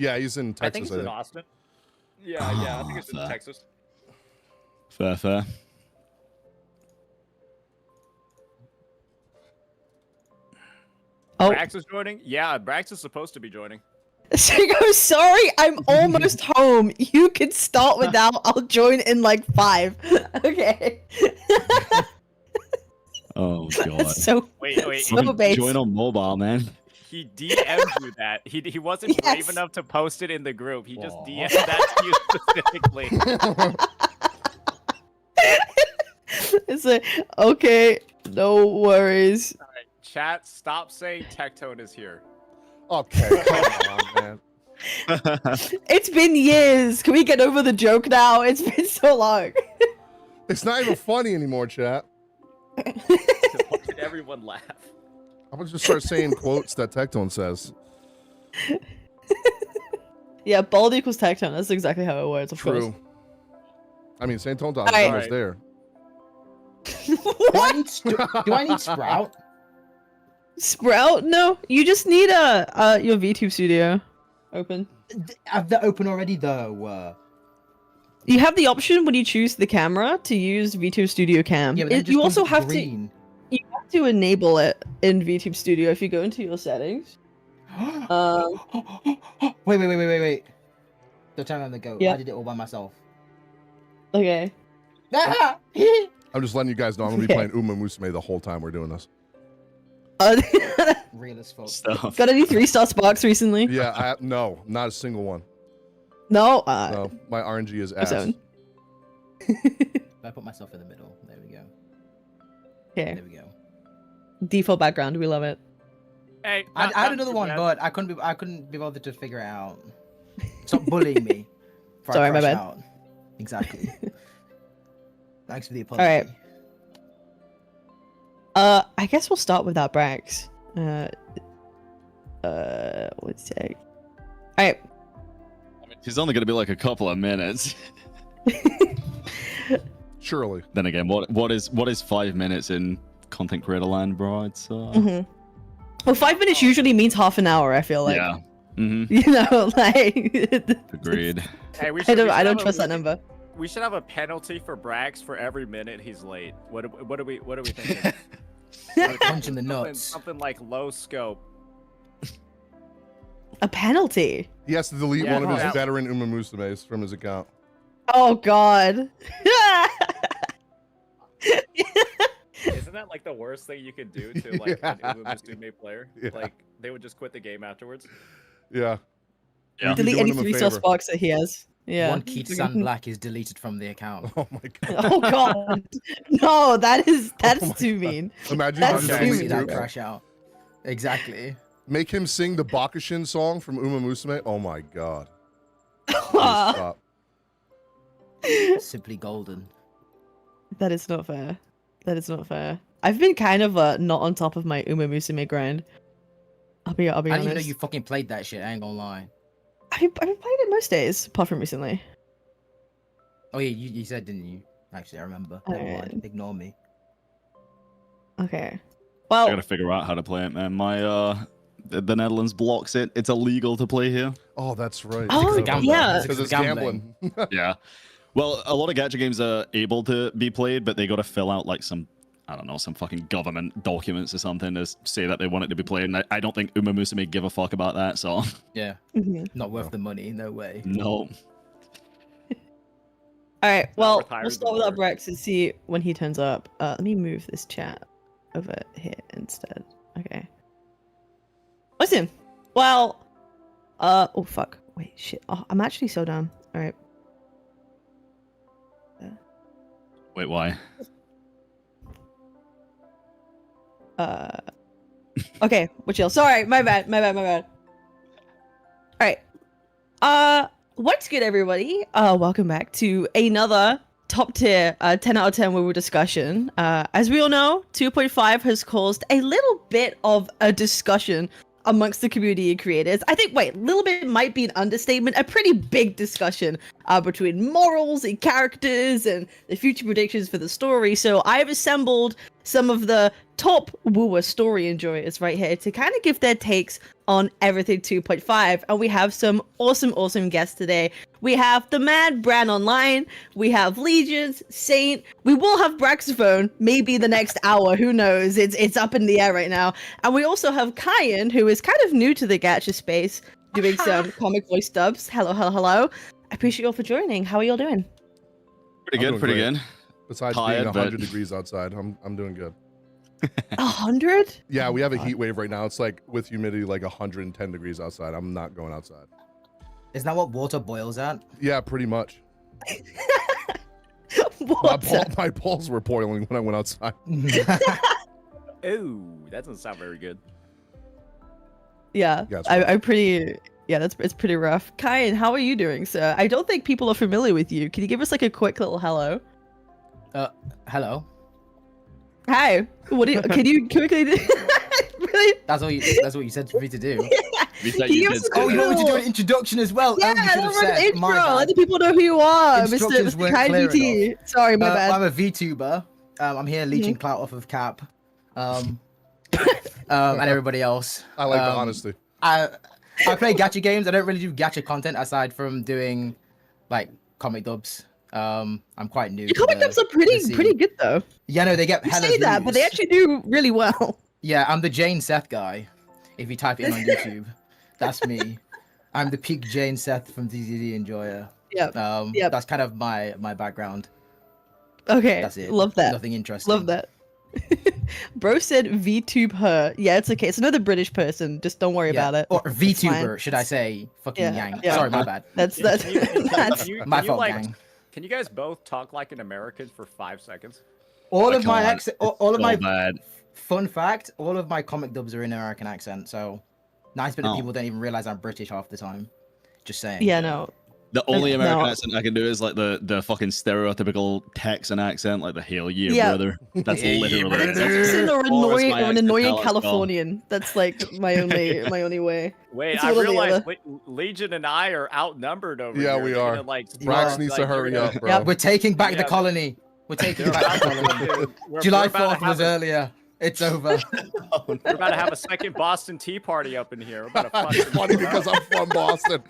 Yeah, he's in Texas. I think he's in Austin. Yeah, I think it's in Texas. Fair. Oh, Brax is joining? Yeah, Brax is supposed to be joining. Rico, sorry, I'm almost home. You can start without. I'll join in like 5. Okay. Oh god. So Wait. so base. Join on mobile, man. He DM'd you that. He wasn't Yes. brave enough to post it in the group. He just DM'd that to you specifically. It's like, okay, no worries. All right, chat, stop saying Tectone is here. Okay, come on, man. It's been years. Can we get over the joke now? It's been so long. It's not even funny anymore, chat. Why did everyone laugh? I'm gonna just start saying quotes that Tectone says. Yeah, bald equals tectone. That's exactly how it works, of course. True. I mean, St. Tonton is Alright. almost there. Do I need Sprout? Sprout? No, you just need your VTube studio open. Have that open already though? You have the option when you choose the camera to use VTube Studio Cam. Yeah, but then it just You also comes have green. to enable it in VTube Studio if you go into your settings. Wait. Don't turn on the goat. Yeah. I did it all by myself. Okay. I'm just letting you guys know I'm gonna be playing Uma Musume the whole time we're doing this. Real as fuck. Stuff. Got any 3-star sparks recently? Yeah, no, not a single one. No. No, my RNG is ass. I put myself in the middle. There we go. Okay. There we go. Default background. We love it. Hey, I had another one, but I couldn't be bothered to figure it out. Stop bullying me. before I Sorry, my crash bad. out. Exactly. Thanks for the apology. Alright. I guess we'll start with our Brax. One sec. Alright. He's only going to be like a couple of minutes. Surely. Then again, what is 5 minutes in content creator land, bro? It's Well, 5 minutes usually means half an hour, I feel like. yeah. Mm-hmm. You know, like Agreed. Hey, we I should don't have trust that number. We should have a penalty for Brax for every minute he's late. What are we thinking? Punch in the nuts. Something like low scope. A penalty. He has to delete Yeah, one of his no. veteran Uma Musumes from his account. Oh god. Isn't that like the worst thing you could do to like Yeah. an Uma Musume player? Yeah. Like they would just quit the game afterwards. Yeah. Yeah. You'd be Delete doing any him a 3-star favor. sparks that he has. Yeah. One key to Sun Black is deleted from the account. Oh my god. Oh god. No, that's my too God. mean. Imagine That's you just too delete See mean. that group. crash out. Exactly. Make him sing the Bakushin song from Uma Musume. Oh my god. Aw, Stop. Simply golden. that is not fair. That is not fair. I've been kind of not on top of my Uma Musume grind. I'll be I didn't even know honest. you fucking played that shit. I ain't gonna lie. I've been playing it most days, apart from recently. Oh yeah, you said, didn't you? Actually, I remember. Never mind. Alright. Ignore me. Okay. I Well, gotta figure out how to play it, man. My the Netherlands blocks it. It's illegal to play here. Oh, that's right. Oh, a gambler. yeah. Because it's Gambling. gambling. Yeah. Well, a lot of gacha games are able to be played, but they got to fill out like some, I don't know, some fucking government documents or something to say that they want it to be played. And I don't think Uma Musume give a fuck about that. So Yeah. mhm. Not worth the money. No way. no. Alright, well, worth hiring we'll start the with our lawyer. Brex and see when he turns up. Let me move this chat over here instead. Okay. Listen. Well, oh fuck. Wait, shit. Oh, I'm actually so dumb. Alright. Wait, why? Okay, we're chill. Sorry, my bad. Alright. What's good, everybody? Welcome back to another top tier 10 out of 10 Wuwa discussion. As we all know, 2.5 has caused a little bit of a discussion amongst the community of creators. I think, wait, little bit might be an understatement. A pretty big discussion between morals and characters and the future predictions for the story. So I've assembled some of the top Wuwa story enjoyers right here to kind of give their takes on everything 2.5. And we have some awesome guests today. We have the man Bran Online, we have Legions, Saint, we will have Braxophone maybe the next hour, who knows, it's up in the air right now. And we also have Kyan, who is kind of new to the gacha space, doing some comic voice dubs. Hello. I appreciate you all for joining. How are y'all doing? Pretty good, pretty good. Besides Tired, being but- 100 degrees outside, I'm doing good. 100? Yeah, we have a heat wave right now. It's like with humidity like 110 degrees outside. I'm not going outside. Isn't that what water boils at? Yeah, pretty much. What? My balls were boiling when I went outside. Ooh, that doesn't sound very good. Yeah, Yeah, it's I'm pretty. Yeah, it's pretty rough. Kyan, how are you doing, sir? I don't think people are familiar with you. Can you give us like a quick little hello? Hello. Hi. Can you quickly? Really? That's what you said for me to do. We said Can you you did give us a Oh, you want me to do little- an introduction as well? Yeah, oh, you should have run the said. My intro. bad. Let the people know who you are, Mr. Instructions Mr. weren't Kai clear VT. Sorry, my bad. I'm a VTuber. I'm here leeching clout off of Cap, and everybody else. I like the honesty. I play gacha games. I don't really do gacha content aside from doing like comic dubs. I'm quite new. Your to comic the- dubs are the pretty scene. good though. Yeah, no, they get You hella say that, but they views. actually do really well. Yeah, I'm the Jane Seth guy. If you type it in on YouTube, that's me. I'm the peak Jane Seth from DZD Enjoyer. Yep. Yep. That's kind of my background. Okay. That's it. Love that. Nothing interesting. Love that. Bro said VTube her. Yeah, it's okay. It's another British person. Just don't worry Yeah. about it. Or It's fine. VTuber, should I say? Fucking Yeah, Yang. yeah. Sorry, my bad. That's Can you- that's. My can you, fault, like, gang. Can you guys both talk like an American for 5 seconds? All I of my can't. accent, all of So my bad. fun fact, all of my comic dubs are in American accent. So 90% of Oh. people don't even realize I'm British half the time. Just saying. Yeah, no. The only American No. accent I can do is like the fucking stereotypical Texan accent, like the "Hail yeah, Yeah. brother." That's Yeah, literally brother. it. Texan or Or as annoying, my or an accent annoying tells us, Californian. That's like my only way. Wait, It's I one or the realized other. Legion and I are outnumbered over Yeah, here. we They're are. gonna, like, Brax like, needs to hurry you're up, gonna- bro. We're taking back the Yeah, colony. We're taking They're back the about colony. to- we're July about to 4th was have a- earlier. It's over. We're about to have a second Boston Tea Party up in here. We're about to fucking- It's funny because I'm from Boston.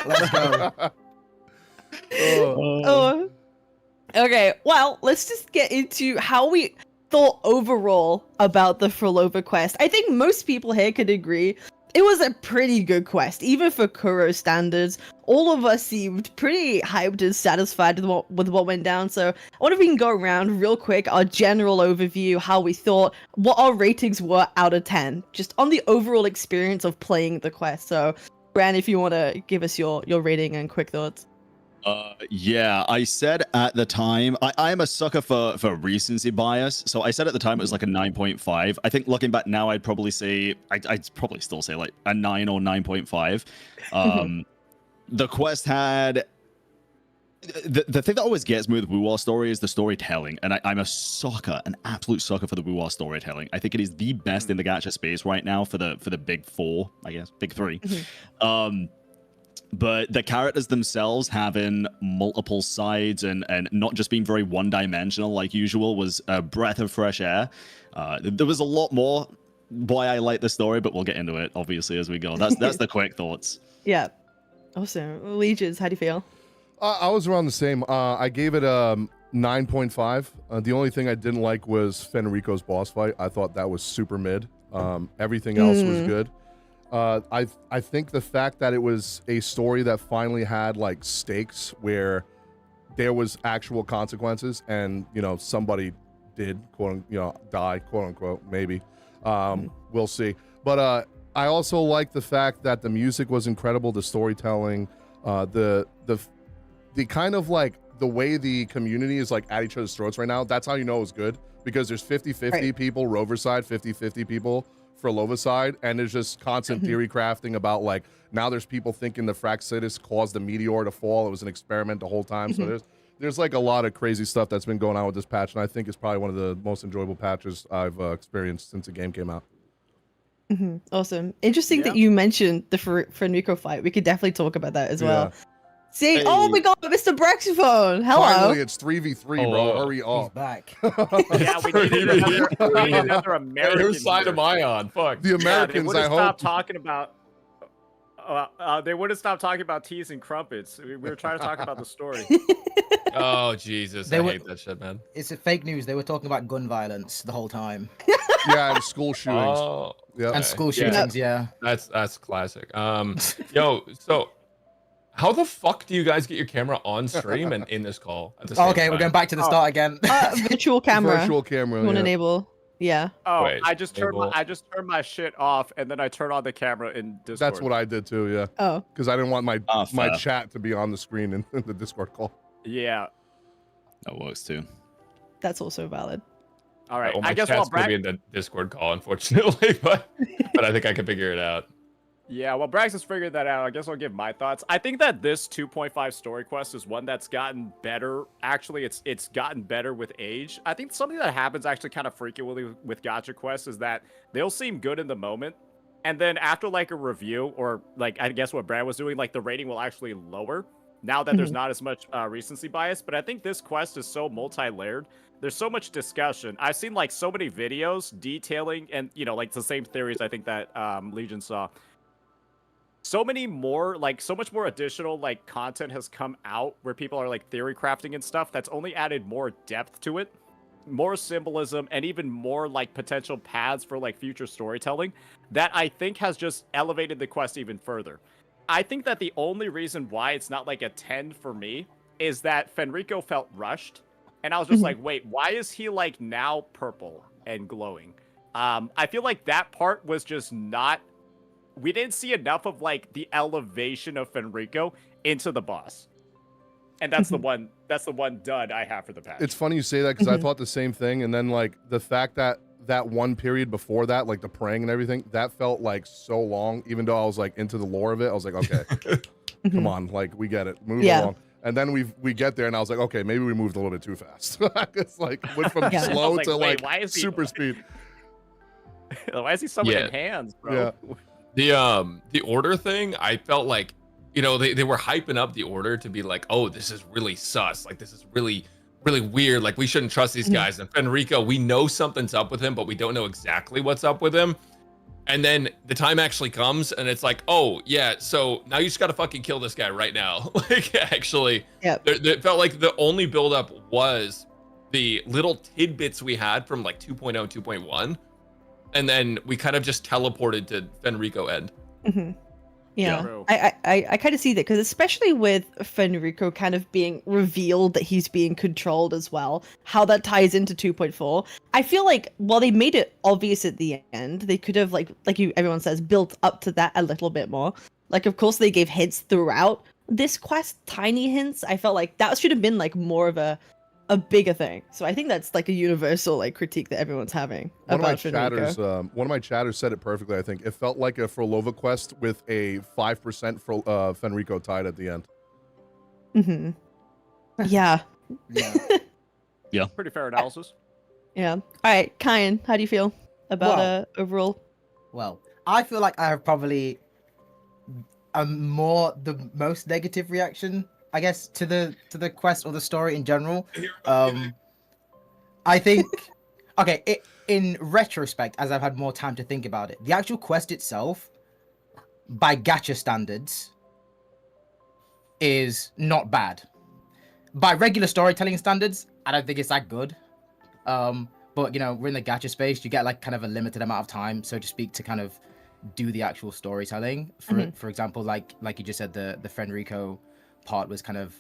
Let's go. Oh. Okay, well, let's just get into how we thought overall about the Phrolova quest. I think most people here could agree it was a pretty good quest, even for Kuro standards. All of us seemed pretty hyped and satisfied with what went down. So I wonder if we can go around real quick, our general overview, how we thought, what our ratings were out of 10, just on the overall experience of playing the quest. So, Bran, if you want to give us your rating and quick thoughts. Yeah, I said at the time, I am a sucker for recency bias. So I said at the time it was like a 9.5. I think looking back now, I'd probably say, I'd probably still say like a 9 or 9.5. The quest had, the thing that always gets me with Wuwa story is the storytelling. And I'm a sucker, an absolute sucker for the Wuwa storytelling. I think it is the best in the gacha space right now for the big four, I guess, big three. But the characters themselves having multiple sides and not just being very one-dimensional like usual was a breath of fresh air. There was a lot more why I like the story, but we'll get into it obviously as we go. That's the quick thoughts. Yeah. Awesome. Legions, how do you feel? I was around the same. I gave it a 9.5. The only thing I didn't like was Fen Rico's boss fight. I thought that was super mid. Everything else was good. I think the fact that it was a story that finally had like stakes where there was actual consequences and somebody did die, quote unquote, maybe. We'll see. But I also like the fact that the music was incredible, the storytelling, the kind of like the way the community is like at each other's throats right now. That's how you know it's good, because there's 50-50 Right. people Rover side, 50-50 people Phrolova side, and there's just constant theory crafting about like now there's people thinking the Fraxitus caused the meteor to fall. It was an experiment the whole time. So there's like a lot of crazy stuff that's been going on with this patch, and I think it's probably one of the most enjoyable patches I've experienced since the game came out. Awesome. Interesting that Yeah. you mentioned the Fen Rico fight. We could definitely talk about that as well. See, oh my god, Mr. Brexphone. Hello. Finally, it's 3v3, bro. Hurry He's up. back. Yeah, we need another Hey, American. whose side here. am I on? Fuck. The Yeah, they Americans, wouldn't I stop hope. talking about. They wouldn't stop talking about teas and crumpets. We were trying to talk about the story. Oh Jesus, They I were- hate that shit, man. It's a fake news. They were talking about gun violence the whole time. Yeah, and school shootings. Oh, Yep. And school Yeah. shootings, yeah. that's classic. Yo, so how the fuck do you guys get your camera on stream and in this call at the same Okay, time? we're going back to the start again. Virtual camera. Virtual camera. You want to Yeah. enable? Yeah. Oh, Wait, I just turned enable. my shit off, and then I turn on the camera in Discord. That's what I did too. Yeah, Oh. because I didn't want my my fair. chat to be on the screen in the Discord call. Yeah. That works too. That's also valid. All right. Well, my I guess chat's while gonna be Bragg, in the Discord call, unfortunately, but I think I can figure it out. yeah, while Braggs has figured that out, I guess I'll give my thoughts. I think that this 2.5 story quest is one that's gotten better. Actually, it's gotten better with age. I think something that happens actually kind of frequently with gacha quests is that they'll seem good in the moment, and then after like a review or like I guess what Brad was doing, like the rating will actually lower now that there's not as much recency bias. But I think this quest is so multi-layered. There's so much discussion. I've seen like so many videos detailing, and you know, like the same theories I think that Legion saw. So many more, like so much more additional like content has come out where people are like theory crafting and stuff that's only added more depth to it, more symbolism, and even more like potential paths for like future storytelling that I think has just elevated the quest even further. I think that the only reason why it's not like a 10 for me is that Fen Rico felt rushed. And I was just like, wait, why is he like now purple and glowing? I feel like that part was just not, we didn't see enough of like the elevation of Fen Rico into the boss. And that's the one dud I have for the patch. It's funny you say that because I thought the same thing, and then like the fact that that one period before that, like the praying and everything, that felt like so long. Even though I was like into the lore of it, I was like, okay, come on, like we get it, move along. And then we get there, and I was like, okay, maybe we moved a little bit too fast. It's like went from Yeah. slow like, to wait, like why is he- super speed. Why is he summoning Yeah. hands, bro? Yeah. The order thing, I felt like, you know, they were hyping up the order to be like, oh, this is really sus, like this is really weird, like we shouldn't trust these guys. And Fen Rico, we know something's up with him, but we don't know exactly what's up with him. And then the time actually comes, and it's like, oh yeah, so now you just gotta fucking kill this guy right now. Like actually, Yep. it felt like the only buildup was the little tidbits we had from like 2.0, 2.1, and then we kind of just teleported to Fen Rico end. Yeah, True. I kind of see that because especially with Fen Rico kind of being revealed that he's being controlled as well, how that ties into 2.4. I feel like while they made it obvious at the end, they could have everyone says, built up to that a little bit more. Like, of course, they gave hints throughout this quest, tiny hints. I felt like that should have been like more of a bigger thing. So I think that's like a universal like critique that everyone's having about Fen Rico. One of my chatters said it perfectly. I think it felt like a Phrolova quest with a 5% for Fen Rico tied at the end. Yeah. Yeah. Pretty fair analysis. Yeah. All right, Kyan, how do you feel about Well- overall? Well, I feel like I have probably the most negative reaction, I guess, to the quest or the story in general. I think, okay, in retrospect, as I've had more time to think about it, the actual quest itself, by gacha standards, is not bad. By regular storytelling standards, I don't think it's that good. But you know, we're in the gacha space. You get like kind of a limited amount of time, so to speak, to kind of do the actual storytelling. For example, like you just said, the Fen Rico part was kind of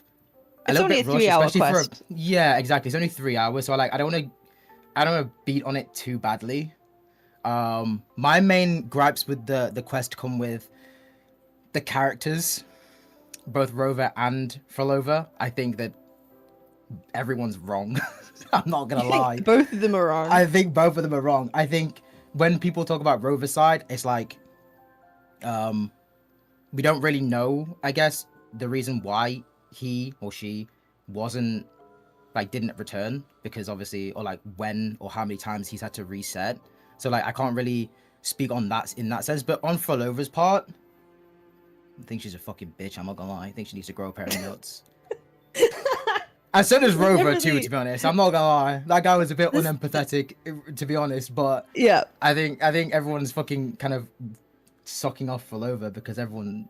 a It's little only bit a rushed, 3-hour especially quest. yeah, exactly. It's only 3 hours, so I don't want to beat on it too badly. My main gripes with the quest come with the characters, both Rover and Phrolova. I think that everyone's wrong. I'm not gonna lie. Both of them are wrong. I think both of them are wrong. I think when people talk about Rover's side, it's like, we don't really know, I guess, the reason why he or she didn't return, because obviously, or like when or how many times he's had to reset. So like, I can't really speak on that in that sense. But on Phrolova's part, think she's a fucking bitch. I'm not gonna lie. I think she needs to grow a pair of nuts. And so does Rover too, to be honest. I'm not gonna lie. That guy was a bit unempathetic, to be honest. But Yeah. I think everyone's fucking kind of sucking off Phrolova because everyone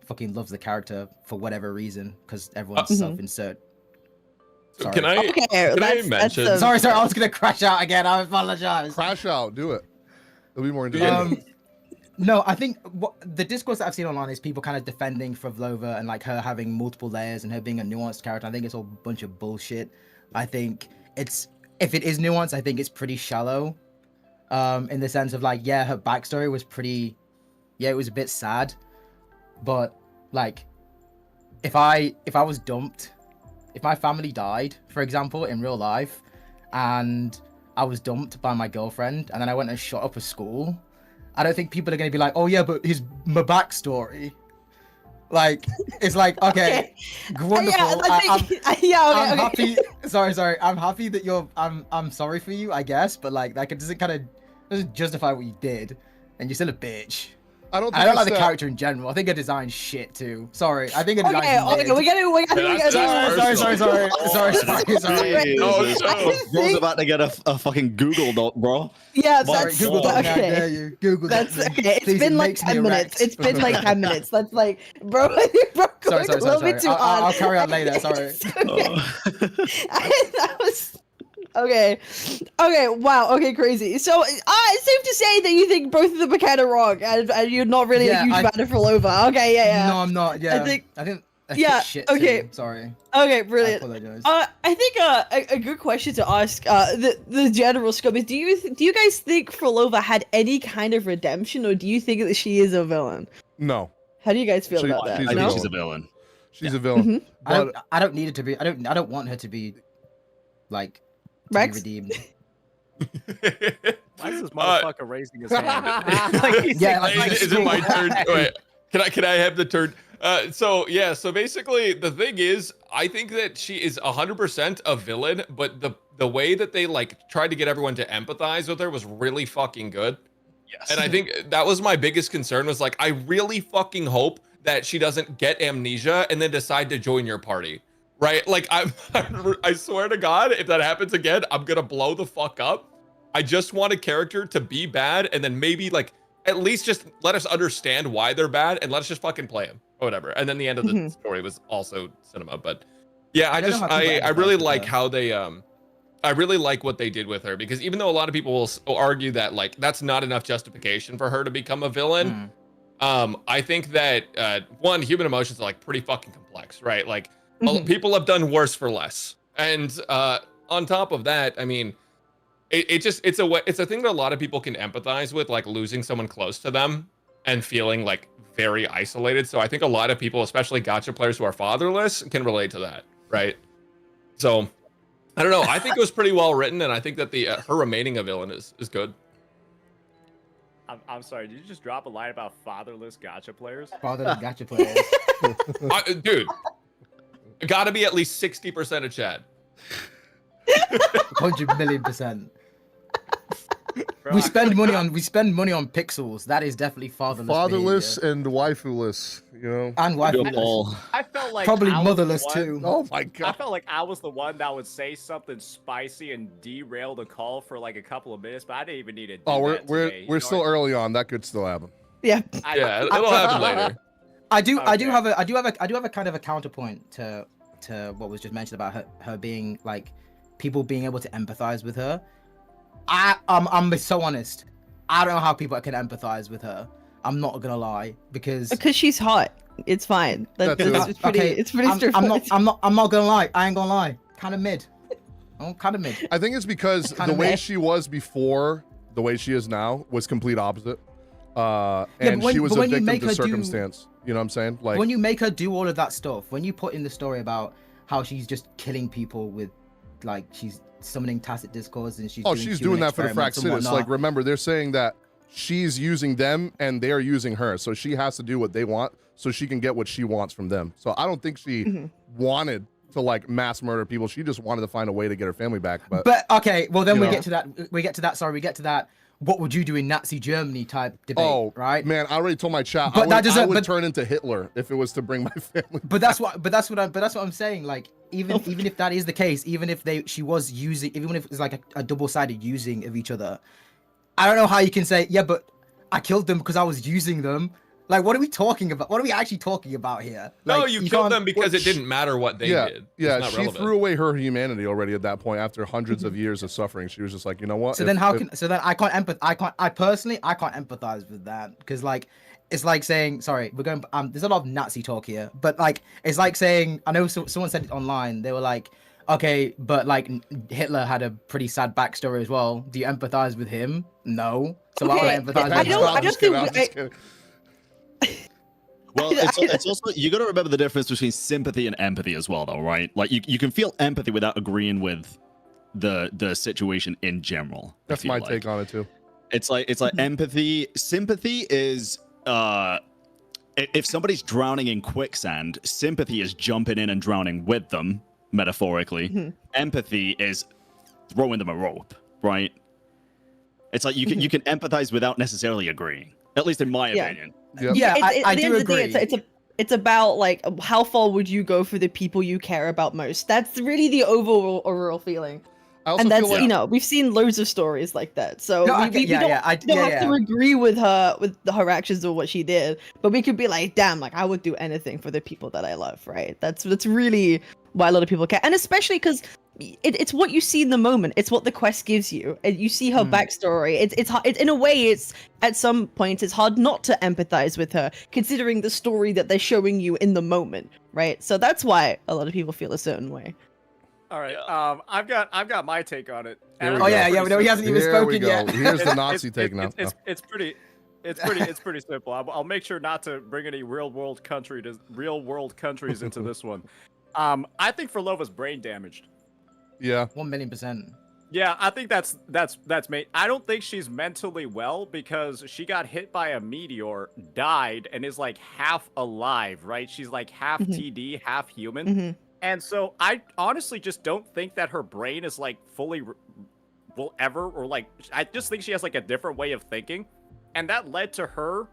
fucking loves the character for whatever reason. Because everyone's self-insert. Sorry. Can I mention? Sorry. I was gonna crash out again. I apologize. Crash out. Do it. It'll be more interesting. No, I think the discourse that I've seen online is people kind of defending Phrolova and like her having multiple layers and her being a nuanced character. I think it's all a bunch of bullshit. I think if it is nuanced, I think it's pretty shallow. In the sense of like, yeah, her backstory was pretty, it was a bit sad. But like, if I was dumped, if my family died, for example, in real life, and I was dumped by my girlfriend, and then I went and shot up a school, I don't think people are going to be like, oh yeah, but my backstory. Like, it's like, okay, wonderful. I'm happy. Sorry. I'm happy that I'm sorry for you, I guess, but like, that doesn't justify what you did, and you're still a bitch. I don't like the character in general. I think her design's shit too. Sorry, I think her design's Sorry. Bro's about to get a fucking Google doc, bro. Yeah, sorry, Google doc. Okay. I dare you. Google doc. That's okay. It's been like 10 minutes. It's been like 10 minutes. That's like, bro, going a little bit too hard. I'll carry on later. Sorry. That was. Okay, wow, okay, crazy. So, it's safe to say that you think both of them are kind of wrong, and you're not really a huge fan of Phrolova. Okay, yeah. No, I'm not, yeah. I think yeah, shit okay. Too. Sorry. Okay, brilliant. I apologize. I think a good question to ask, the general scope is, do you guys think Phrolova had any kind of redemption, or do you think that she is a villain? No. How do you guys feel about that? I think she's a villain. She's a villain. Mm-hmm. I don't need it to be. I don't want her to be, like, Rex? redeemed. Why is this motherfucker raising his hand? Is it my turn? Wait, can I have the turn? So basically the thing is, I think that she is 100% a villain, but the way that they like tried to get everyone to empathize with her was really fucking good. Yes. And I think that was my biggest concern, was like, I really fucking hope that she doesn't get amnesia and then decide to join your party. Right? Like, I swear to God, if that happens again, I'm gonna blow the fuck up. I just want a character to be bad, and then maybe, like, at least just let us understand why they're bad, and let us just fucking play them, or whatever. And then the end of the story was also cinema. But yeah, I really like how they, I really like what they did with her, because even though a lot of people will argue that, like, that's not enough justification for her to become a villain, I think that, one, human emotions are, like, pretty fucking complex, right? Like, people have done worse for less, and on top of that, I mean, it's a thing that a lot of people can empathize with, like losing someone close to them and feeling like very isolated. So I think a lot of people, especially gacha players who are fatherless, can relate to that, right? So I don't know. I think it was pretty well written, and I think that her remaining a villain is good. I'm sorry. Did you just drop a line about fatherless gacha players? Fatherless gacha players. Dude. Gotta be at least 60% of Chad. 100,000,000%. Bro, We spend money on pixels. That is definitely fatherless and waifuless, you know. And waifuless. I felt like Probably I was motherless the too. Oh my I God. felt like I was the one that would say something spicy and derail the call for like a couple of minutes, but I didn't even need to do that today, we're still early on. That could still happen. Yeah. Yeah, it'll happen later. I do have a kind of a counterpoint to what was just mentioned about her being like people being able to empathize with her. I'm so honest. I don't know how people can empathize with her. I'm not gonna lie, because she's hot. It's fine. It's pretty straightforward. I'm not gonna lie. I ain't gonna lie. Kind of mid. I'm kind of mid. I think it's because the way she was before, the way she is now, was complete opposite. And she was a victim to circumstance. You know what I'm saying? Like, when you make her do all of that stuff, when you put in the story about how she's just killing people with, like, she's summoning tacit discourse and she's doing that for the Fraxitis. Like, remember, they're saying that she's using them and they're using her, so she has to do what they want so she can get what she wants from them. So I don't think she wanted to like mass murder people. She just wanted to find a way to get her family back. But okay, well then we get to that. what would you do in Nazi Germany type debate, Oh, right? man, I already told my chat. But I would, that doesn't- I would but- turn into Hitler if it was to bring my family. But that's what I'm saying. Like, even if that is the case, even if she was using, even if it's like a double-sided using of each other, I don't know how you can say, yeah, but I killed them because I was using them. Like, what are we talking about? What are we actually talking about here? No, Like, you killed them because it didn't matter what they yeah, did. It's yeah. not She relevant. threw away her humanity already at that point after hundreds of years of suffering. She was just like, you know what? So then I personally can't empathize with that, because like it's like saying, sorry, we're going there's a lot of Nazi talk here, but like it's like saying, I know someone said it online, they were like, okay, but like Hitler had a pretty sad backstory as well. Do you empathize with him? No. So why would I empathize with him? I don't think Well, it's also, you got to remember the difference between sympathy and empathy as well, though, right? Like you can feel empathy without agreeing with the situation in general. That's my take on it too. It's like empathy. Sympathy is if somebody's drowning in quicksand, sympathy is jumping in and drowning with them, metaphorically. Empathy is throwing them a rope, right? It's like you can empathize without necessarily agreeing. At least in my opinion. Yep. Yeah, I at the do end of the agree. day, it's about like how far would you go for the people you care about most. That's really the overall feeling. I also And that's feel like, we've seen loads of stories like that. So No, we don't have to agree with her actions or what she did, but we could be like, damn, like I would do anything for the people that I love, right? That's really why a lot of people care, and especially because it's what you see in the moment. It's what the quest gives you, and you see her backstory. It's in a way, it's at some points it's hard not to empathize with her, considering the story that they're showing you in the moment, right? So that's why a lot of people feel a certain way. All right. I've got my take on it. Here we Oh go. yeah, no, he hasn't even here we spoken go. yet. Here's the Nazi take now. It's pretty simple. I'll make sure not to bring any real world countries into this one. I think Phrolova's brain damaged. Yeah. 1,000,000%. Yeah, I think that's me. I don't think she's mentally well because she got hit by a meteor, died, and is like half alive, right? She's like half TD, half human. And so I honestly just don't think that her brain is like fully will ever, or like, I just think she has like a different way of thinking. And that led to her,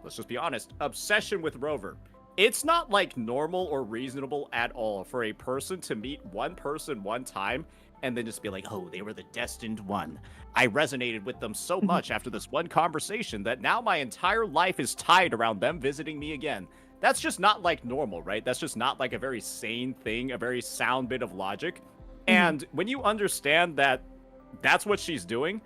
let's just be honest, obsession with Rover. It's not like normal or reasonable at all for a person to meet one person one time and then just be like, oh, they were the destined one. I resonated with them so much after this one conversation that now my entire life is tied around them visiting me again. That's just not like normal, right? That's just not like a very sane thing, a very sound bit of logic. And when you understand that that's what she's doing,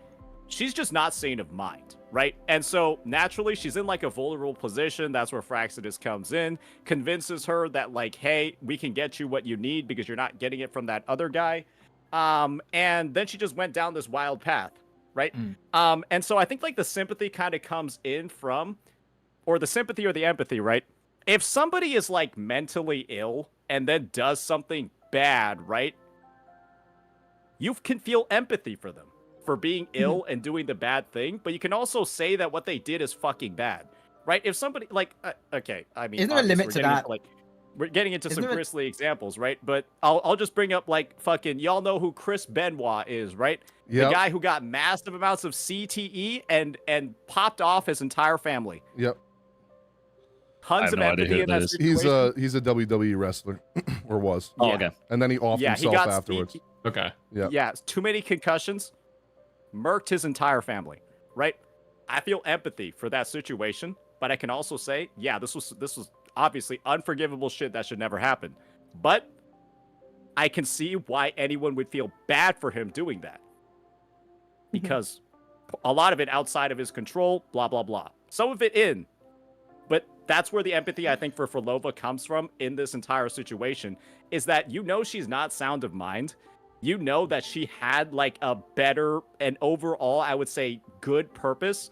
she's just not sane of mind, right? And so naturally she's in like a vulnerable position. That's where Fraxidus comes in, convinces her that like, hey, we can get you what you need because you're not getting it from that other guy. And then she just went down this wild path, right? And so I think like the sympathy kind of comes in from, or the sympathy or the empathy, right? If somebody is like mentally ill and then does something bad, right? You can feel empathy for them for being ill and doing the bad thing, but you can also say that what they did is fucking bad, right? If somebody like, okay, I mean, Isn't there a limit to that? We're getting into some grisly examples, right? But I'll just bring up like fucking, y'all know who Chris Benoit is, right? Yep. The guy who got massive amounts of CTE and popped off his entire family. Yep. Tons of empathy in that situation. He's a WWE wrestler, or was. Oh, okay. And then he offed himself afterwards. Okay. Yeah. Yeah, too many concussions, murked his entire family, right? I feel empathy for that situation, but I can also say, yeah, this was obviously unforgivable shit that should never happen. But I can see why anyone would feel bad for him doing that. Because a lot of it outside of his control, blah, blah, blah. Some of it in. But that's where the empathy, I think, for Phrolova comes from in this entire situation, is that you know she's not sound of mind. You know that she had, like, a better and overall, I would say, good purpose.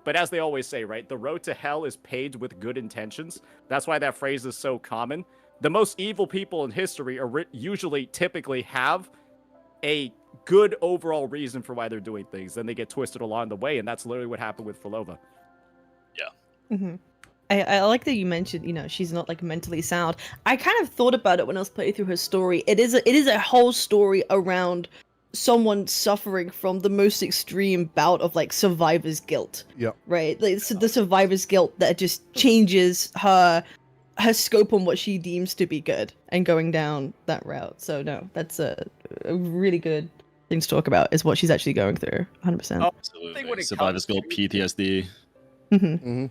But as they always say, right, the road to hell is paved with good intentions. That's why that phrase is so common. The most evil people in history usually typically have a good overall reason for why they're doing things. Then they get twisted along the way, and that's literally what happened with Phrolova. Yeah. I like that you mentioned, you know, she's not like mentally sound. I kind of thought about it when I was playing through her story. It is a whole story around someone suffering from the most extreme bout of like survivor's guilt. Yep. Right? Like so the survivor's guilt that just changes her scope on what she deems to be good and going down that route. So no, that's a really good thing to talk about is what she's actually going through. 100%. Oh, Absolutely. Survivor's guilt, PTSD. Mm-hmm.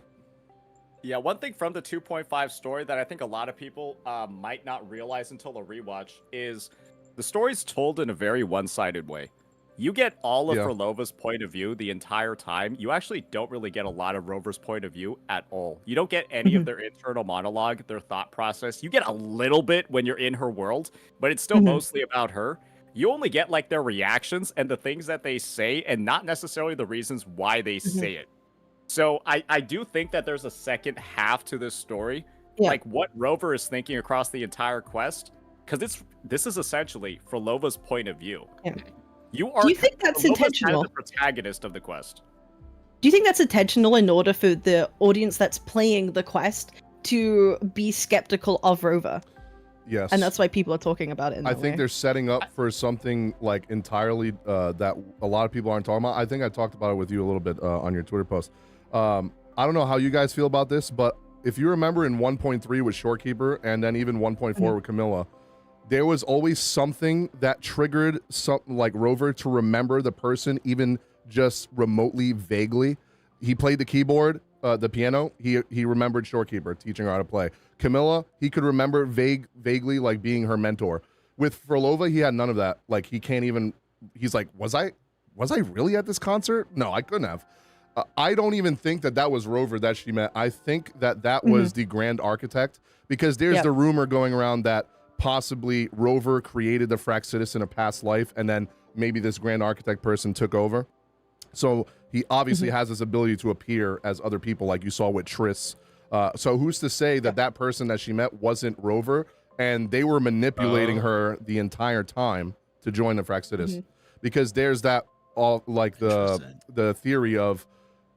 Yeah, one thing from the 2.5 story that I think a lot of people might not realize until a rewatch is the story's told in a very one-sided way. You get all of Phrolova's point of view the entire time. You actually don't really get a lot of Rover's point of view at all. You don't get any of their internal monologue, their thought process. You get a little bit when you're in her world, but it's still mostly about her. You only get like their reactions and the things that they say and not necessarily the reasons why they say it. So I do think that there's a second half to this story, like what Rover is thinking across the entire quest, because this is essentially Phrolova's point of view. Yeah. You are. Do you think that's Phrolova's intentional? kind of the protagonist of the quest. Do you think that's intentional in order for the audience that's playing the quest to be skeptical of Rover? Yes. And that's why people are talking about it in I that think way. they're setting up for something like entirely that a lot of people aren't talking about. I think I talked about it with you a little bit on your Twitter post. I don't know how you guys feel about this, but if you remember in 1.3 with Shorekeeper and then even 1.4 with Camilla, there was always something that triggered something like Rover to remember the person even just remotely vaguely. He played the keyboard, the piano. He remembered Shorekeeper teaching her how to play. Camilla, he could remember vaguely like being her mentor. With Phrolova, he had none of that. Like he can't even. He's like, was I really at this concert? No, I couldn't have. I don't even think that was Rover that she met. I think that was the Grand Architect, because there's the rumor going around that possibly Rover created the Fraxidus in a past life, and then maybe this Grand Architect person took over. So he obviously has this ability to appear as other people, like you saw with Triss. So who's to say that person that she met wasn't Rover, and they were manipulating her the entire time to join the Fraxidus? Because there's that like the theory of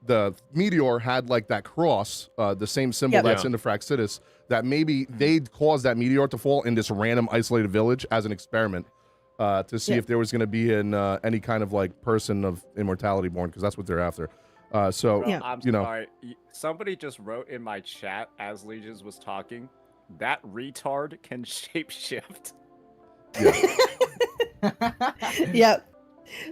the meteor had like that cross, the same symbol that's in the Fraxidus, that maybe they'd caused that meteor to fall in this random isolated village as an experiment to see if there was going to be any kind of like person of immortality born, because that's what they're after. I'm sorry. Somebody just wrote in my chat as Legions was talking, that retard can shapeshift. Yep.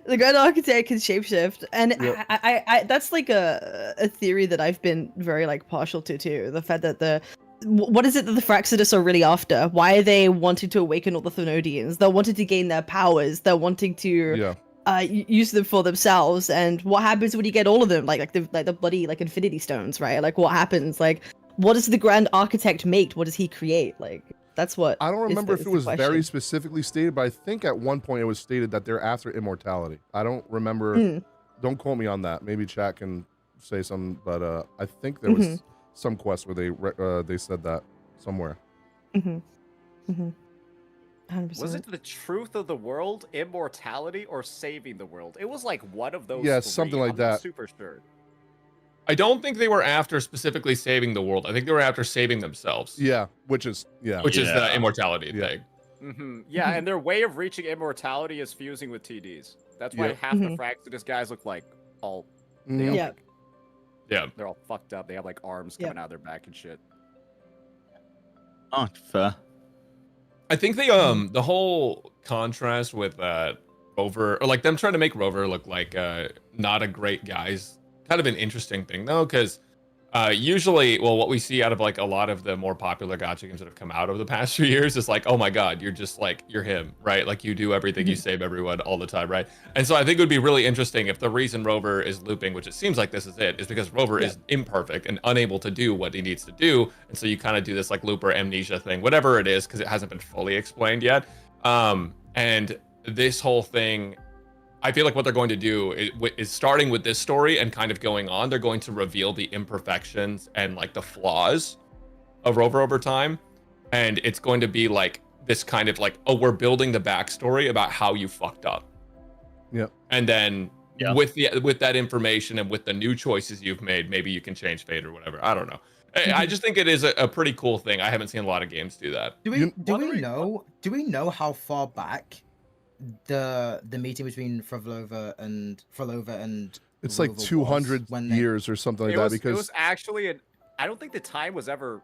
The Grand Architect can shapeshift, and I that's like a theory that I've been very like partial to too. The fact that what is it that the Fraxidus are really after? Why are they wanting to awaken all the Thenodians? They're wanting to gain their powers. They're wanting to use them for themselves. And what happens when you get all of them? Like the bloody like Infinity Stones, right? Like what happens? Like what does the Grand Architect make? What does he create? Like that's what. I don't remember if it was very specifically stated, but I think at one point it was stated that they're after immortality. I don't remember. Don't quote me on that. Maybe chat can say something, but I think there was some quest where they said that somewhere. 100%. Was it the truth of the world, immortality, or saving the world? It was like one of those. Yeah, three. something like I'm that. not super sure. I don't think they were after specifically saving the world. I think they were after saving themselves. Yeah, which is the immortality thing. Yeah, and their way of reaching immortality is fusing with TDs. That's why half the Fraxidus guys look like all. They're all fucked up. They have like arms coming out of their back and shit. Oh, fair. I think the whole contrast with Rover, or like them trying to make Rover look like not a great guy's kind of an interesting thing though, because usually, what we see out of like a lot of the more popular gacha games that have come out over the past few years is like, oh my god, you're just like, you're him, right? Like you do everything, you save everyone all the time, right? And so I think it would be really interesting if the reason Rover is looping, which it seems like this is it, is because Rover is imperfect and unable to do what he needs to do, and so you kind of do this like looper amnesia thing, whatever it is, because it hasn't been fully explained yet. And this whole thing, I feel like what they're going to do is starting with this story and kind of going on, they're going to reveal the imperfections and like the flaws of Rover over time. And it's going to be like this kind of like, oh, we're building the backstory about how you fucked up. Yep. And then with that information and with the new choices you've made, maybe you can change fate or whatever. I don't know. I just think it is a pretty cool thing. I haven't seen a lot of games do that. Do we know how far back the meeting between Phrolova and It's like Rover was 200 when they- years or something like It that was, because it was actually I don't think the time was ever.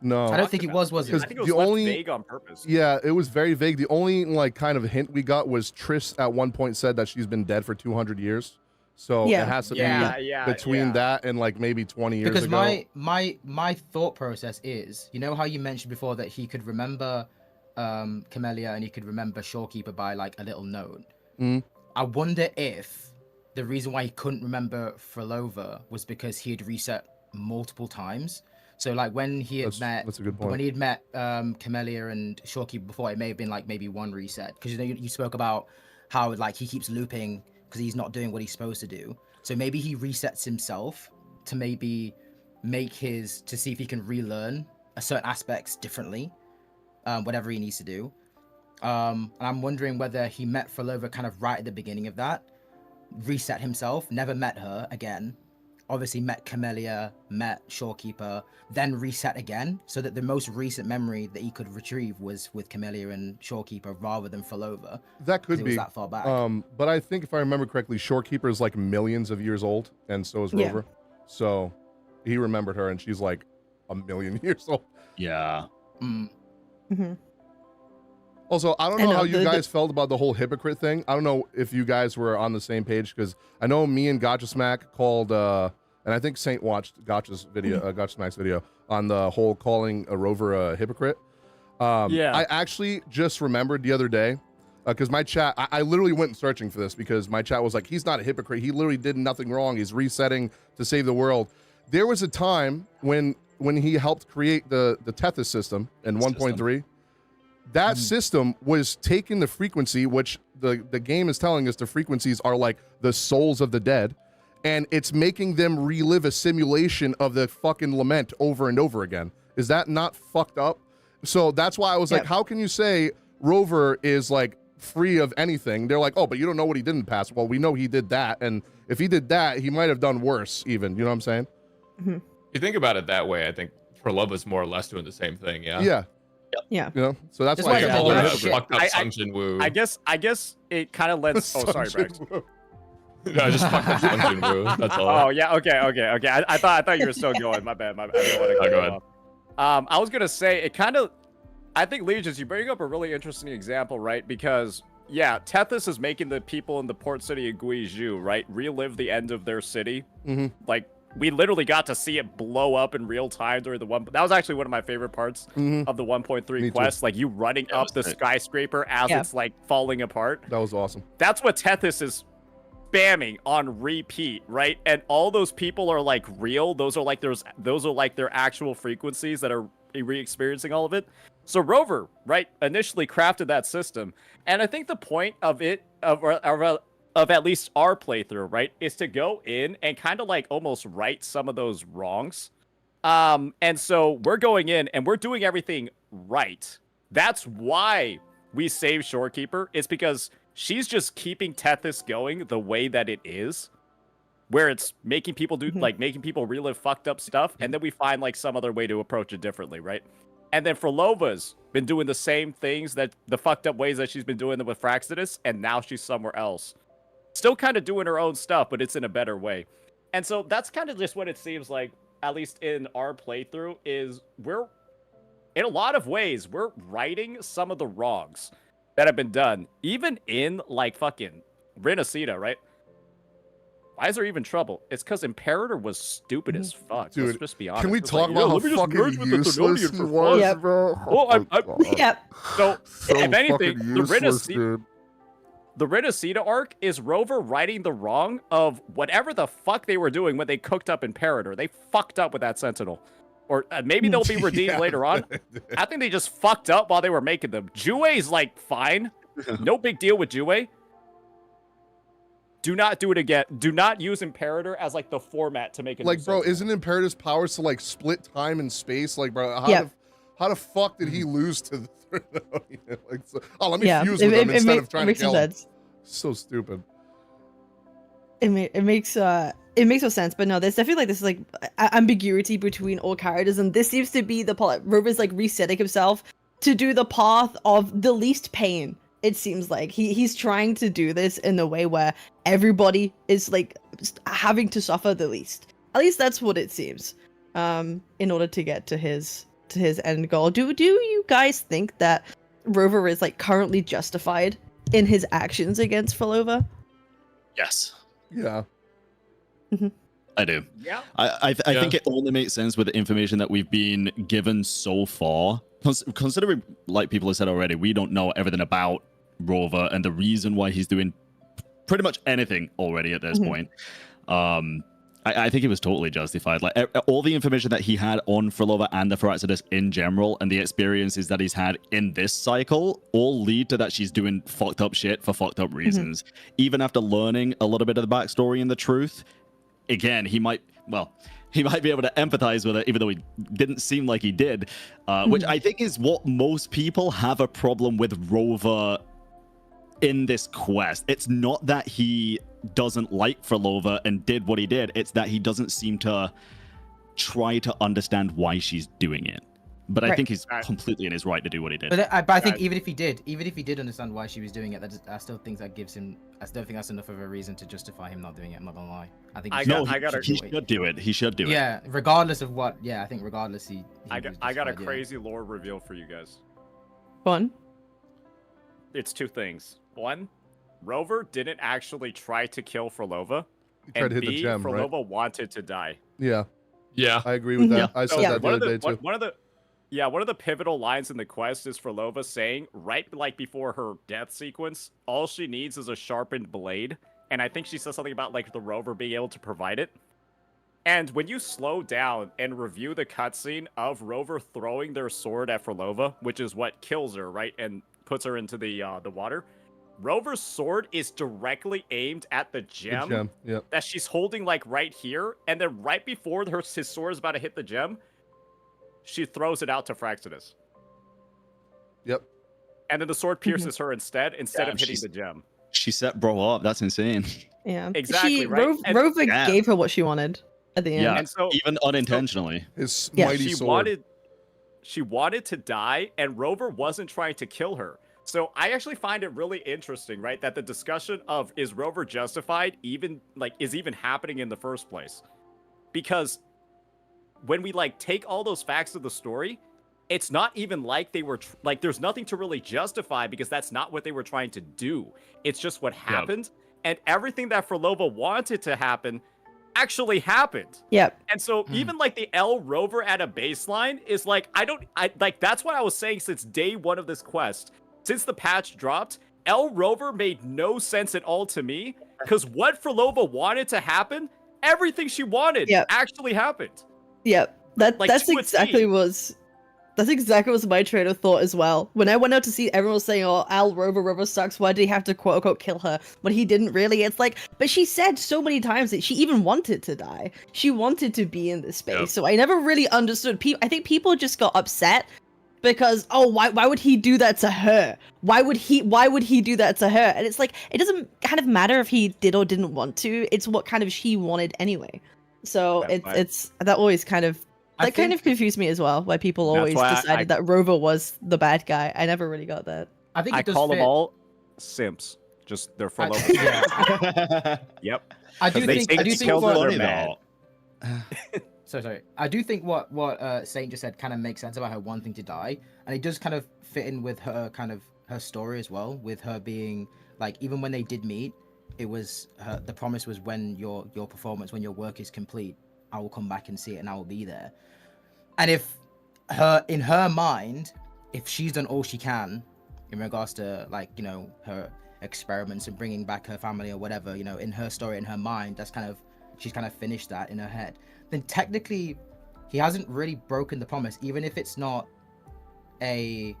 no, I don't think it was Because it? I think it was the left only- vague on purpose. yeah, it was very vague. The only like kind of hint we got was Triss at one point said that she's been dead for 200 years. So Yeah. it has to Yeah, be yeah. between yeah. that and like maybe 20 years Because ago. my thought process is, you know how you mentioned before that he could remember Camellia and he could remember Shorekeeper by like a little note. Mhm. I wonder if the reason why he couldn't remember Phrolova was because he had reset multiple times. So like when he had That's a good point. when he had met Camellia and Shorekeeper before, it may have been like maybe one reset. Because you know you spoke about how like he keeps looping because he's not doing what he's supposed to do. So maybe he resets himself to maybe make to see if he can relearn certain aspects differently, whatever he needs to do. And I'm wondering whether he met Phrolova kind of right at the beginning of that, reset himself, never met her again, obviously met Camellia, met Shorekeeper, then reset again, so that the most recent memory that he could retrieve was with Camellia and Shorekeeper rather than Phrolova. That could It be. was that far back. But I think if I remember correctly, Shorekeeper is like millions of years old, and so is Yeah. Rover. So he remembered her, and she's like a million years old. Yeah. Mm. hmm Also, I don't I know know, how you the- guys felt about the whole hypocrite thing. I don't know if you guys were on the same page because I know me and Gotcha Smack called, and I think Saint watched Gotcha's video, Gotcha Smack's video on the whole calling a Rover a hypocrite. Yeah. I actually just remembered the other day because my chat, I literally went searching for this because my chat was like, he's not a hypocrite. He literally did nothing wrong. He's resetting to save the world. There was a time when he helped create the Tethys system in 1.3. That system was taking the frequency, which the game is telling us the frequencies are like the souls of the dead, and it's making them relive a simulation of the fucking lament over and over again. Is that not fucked up? So that's why I was like, Yep. how can you say Rover is like free of anything? They're like, oh, but you don't know what he did in the past. Well, we know he did that, and if he did that, he might have done worse even. You know what I'm saying? You think about it that way, I think Phrolova's more or less doing the same thing. Yeah. Yeah. Yeah. You know, so that's Just why like I a call whole it lot a of shit. fucked up I- Sunjin Woo. I guess it kind of lends. Oh, sorry, Brax. No, I just fucked up Sunjin Woo. That's all. Oh yeah, okay. I thought you were still going. My bad. I didn't want to go go ahead. off. I was gonna say it kind of. I think Legions, you bring up a really interesting example, right? Because yeah, Tethys is making the people in the port city of Guizhou, right, relive the end of their city. Mhm. Like we literally got to see it blow up in real time during the one. That was actually one of my favorite parts of the 1.3 Me too. quest. Like you running Yeah, it up was the sick. skyscraper as Yeah. it's like falling apart. That was awesome. That's what Tethys is spamming on repeat, right? And all those people are like real. Those are like their actual frequencies that are re-experiencing all of it. So Rover, right, initially crafted that system, and I think the point of it of at least our playthrough, right, is to go in and kind of like almost right some of those wrongs. And so we're going in and we're doing everything right. That's why we save Shorekeeper. It's because she's just keeping Tethys going the way that it is, where it's making people do like making people relive fucked up stuff, and then we find like some other way to approach it differently, right? And then Phrolova's been doing the same things, that the fucked up ways that she's been doing them with Fraxidus, and now she's somewhere else. Still kind of doing her own stuff, but it's in a better way. And so that's kind of just what it seems like, at least in our playthrough, is we're, in a lot of ways, we're righting some of the wrongs that have been done, even in like fucking Renacida, right? Why is there even trouble? It's because Imperator was stupid as fuck. Dude, Let's just be honest. Can we It's talk like, about "Yeah, how let me just fucking merge with the useless Thenodian he for was, fun." Yep. bro? Well, Oh, I- God. Yep. So, So if anything, fucking the useless, Renacida, dude. the Renacida arc is Rover righting the wrong of whatever the fuck they were doing when they cooked up Imperator. They fucked up with that Sentinel. Or maybe they'll be redeemed Yeah. later on. I think they just fucked up while they were making them. Jue's like fine. No big deal with Jue. Do not do it again. Do not use Imperator as like the format to make it. Like, bro, isn't Imperator's powers to like split time and space? Like, bro, Yeah. how the fuck did he lose to the Thenodian? Like, so, oh, let me Yeah. fuse with him instead of it trying to makes kill some him. sense. So stupid. It makes no sense, but no, there's definitely like this like ambiguity between all characters, and this seems to be the part. Rover's like resetting himself to do the path of the least pain It seems like he's trying to do this in a way where everybody is like having to suffer the least. At least that's what it seems. In order to get to his end goal. Do you guys think that Rover is like currently justified in his actions against Phrolova? Yes. Yeah. I do. Yeah. I think it only makes sense with the information that we've been given so far. Considering, like people have said already, we don't know everything about Rover and the reason why he's doing pretty much anything already at this point. I think it was totally justified. Like all the information that he had on Phrolova and the Phyraxidus in general, and the experiences that he's had in this cycle, all lead to that she's doing fucked up shit for fucked up reasons. Even after learning a little bit of the backstory and the truth, again, he might be able to empathize with it, even though he didn't seem like he did, which I think is what most people have a problem with Rover in this quest. It's not that he doesn't like Phrolova and did what he did, it's that he doesn't seem to try to understand why she's doing it. But I think he's completely in his right to do what he did. But I think even if he did understand why she was doing it, I still think that gives him. I still think that's enough of a reason to justify him not doing it. I'm not gonna lie. I think he should do it. He should do it. Yeah, regardless of what. Yeah, I think regardless he I got a crazy lore reveal for you guys. Fun. It's two things. One, Rover didn't actually try to kill Phrolova, He tried to hit the gem, Phrolova right? wanted to die. Yeah. Yeah. I agree with that. I said that the one other day too. One of the pivotal lines in the quest is Phrolova saying, right like before her death sequence, all she needs is a sharpened blade. And I think she says something about like the Rover being able to provide it. And when you slow down and review the cutscene of Rover throwing their sword at Phrolova, which is what kills her, right, and puts her into the water, Rover's sword is directly aimed at the gem, that she's holding like right here. And then right before his sword is about to hit the gem, she throws it out to Phyraxidus. Yep. And then the sword pierces her instead of hitting the gem. She set bro up. That's insane. Yeah. Exactly, right? Rover gave her what she wanted at the end. Yeah, and so, even unintentionally. His mighty sword. She wanted to die, and Rover wasn't trying to kill her. So I actually find it really interesting, right, that the discussion of is Rover justified is even happening in the first place. Because when we take all those facts of the story, it's not even like they were there's nothing to really justify, because that's not what they were trying to do. It's just what happened, and everything that Phrolova wanted to happen actually happened. Yep. And so even the L Rover at a baseline is that's what I was saying since day one of this quest. Since the patch dropped, L Rover made no sense at all to me, because what Phrolova wanted to happen, everything she wanted actually happened. Yep. That's exactly was my train of thought as well. When I went out to see, everyone was saying, "Oh, Al Rover sucks. Why did he have to quote unquote kill her?" But he didn't really. It's but she said so many times that she even wanted to die. She wanted to be in this space. Yep. So I never really understood. I think people just got upset because, oh, why would he do that to her? Why would he do that to her? And it's it doesn't kind of matter if he did or didn't want to. It's what kind of she wanted anyway. So it's that always kind of. That kind of confused me as well, why people always decided that Rover was the bad guy. I never really got that. I think I call them all simps. Just they're full of. Yep. I do think what they're mad. Sorry. I do think what Saint just said kind of makes sense about her wanting to die, and it does kind of fit in with her her story as well. With her being even when they did meet, it was the promise was when your performance, when your work is complete, I will come back and see it, and I will be there. And if in her mind, if she's done all she can in regards to her experiments and bringing back her family or whatever, in her story, in her mind, she's kind of finished that in her head, then technically he hasn't really broken the promise, even if it's not they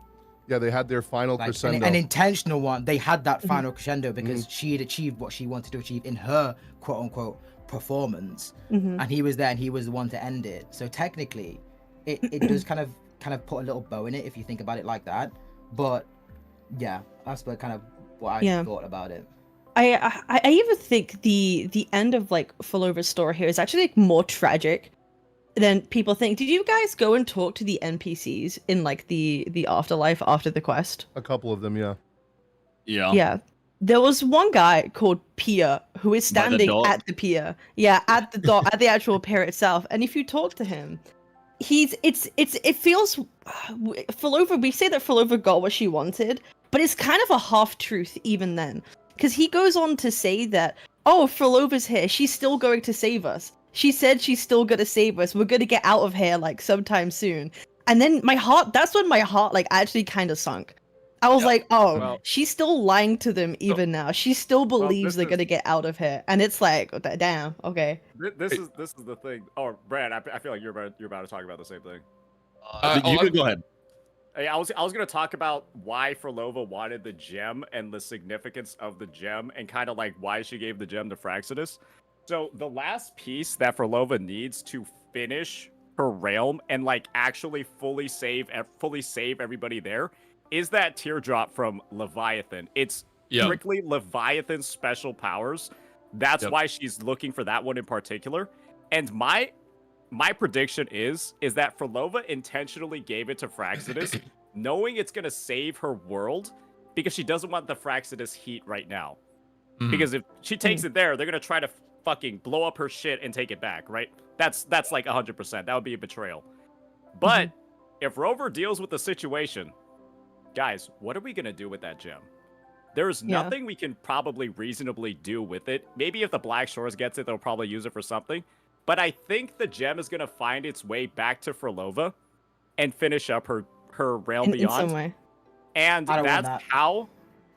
had their final crescendo, an intentional one. They had that final crescendo because she had achieved what she wanted to achieve in her quote unquote performance, and he was there and he was the one to end it. So technically it does kind of put a little bow in it if you think about it like that. But yeah, that's what I thought about it. I even think the end of Phrolova's story here is actually more tragic than people think. Did you guys go and talk to the NPCs in the afterlife after the quest? A couple of them, yeah. Yeah. Yeah. There was one guy called Pia who is By the standing dock? at the pier. Yeah, at the dock, at the actual pier itself. And if you talk to him, it feels Phrolova, we say that Phrolova got what she wanted, but it's kind of a half truth even then. Because he goes on to say that, oh, Frolova's here, she's still going to save us. She said she's still gonna save us. We're gonna get out of here like sometime soon. And then that's when my heart like actually kind of sunk. I was like, oh, Well- she's still lying to them even now. She still believes they're gonna get out of here, and it's like, damn, okay. This is the thing. Oh, Brad, I feel like you're about to talk about the same thing. You can go ahead. Hey, I was gonna talk about why Phrolova wanted the gem and the significance of the gem, and kind of like why she gave the gem to Fraxidus. So the last piece that Phrolova needs to finish her realm and like actually fully save everybody there is that teardrop from Leviathan. It's strictly Leviathan's special powers. That's why she's looking for that one in particular. And my prediction is that Phrolova intentionally gave it to Fraxidus, knowing it's gonna save her world, because she doesn't want the Fraxidus heat right now. Because if she takes it there, they're gonna try to fucking blow up her shit and take it back, right? That's like 100%. That would be a betrayal. But if Rover deals with the situation, guys, what are we gonna do with that gem? There's nothing we can probably reasonably do with it. Maybe if the Black Shores gets it, they'll probably use it for something. But I think the gem is gonna find its way back to Phrolova and finish up her realm In beyond. some way. And I don't want that's that. how,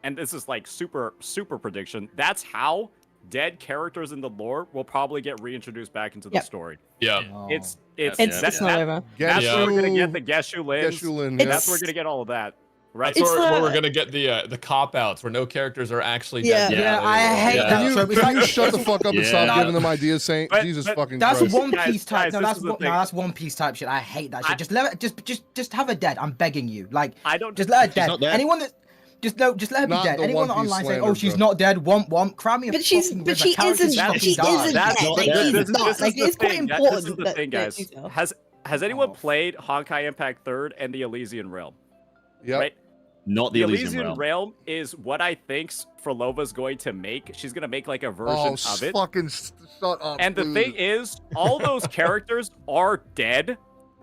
and this is like super prediction, that's how dead characters in the lore will probably get reintroduced back into the story. Yeah. It's It's not over. that's Geshu, where we're gonna get the Geshu Lins. Geshu Lin, It's- That's where we're gonna get all of that. Right. That's It's where the- we're gonna get the cop outs where no characters are actually Yeah. dead. Yeah, I hate Yeah. that. Can you, So it's can you like- shut the fuck up and stop Yeah. giving them ideas, Saint? But- Jesus but fucking That's Christ. One Guys, Piece type. guys, No, this that's is the no, thing. that's One Piece type shit. I hate that shit. I- Just let it, just have her dead. I'm begging you. Like, I don't just let her She's dead. not dead. Anyone that just let her be Not dead. the Anyone One Piece online saying, slander, "Oh, she's bro. not dead," womp, cry me a But she's, fucking but river. she Characters isn't. fucking She die. isn't dead. That's Like, not she's dead. not. Like, it's quite important. This is the that- thing, that guys. she's out. Has anyone Oh. played Honkai Impact 3rd and the Elysian Realm? Yep. Right. Not the Elysian realm. is what I think Frolova's going to make. She's gonna make like a version Oh, of it. fucking shut up. And the please. thing is, all those characters are dead.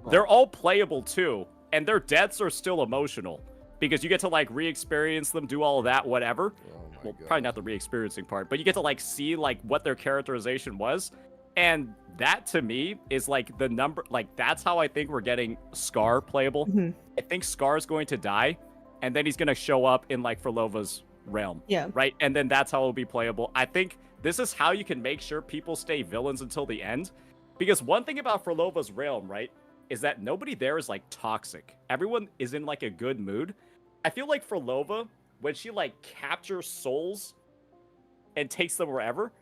They're all playable too, and their deaths are still emotional because you get to like re-experience them, do all of that, whatever. Oh my Well, God. probably not the re-experiencing part, but you get to like see like what their characterization was, and that to me is like the number. Like that's how I think we're getting Scar playable. Mhm. I think Scar's going to die, and then he's gonna show up in like Frolova's realm. Yeah. Right, and then that's how it'll be playable. I think this is how you can make sure people stay villains until the end, because one thing about Frolova's realm, right, is that nobody there is like toxic. Everyone is in like a good mood. I feel like Phrolova, when she like captures souls and takes them wherever,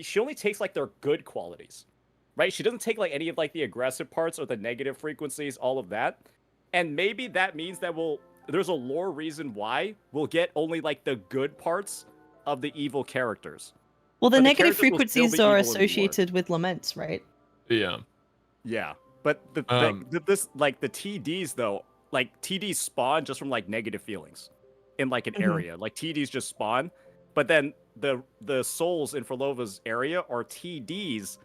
she only takes like their good qualities, right? She doesn't take like any of like the aggressive parts or the negative frequencies, all of that. And maybe that means that there's a lore reason why we'll get only like the good parts of the evil characters. Well, the But the negative characters will still frequencies be are evil anymore. associated with laments, right? Yeah. Yeah, but the TDs though, like TDs spawn just from like negative feelings in like an Mhm. area. Like TDs just spawn, but then the souls in Frolova's area are TDs,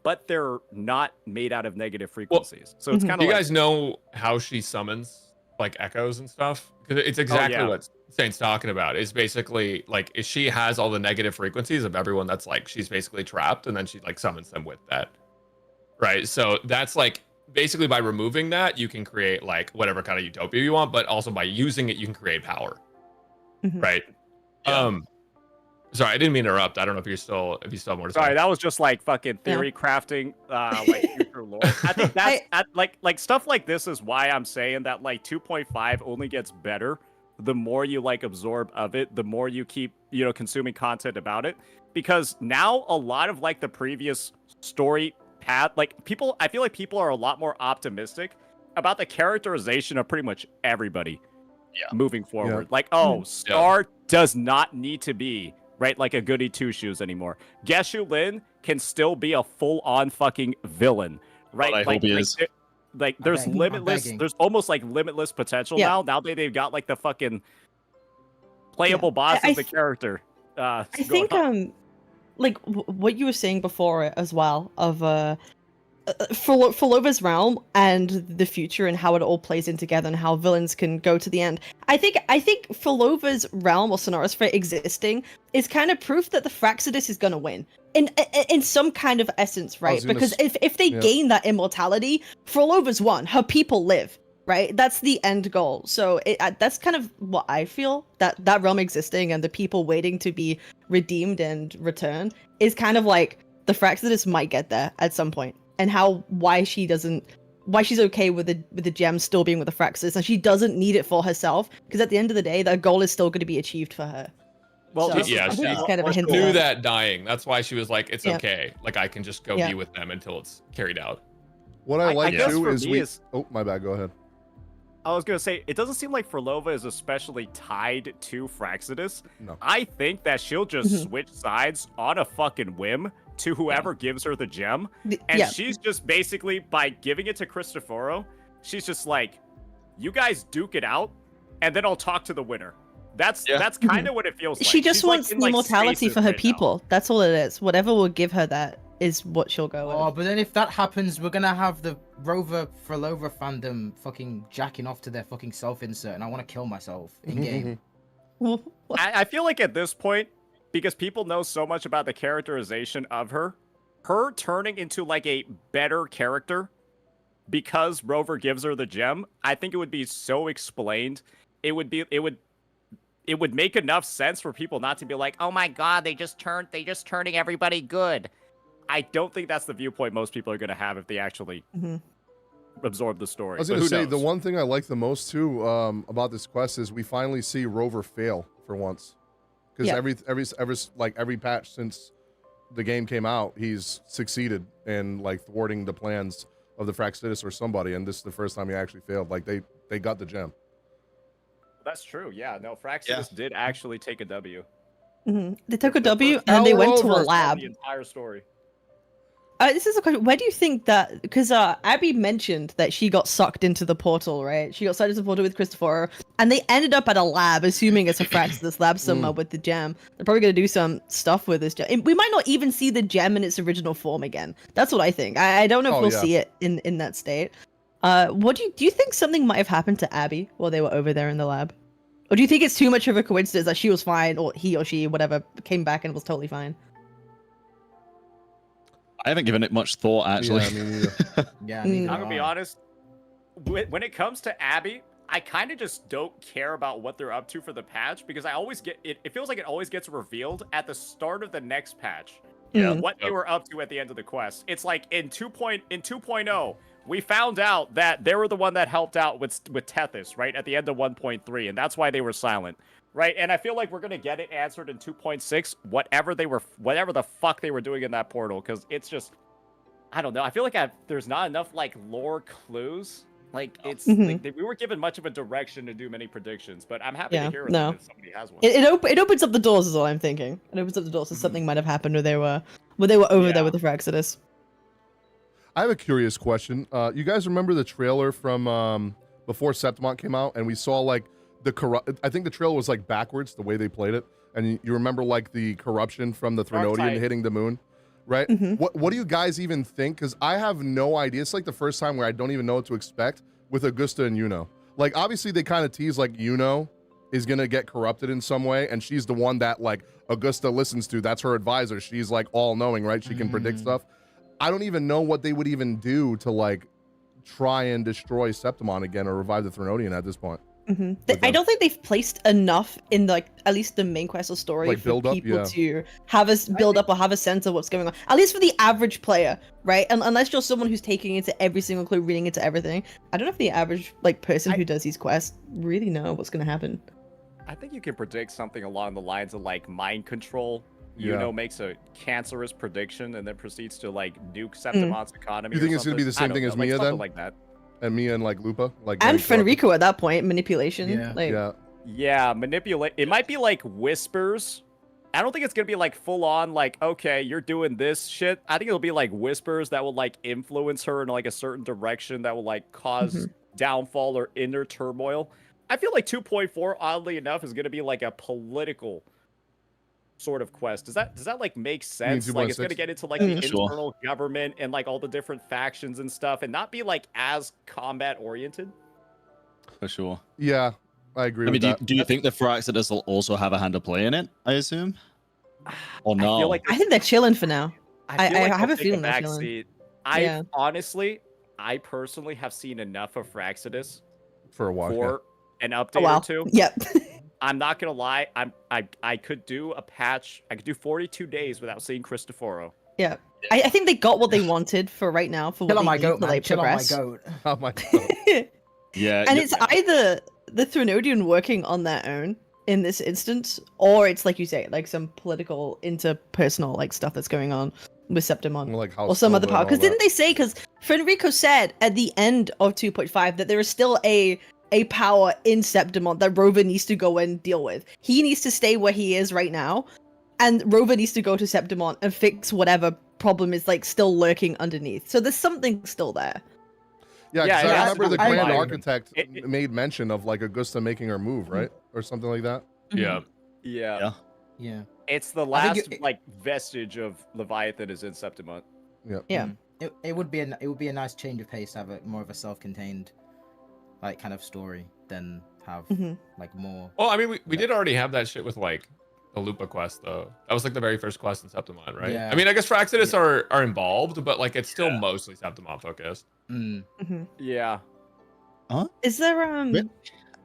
but they're not made out of negative frequencies. So it's Mhm. kind Do of you like, guys know how she summons like echoes and stuff? Because it's exactly yeah. what Saint's talking about. It's basically like she has all the negative frequencies of everyone that's like she's basically trapped, and then she like summons them with that. Right. So that's like basically by removing that, you can create like whatever kind of utopia you want, but also by using it, you can create power. Mhm. Right. Yeah. Sorry, I didn't mean to interrupt. I don't know if you still have more to say. sorry, that was just like fucking theory crafting, like future lore. I think that's like stuff like this is why I'm saying that like 2.5 only gets better the more you like absorb of it, the more you keep consuming content about it, because now a lot of like the previous story path, like I feel like people are a lot more optimistic about the characterization of pretty much everybody moving forward. Like, Scar does not need to be right like a goody two shoes anymore. Geshu Lin can still be a full on fucking villain, right? I hope he is. There's begging, I'm limitless, begging. there's almost like limitless potential Yeah. now. Now that they've got like the fucking playable boss I is the character. I think like what you were saying before as well of Phrolova's realm and the future and how it all plays in together and how villains can go to the end. I think Phrolova's realm or Sonosphere existing is kind of proof that the Fraxidus is gonna win in some kind of essence, right? Because if they gain that immortality, Phrolova's won. Her people live, right? That's the end goal. So that's kind of what I feel, that realm existing and the people waiting to be redeemed and return is kind of like the Fraxidus might get there at some point. And why she's okay with the gem still being with the Fraxidus, and she doesn't need it for herself, because at the end of the day, that goal is still going to be achieved for her. Well, So, yeah, I think she it's kind of a hint knew there. that dying. That's why she was like, it's Yeah. okay. Like, I can just go Yeah. be with them until it's carried out. What I like guess too for is me is- Oh, my bad. Go ahead. I was gonna say, it doesn't seem like Phrolova is especially tied to Fraxidus. No. I think that she'll just switch sides on a fucking whim to whoever gives her the gem. And she's just basically, by giving it to Cristoforo, she's just like, you guys duke it out, and then I'll talk to the winner. That's kind of what it feels like. She just She's, like, wants in, the like, immortality stasis for her right now. people. That's all it is. Whatever will give her that is what she'll go Oh, with. but then if that happens, we're gonna have the Rover Phrolova fandom fucking jacking off to their fucking self-insert, and I want to kill myself in game. I feel like at this point, because people know so much about the characterization of her turning into like a better character because Rover gives her the gem, I think it would be so explained. It would make enough sense for people not to be like, oh my god, they just turning everybody good. I don't think that's the viewpoint most people are going to have if they actually absorb the story. I was But going to who say, the knows? one thing I like the most too about this quest is we finally see Rover fail for once. Because every patch since the game came out, he's succeeded in like thwarting the plans of the Fraxidus or somebody, and this is the first time he actually failed. Like they got the gem. That's true. Yeah, no, Fraxidus did actually take a W. They took a W and then they went to a Rover. lab. The entire story. This is a question. Where do you think that? Because Abby mentioned that she got sucked into the portal, right? She got sucked into the portal with Cristoforo, and they ended up at a lab, assuming it's a Fraxidus lab somewhere with the gem. They're probably gonna do some stuff with this gem. We might not even see the gem in its original form again. That's what I think. I don't know if we'll see it in that state. What do you think something might have happened to Abby while they were over there in the lab? Or do you think it's too much of a coincidence that she was fine, or he or she, whatever, came back and was totally fine? I haven't given it much thought, actually. Yeah, me neither. Yeah, Mm. neither I'm gonna be do I. honest. When it comes to Abby, I kind of just don't care about what they're up to for the patch because I always get it. It feels like it always gets revealed at the start of the next patch. What they were up to at the end of the quest. It's like in 2.0, we found out that they were the one that helped out with Tethys, right, at the end of 1.3, and that's why they were silent, right? And I feel like we're gonna get it answered in 2.6, whatever the fuck they were doing in that portal, because it's just, I don't know. I feel like there's not enough like lore clues. Like it's like we weren't given much of a direction to do many predictions, but I'm happy to hear that if somebody has one. It opens up the doors, is all I'm thinking. It opens up the doors, so something might have happened where they were over there with the Fraxidus. I have a curious question. You guys remember the trailer from before Septimont came out, and we saw like I think the trailer was like backwards the way they played it, and you remember like the corruption from the Threnodian hitting the moon, right? What do you guys even think? Because I have no idea. It's like the first time where I don't even know what to expect with Augusta and Yuno. Like obviously they kind of tease like Yuno is gonna get corrupted in some way, and she's the one that like Augusta listens to. That's her advisor. She's like all knowing, right? She can predict stuff. I don't even know what they would even do to like try and destroy Septimont again or revive the Threnodian at this point. I don't think they've placed enough in like at least the main quest or story Like for build up, people to have us build up or have a sense of what's going on. At least for the average player, right? And unless you're someone who's taking into every single clue, reading into everything. I don't know if the average like person who does these quests really know what's going to happen. I think you can predict something along the lines of like mind control. Yeah. Yuno makes a cancerous prediction and then proceeds to like nuke Septimont's economy. You think it's gonna be the same thing as Mia then? Like that. And Mia and like Lupa, like And Fen Rico at that point, manipulation. Yeah. Like, Yeah, manipulate. It might be like whispers. I don't think it's gonna be like full on like, okay, you're doing this shit. I think it'll be like whispers that will like influence her in like a certain direction that will like cause downfall or inner turmoil. I feel like 2.4, oddly enough, is gonna be like a political sort of quest. Does that like make sense? Like it's gonna 2.6? get into like the Sure. internal government and like all the different factions and stuff, and not be like as combat oriented. For sure. Yeah, I agree I with mean, that. do you think the Phyrexidus will also have a hand to play in it? I assume. Or no? I feel like I think they're chilling for now. I feel like have they'll a take feeling they're back chilling. seat. Yeah. I personally have seen enough of Phyrexidus For a while. for an Oh, update wow. or two. Yep. I'm not gonna lie. I could do a patch. I could do 42 days without seeing Cristoforo. Yeah. I think they got what they wanted for right now for what Chill on they my need goat, till they man. Chill on my progress. goat. Oh my god. Yeah. And yeah, it's either the Threnodian working on their own in this instance, or it's like you say, like some political interpersonal like stuff that's going on with Septimont. Like Or some other Silva power. and all Because didn't that. they say, because Fen Rico said at the end of 2.5 that there is still a power in Septimont that Rover needs to go and deal with. He needs to stay where he is right now, and Rover needs to go to Septimont and fix whatever problem is like still lurking underneath. So there's something still there. Yeah, Yeah, 'cause it I has to remember the be Grand like- Architect it- made mention of like Augusta making her move, right? Or something like that. Yeah. Yeah. Yeah. Yeah. It's the I think last it- like vestige of Leviathan is in Septimont. Yeah. It would be a nice change of pace to have more of a self-contained, like kind of story than have Mhm. like more. Well, I mean, we did already have that shit with like the Lupa quest though. That was like the very first quest in Septimont, right? Yeah. I mean, I guess Phyrexidus are involved, but like it's still mostly Septimont focused. Mm. Mhm. Yeah. Is there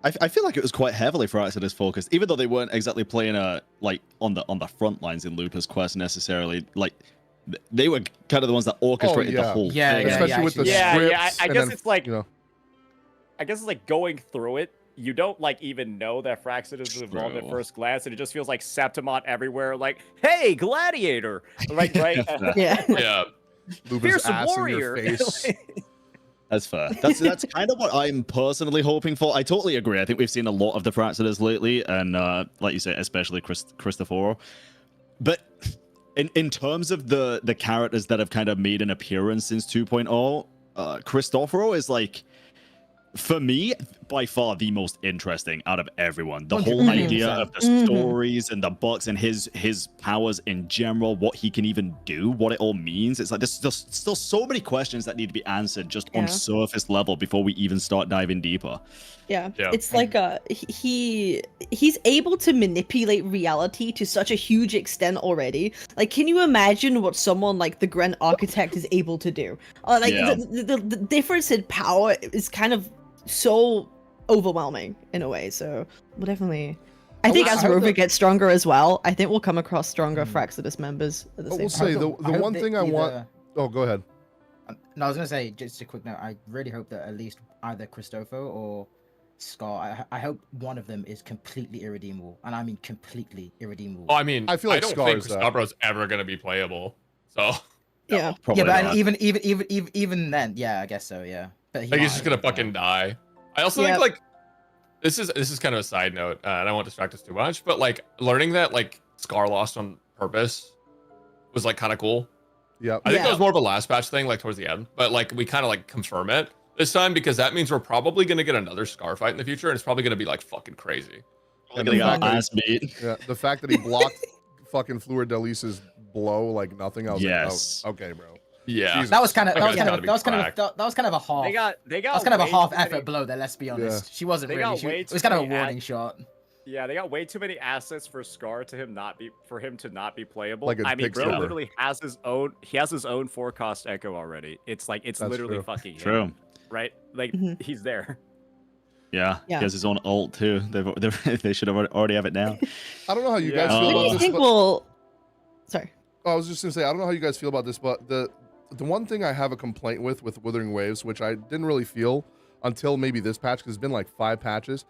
I feel like it was quite heavily Phyrexidus focused, even though they weren't exactly playing like on the front lines in Lupa's quest necessarily. Like they were kind of the ones that orchestrated the yeah. whole Yeah, thing. yeah, Especially with the actually, yeah. Yeah, scripts. I and guess then, it's like- you know, I guess it's like going through it. You don't like even know that Phyrexidus is involved at True. first glance, and it just feels like Septimont everywhere. Like, hey, gladiator, like right? yeah. Yeah. Lupa's Fearsome ass warrior. in your face. That's fair. That's kind of what I'm personally hoping for. I totally agree. I think we've seen a lot of the Phyrexidus lately, and like you say, especially Cristoforo. But in terms of the characters that have kind of made an appearance since 2.0, Cristoforo is like, for me, by far the most interesting out of everyone. The whole 100%. idea of the Mhm. stories and the books and his powers in general, what he can even do, what it all means. It's like there's still so many questions that need to be answered just Yeah. on surface level before we even start diving deeper. Yeah. Yeah. It's like he's able to manipulate reality to such a huge extent already. Like, can you imagine what someone like the Grand Architect is able to do? Like Yeah. the difference in power is kind of so overwhelming in a way. So we'll definitely. I think I as hope Rover that- gets stronger as well, I think we'll come across stronger Phyrexidus members at the I same will time. say I the hope- I hope one that thing I want. either- Oh, go ahead. No, I was gonna say just a quick note. I really hope that at least either Cristofo or Scar. I hope one of them is completely irredeemable, and I mean completely irredeemable. Well, I mean, I feel like don't Scar think is that. Cristobro's ever gonna be playable. So Yeah. Probably yeah, but not. even then, yeah, I guess so. Yeah, but like he's just gonna might, fucking die. I also Yep. think like this is kind of a side note, and I won't distract us too much, but like learning that like Scar lost on purpose was like kind of cool. Yep. I think that Yeah. was more of a last patch thing, like towards the end, but like we kind of like confirm it this time because that means we're probably gonna get another Scar fight in the future, and it's probably gonna be like fucking crazy. Probably gonna get the our ass beat. Yeah, the fact that he blocked fucking Fluor Delice's blow like nothing. I was Yes. like, oh, okay, bro. Yeah, Jesus. That was kind of That that was guy's kind gotta of be that was kind of cracked. that was kind of a half. They got That was kind of a way half too effort many- blow there. Let's be honest. Yeah. She wasn't They really. got She, way it too was kind of a many warning shot. Yeah, they got way too many assets for Scar to him to not be playable. Like a I mean, big bro silver. literally has his own. He has his own forecast echo already. It's like it's That's literally true. fucking him, True. right? Like Mhm. he's there. Yeah, Yeah. he has his own ult too. They should have already have it now. I don't know how you Yeah. guys Oh. feel What do about you this. think but- will? Sorry. I was just gonna say I don't know how you guys feel about this, but the one thing I have a complaint with Wuthering Waves, which I didn't really feel until maybe this patch, because it's been like 5 patches.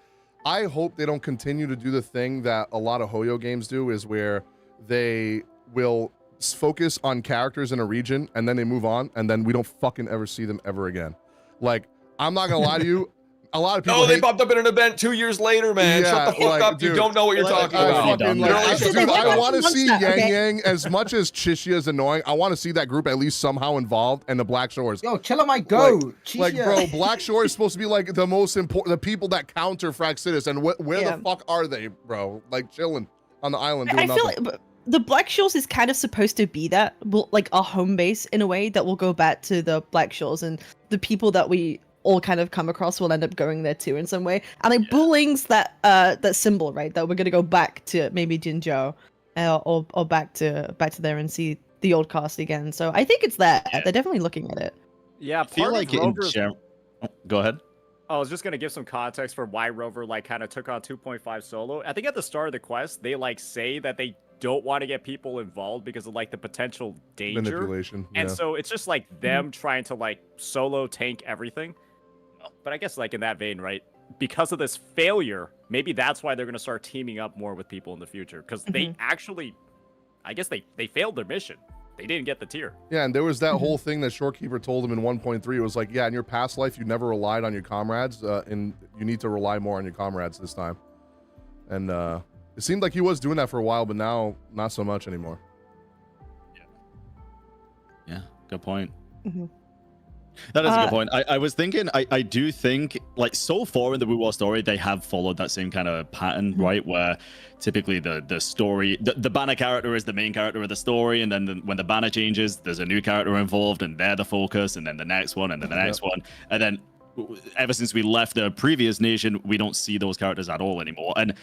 I hope they don't continue to do the thing that a lot of Hoyo games do, is where they will focus on characters in a region and then they move on, and then we don't fucking ever see them ever again. Like, I'm not gonna lie to you, a lot of people. No, they hate- popped up in an event 2 years later, man. Yeah, Shut the fuck like, up. You dude, don't know what you're talking I about. fucking, You're like, only dude, shooting I up. want to see Monster, Yang okay. Yang as much as Chishia is annoying. I want to see that group at least somehow involved, and the Black Shores. Yo, chill on my go. Like, bro, Black Shore is supposed to be like the most important, the people that counter Fraxitus, and where Yeah. the fuck are they, bro? Like chilling on the island I doing feel nothing. like the Black Shores is kind of supposed to be that, like our home base in a way that will go back to the Black Shores, and the people that we all kind of come across will end up going there too in some way. And like Bulling's that symbol, right? That we're gonna go back to maybe Jinzhou, or back to there and see the old cast again. So I think it's there. Yeah. They're definitely looking at it. Yeah, I feel part like of in Rover's general. Go ahead. I was just gonna give some context for why Rover like kind of took on 2.5 solo. I think at the start of the quest, they like say that they don't want to get people involved because of like the potential danger, Manipulation. and Yeah. so it's just like them trying to like solo tank everything. But I guess like in that vein, right? Because of this failure, maybe that's why they're gonna start teaming up more with people in the future because they actually, I guess they failed their mission. They didn't get the tier. Yeah, and there was that whole thing that Shorekeeper told him in 1.3. It was like, yeah, in your past life, you never relied on your comrades, and you need to rely more on your comrades this time. And it seemed like he was doing that for a while, but now not so much anymore. Yeah, good point. Mhm. That is a good point. I was thinking, I do think, like, so far in the Wuwa story, they have followed that same kind of pattern, right? Where typically the story, the banner character is the main character of the story, and then when the banner changes, there's a new character involved, and they're the focus, and then the next one, and then the next one. And then ever since we left the previous nation, we don't see those characters at all anymore. And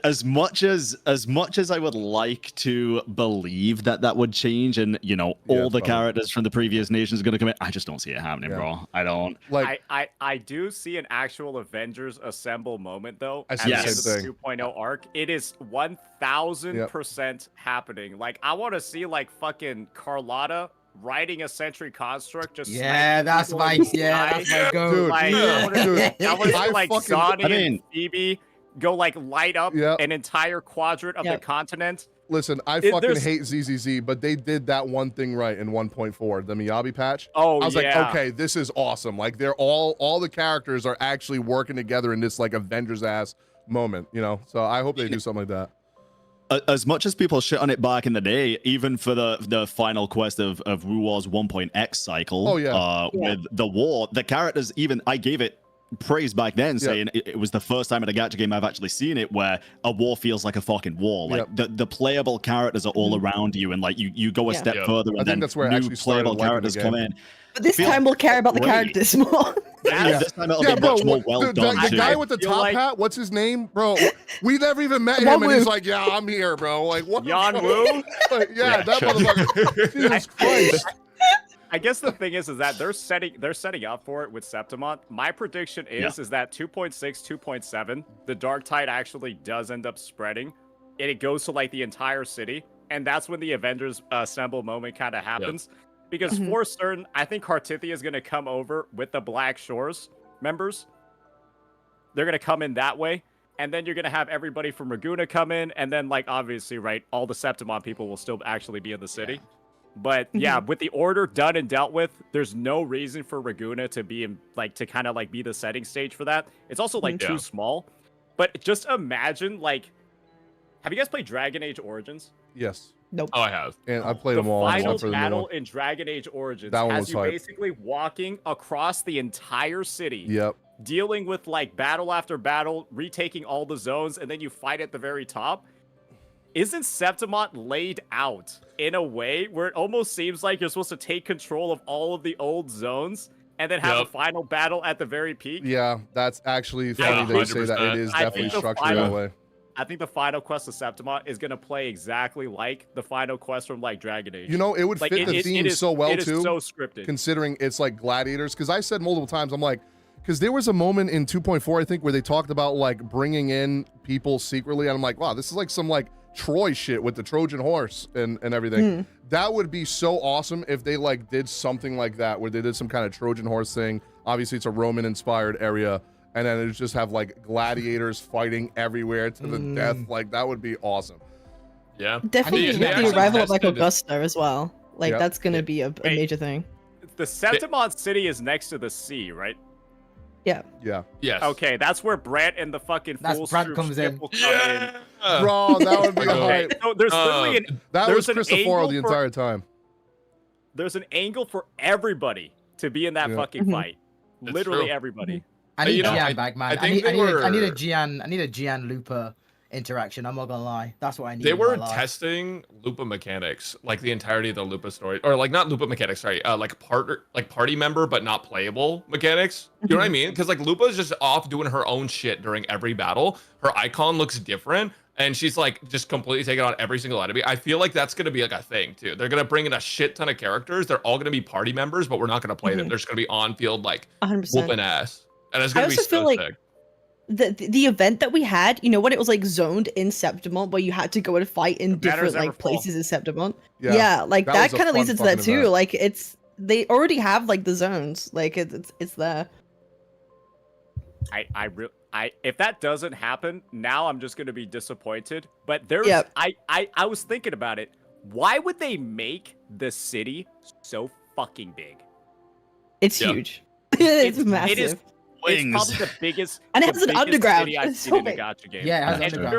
as much as I would like to believe that would change, and Yeah, all the probably. characters from the previous nations are going to come in, I just don't see it happening, bro. I don't. Like, I do see an actual Avengers Assemble moment though. I at see the the end same of the 2.0 arc. It is 1000% happening. Like I want to see like fucking Carlotta riding a Sentry Construct. Just Yeah, sniping that's people my in the that's sky. my go. Dude, Like, yeah. I want to Dude, see like fucking- Zani I mean- and Phoebe go like light up Yep. an entire quadrant of the Yep. continent. listen, I It- fucking there's- hate ZZZ, but they did that one thing right in 1.4, the Miyabi patch. Oh I was yeah. like, okay, this is awesome. Like they're all the characters are actually working together in this like Avengers ass moment, So I hope they do something like that. As much as people shit on it back in the day, even for the final quest of Wuwa's 1.x cycle, Oh, yeah. with the war, the characters, even I gave it praise back then, saying it was the first time in a gacha game I've actually seen it where a war feels like a fucking war. Like the playable characters are all around you, and like you go a Yeah. step Yeah. further, I and think then that's where I new actually started playable liking the characters come game. in. But this Feels time we'll care about the great. characters more. Yeah, this time it'll Yeah, be bro, much more what- well the done guy too. with the feel top like- hat, what's his name, bro? We never even met him, and Yan he's Wu. like, "Yeah, I'm here, bro." Like, what? the Yan fuck? Wu? Like, yeah, Yeah, that sure. motherfucker. Jesus Christ. I guess the thing is that they're setting up for it with Septimont. My prediction is that 2.6, 2.7, the Dark Tide actually does end up spreading, and it goes to like the entire city, and that's when the Avengers Assemble moment kind of happens. Because for certain, I think Cartithia is gonna come over with the Black Shores members. They're gonna come in that way, and then you're gonna have everybody from Raguna come in, and then like obviously, right, all the Septimont people will still actually be in the city. But yeah, with the order done and dealt with, there's no reason for Raguna to be in, like to kind of like be the setting stage for that. It's also like Yeah. too small. But just imagine like, have you guys played Dragon Age Origins? Yes, Nope. Oh, I have. and I played The them all final except for the new battle one. in Dragon Age Origins That one has was you hype. basically walking across the entire city, Yep. dealing with like battle after battle, retaking all the zones, and then you fight at the very top. Isn't Septimont laid out in a way where it almost seems like you're supposed to take control of all of the old zones and then have a Yep. final battle at the very peak? Yeah, that's actually funny Yeah, that you say that. It 100%. is I definitely think the structured final- that way. I think the final quest of Septimont is going to play exactly like the final quest from like Dragon Age. It would like fit the theme so well it is too. so scripted. Considering it's like gladiators, because I said multiple times, I'm like, because there was a moment in 2.4, I think, where they talked about like bringing in people secretly, and I'm like, wow, this is like some like Troy shit with the Trojan horse and everything. That would be so awesome if they like did something like that, where they did some kind of Trojan horse thing. Obviously, it's a Roman inspired area, and then it just have like gladiators fighting everywhere to the death. Like that would be awesome. Yeah. Definitely They with the actually arrival of like tested- Augusta as well. Like Yep. that's gonna be a major thing. The Septimont city is next to the sea, right? Yeah. Yes. Okay, that's where Brant and the fucking That's Fool's Brant Troop comes ship in. will come in. Yeah. Bro, that would be Okay, hype. so there's literally an That there's was an Christopher angle the for- entire time. There's an angle for everybody to be in that Yeah. fucking Mhm. fight. That's Literally true. everybody. I But, need you know, Gian back, man. I think they I need a were- Gian Looper interaction. I'm not gonna lie. That's what I need. They in my were life. testing Lupa mechanics, like the entirety of the Lupa story, or like not Lupa mechanics, sorry, like party member but not playable mechanics. You know what I mean? Because like Lupa's just off doing her own shit during every battle. Her icon looks different, and she's like just completely taking on every single enemy. I feel like that's gonna be like a thing too. They're gonna bring in a shit ton of characters. They're all gonna be party members, but we're not gonna play them. They're just gonna be on field like 100%. whooping ass, and it's I gonna be also feel so like sick. the event that we had, you know, when it was like zoned in Septimont, where you had to go and fight in Banners different never like fall. places in Septimont. Yeah. Yeah, like That that was a kind of leads fun into that fucking too. event. Like they already have like the zones, like it's there. I if that doesn't happen, now I'm just gonna be disappointed. But there's Yep. I was thinking about it. Why would they make the city so fucking big? It's Yeah. huge. it's massive. It is Wings. It's probably the biggest And it the has an biggest underground. city I've It's seen so in a big. gacha game. Yeah, it has And underground too,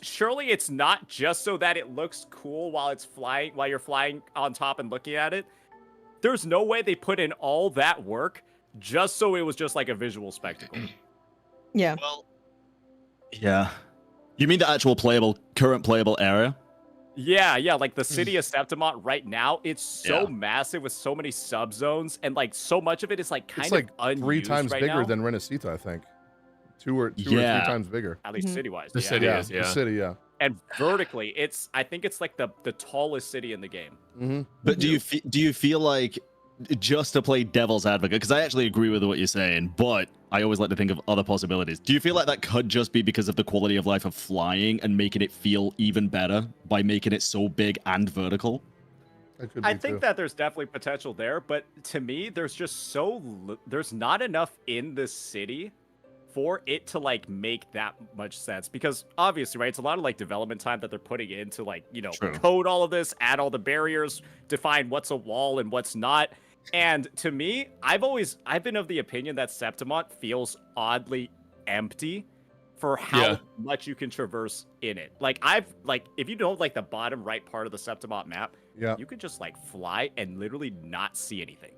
surely yeah. it's not just so that it looks cool while you're flying on top and looking at it. There's no way they put in all that work just so it was just like a visual spectacle. Yeah. Well, yeah. You mean the actual current playable area? Yeah, like the city of Septimont right now, it's so Yeah. massive with so many subzones, and like so much of it is like kind It's like of unused 3 times right bigger now. than Renacita, I think. Two or Yeah. 3 times bigger. At least Mhm. city-wise. The yeah. city is, The yeah. city, yeah. And vertically, I think it's like the tallest city in the game. Mm-hmm. But do you feel like, just to play devil's advocate, because I actually agree with what you're saying, but I always like to think of other possibilities. Do you feel like that could just be because of the quality of life of flying and making it feel even better by making it so big and vertical? I think that there's definitely potential there, but to me, there's just there's not enough in this city for it to like make that much sense, because obviously, right, it's a lot of like development time that they're putting into like, you know, True. code all of this, add all the barriers, define what's a wall and what's not. And to me, I've been of the opinion that Septimont feels oddly empty for how Yeah. much you can traverse in it. Like if you know like the bottom right part of the Septimont map, Yeah. you could just like fly and literally not see anything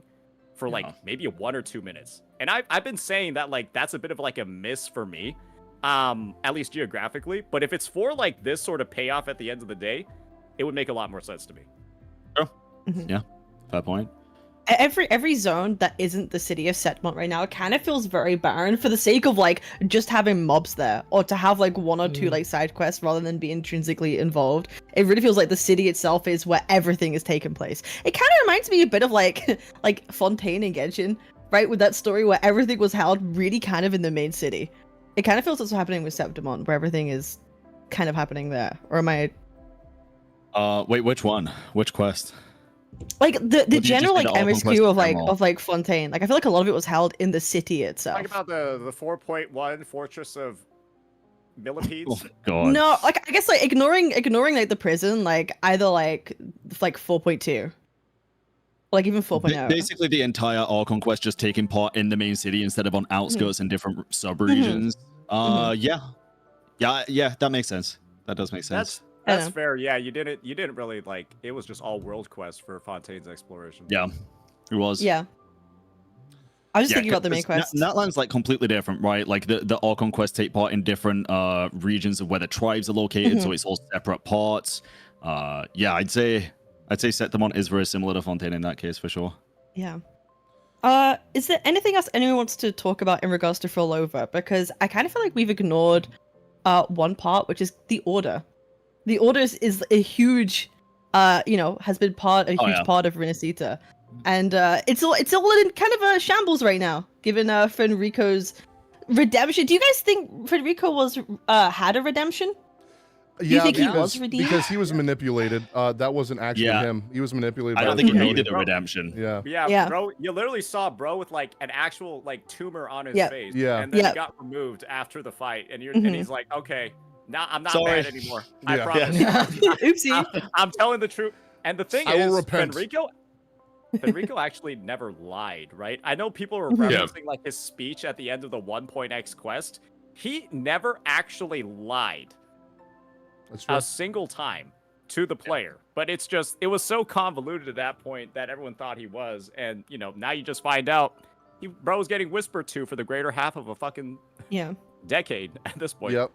for like Yeah. maybe 1 or 2 minutes. And I've been saying that like that's a bit of like a miss for me, at least geographically. But if it's for like this sort of payoff at the end of the day, it would make a lot more sense to me. Fair point. Every zone that isn't the city of Septimont right now, it kind of feels very barren for the sake of like just having mobs there, or to have like 1 or 2 like side quests rather than be intrinsically involved. It really feels like the city itself is where everything is taking place. It kind of reminds me a bit of like like Fontaine and Genshin, right? With that story where everything was held really kind of in the main city. It kind of feels what's happening with Septimont, where everything is kind of happening there. Or am I Wait, which one? Which quest? like the What, you just general did like the Archon MSQ quest of in like general? Fontaine? Like I feel like a lot of it was held in the city itself. Talk about the 4.1 Fortress of Millipedes. Oh, God. No, like I guess like ignoring like the prison, like either like 4.2, like even 4.0. Basically, the entire Archon quest just taking part in the main city instead of on outskirts and different sub-regions. Yeah, that makes sense. That does make sense. That's know. fair. Yeah, you didn't really like it was just all world quest for Fontaine's exploration. Yeah, it was. Yeah. I was just Yeah, thinking about the main 'cause quest. Natlan's like completely different, right? Like the Archon quests take part in different regions of where the tribes are located, so it's all separate parts. Yeah, I'd say Septimont is very similar to Fontaine in that case for sure. Yeah. Is there anything else anyone wants to talk about in regards to Phrolova? Because I kind of feel like we've ignored one part, which is the Order. The Order is a huge, has been a huge part of Renacita. And it's all in kind of a shambles right now, given Fen Rico's redemption. Do you guys think Fen Rico had a redemption? Yeah, think he because, was redeemed? because he was manipulated. That wasn't actually Yeah. him. He was manipulated. I by don't the think he community. needed a redemption. Yeah. Yeah, Yeah. bro, you literally saw bro with like an actual like tumor on his Yeah. face. Yeah. And then Yeah. it got removed after the fight, and Mhm. and he's like, okay, now I'm not Sorry. bad anymore. I Yeah. promise. Oopsie. I'm telling the truth. And the thing I will is, repent. Fen Rico actually never lied, right? I know people are Mhm. Yeah. referencing like his speech at the end of the 1.x quest. He never actually lied That's true. a single time to the player. But it's just, it was so convoluted at that point that everyone thought he was. And, you know, now you just find out bro's getting whispered to for the greater half of a fucking Yeah. decade at this point. Yep.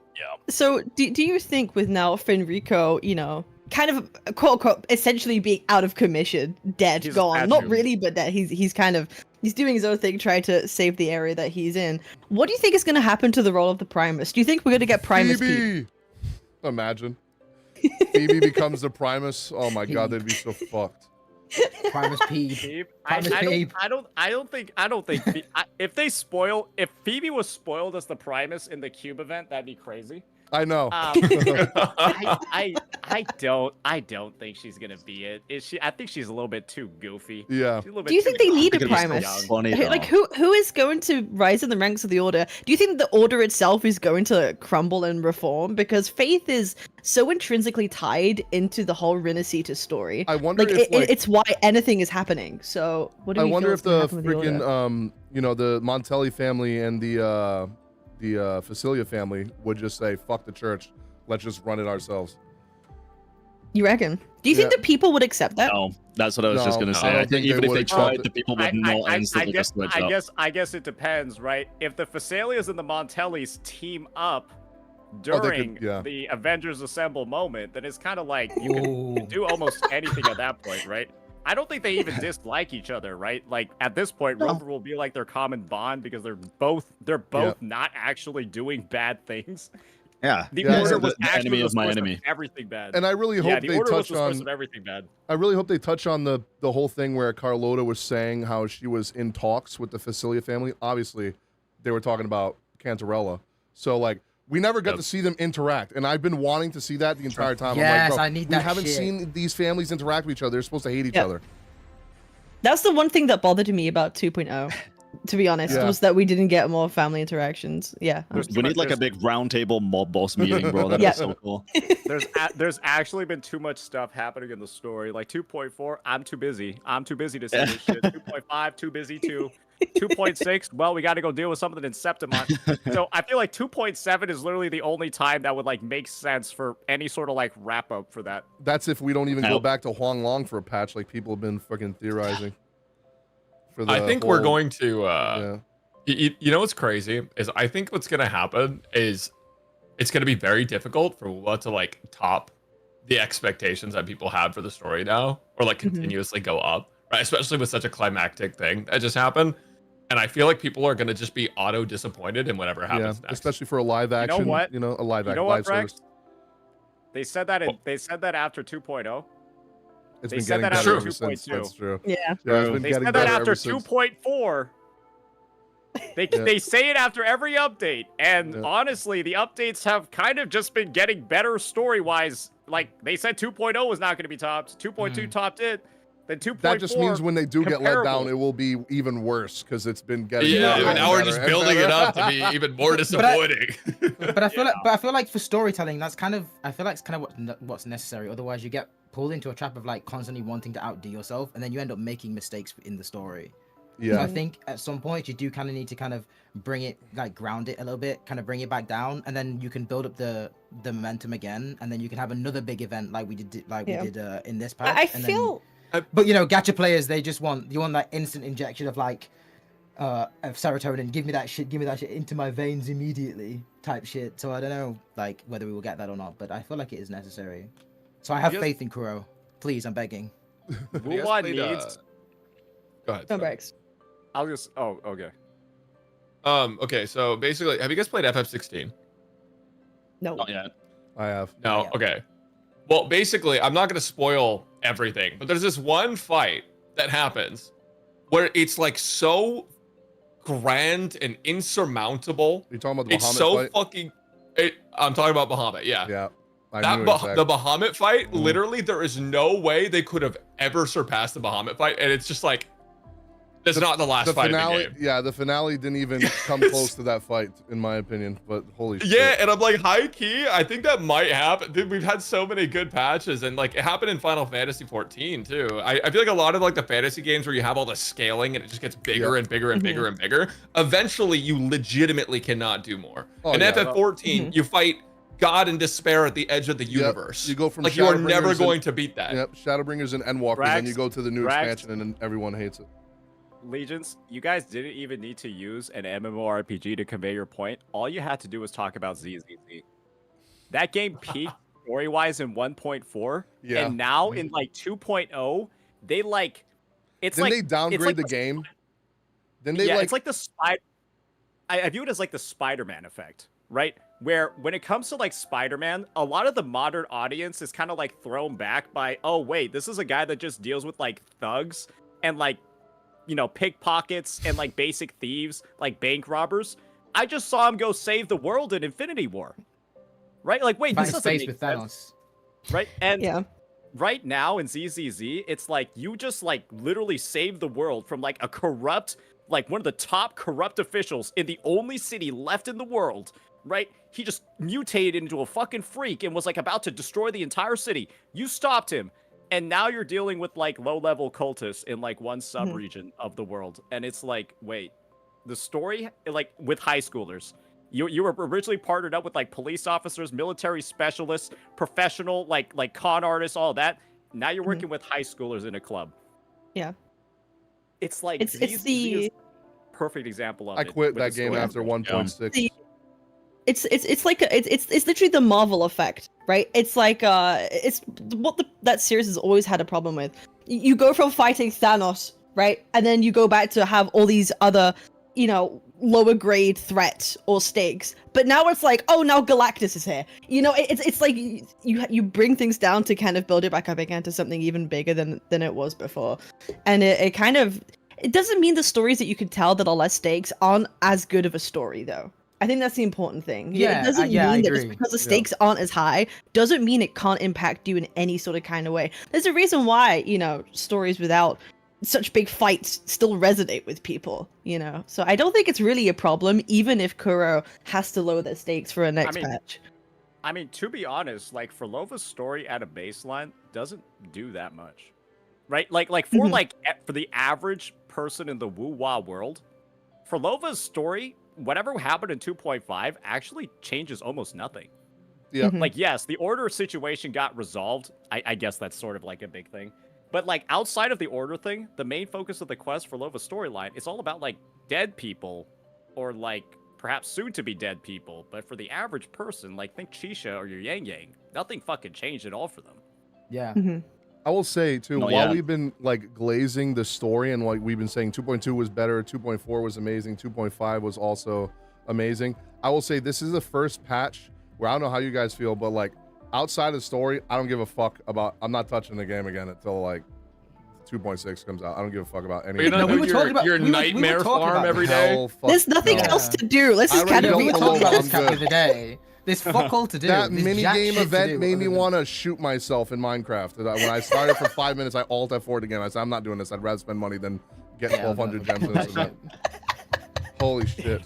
So do you think with now Fen Rico, you know, kind of quote unquote essentially being out of commission, dead, He's a gone, not statue. really, but that he's kind of he's doing his own thing, trying to save the area that he's in. What do you think is going to happen to the role of the Primus? Do you think we're going to get Primus Pete? Phoebe! Imagine. Phoebe becomes the Primus. Oh my god, they'd be so fucked. Primus P. Phoebe, Primus Phoebe. I don't think if Phoebe was spoiled as the Primus in the Cube event, that'd be crazy. I know. I don't think she's gonna be it. Is she? I think she's a little bit too goofy. Yeah. She's a little bit Do you too think they need a Because it's so Primus? funny, Like though. who is going to rise in the ranks of the Order? Do you think the Order itself is going to crumble and reform? Because Faith is so intrinsically tied into the whole Renesita story. I wonder Like, if it's why anything is happening. So what do I you wonder feel if is gonna the happen with the Order? freaking you know, the Montelli family and the Facilia family would just say, "Fuck the church, let's just run it ourselves." You reckon? Do you think Yeah. the people would accept that? No, that's what I was just No, gonna I say. don't I think think they even if would they accept tried, it. the people would not instantly just switch up. I guess it depends, right? If the Facilias and the Montellis team up Oh, they during could- yeah. the Avengers Assemble moment, then it's kind of like you can Ooh. do almost anything at that point, right? I don't think they even dislike each other, right? Like at this point, No. Rover will be like their common bond because they're both not actually doing bad things. Yeah. The Yeah, Order so was the actually enemy of my source enemy. everything bad. And I really yeah, hope the they Order was touch the source on. of everything bad. I really hope they touch on the whole thing where Carlota was saying how she was in talks with the Facilia family. Obviously, they were talking about Cantarella. So like, we never got Yep. to see them interact, and I've been wanting to see that the entire time. Yes, I'm like, bro, I need we that haven't shit. seen these families interact with each other. They're supposed to hate each Yep. other. That's the one thing that bothered me about 2.0. To be honest, Yeah. was that we didn't get more family interactions. Yeah. There's We need like a big round table mob boss meeting, bro. That'd Yeah. be so cool. There's actually been too much stuff happening in the story. Like 2.4, I'm too busy. I'm too busy to see this shit. 2.5, too busy too. 2.6, well, we got to go deal with something in Septimont. So I feel like 2.7 is literally the only time that would like make sense for any sort of like wrap up for that. That's if we don't even go Nope. back to Huang Long for a patch, like people have been fucking theorizing. For the I think we're whole- going to. Yeah. You know what's crazy is I think what's gonna happen is it's gonna be very difficult for Wuwa to like top the expectations that people have for the story now, or like Mhm. continuously go up, right? Especially with such a climactic thing that just happened. And I feel like people are gonna just be auto disappointed in whatever Yeah, happens next. especially for a live know action. what? You know, a live You action know live what, Rex? service. They said that after 2.0. It's They been said getting that better after ever since. 2.2. That's true. Yeah. Yeah, it's True. been They getting said that better after ever since. 2.4. Yeah. They say it after every update, and Yeah. honestly, the updates have kind of just been getting better story-wise. Like they said, 2.0 was not going to be topped. 2.2 topped it. Then 2.4. That just means when they do get let down, comparable. it will be even worse because it's been getting Yeah, better and now we're better just and building better. it up to be even more disappointing. But I feel like for storytelling, that's kind of it's kind of what's necessary. Otherwise, you get pulled into a trap of like constantly wanting to outdo yourself, and then you end up making mistakes in the story. So Yeah, I think at some point you do kind of need to kind of bring it, like ground it a little bit, kind of bring it back down, and then you can build up the momentum again, and then you can have another big event like we did in this patch. I and then- feel but you know, gacha players, they just want that instant injection of like of serotonin. Give me that shit into my veins immediately type shit. So I don't know like whether we will get that or not, but I feel like it is necessary. So I have Yes. faith in Kuro. Please, I'm begging. You guys Wuwa played, needs. Go ahead. no sorry. breaks. I'll just. Oh, okay. Okay, so basically, have you guys played FF16? No. Not yet. I have. No. Yeah. Okay. Well, basically, I'm not going to spoil everything, but there's this one fight that happens where it's like so grand and insurmountable. You talking about the It's Bahamut so fight? fucking. I'm talking about Bahamut. Yeah. Yeah, I That knew the Bahamut fight, Mhm. literally, there is no way they could have ever surpassed the Bahamut fight, and it's just like, That's not the last The fight finale, of the game. yeah, the finale didn't even come close to that fight, in my opinion. But holy shit. Yeah, and I'm like, high key, I think that might happen. Dude, we've had so many good patches, and like it happened in Final Fantasy 14 too. I feel like a lot of like the fantasy games where you have all the scaling and it just gets bigger and bigger and bigger and bigger. Eventually, you legitimately cannot do more. And yeah. FF14, you fight God in despair at the edge of the universe. You go from like you are never Shadowbringers going to beat that. Yep, Shadowbringers and Endwalker, then you go to the new expansion, and then everyone hates it. Legions, you guys didn't even need to use an MMORPG to convey your point. All you had to do was talk about ZZZ. That game peaked story-wise in 1.4, and now in like 2.0, they like it's then like they downgrade it's like the game. Then they it's like the spider. I view it as like the Spider-Man effect, right? Where when it comes to like Spider-Man, a lot of the modern audience is kind of like thrown back by, oh wait, this is a guy that just deals with like thugs and like, you know, pickpockets and like basic thieves, like bank robbers. I just saw him go save the world in Infinity War, right? Like, wait, this doesn't make sense, right? And right now in ZZZ, it's like you just like literally saved the world from like a corrupt, like one of the top corrupt officials in the only city left in the world, right? He just mutated into a fucking freak and was like about to destroy the entire city. You stopped him. And now you're dealing with like low-level cultists in like one sub-region of the world. And it's like, wait, the story, like with high schoolers, you were originally partnered up with like police officers, military specialists, professional, like con artists, all that. Now you're working with high schoolers in a club. Yeah. It's like, it's the perfect example of I it. quit that game after 1.6. It's like it's literally the Marvel effect, right? It's like it's what that series has always had a problem with. You go from fighting Thanos, right, and then you go back to have all these other, you know, lower grade threats or stakes. But now it's like, oh, now Galactus is here. You know, it's like you bring things down to kind of build it back up again to something even bigger than it was before, and it kind of, it doesn't mean the stories that you could tell that are less stakes aren't as good of a story though. I think that's the important thing. Yeah, it doesn't mean that just because the Yeah. stakes aren't as high doesn't mean it can't impact you in any sort of kind of way. There's a reason why, you know, stories without such big fights still resonate with people, you know. So I don't think it's really a problem, even if Kuro has to lower their stakes for a next patch. I mean, to be honest, like Phrolova's story at a baseline doesn't do that much, right? Like for for the average person in the Wuwa world, Phrolova's story, whatever happened in 2.5 actually changes almost nothing. Yeah. Like, yes, the order situation got resolved. I guess that's sort of like a big thing. But like outside of the order thing, the main focus of the quest for Phrolova's storyline is all about like dead people or like perhaps soon to be dead people. But for the average person, like think Chisha or your Yang Yang, nothing fucking changed at all for them. Yeah. I will say too, Not while yet. we've been like glazing the story and like we've been saying 2.2 was better, 2.4 was amazing, 2.5 was also amazing. I will say this is the first patch where I don't know how you guys feel, but like outside of the story, I don't give a fuck about. I'm not touching the game again until like 2.6 comes out. I don't give a fuck about anything. You're not we were doing talking about- your we were nightmare talking farm about every day. Hell, fuck There's nothing no. else to do. Let's I just kind already of We don't were know talking about what this I'm cap good. the other day. There's fuck all to do. That There's mini jack game shit to event do made me other than- want to shoot myself in Minecraft. When I started for 5 minutes, I alt F4 again. I said, I'm not doing this. I'd rather spend money than get Yeah, 1,200 no. gems in this event. Holy shit.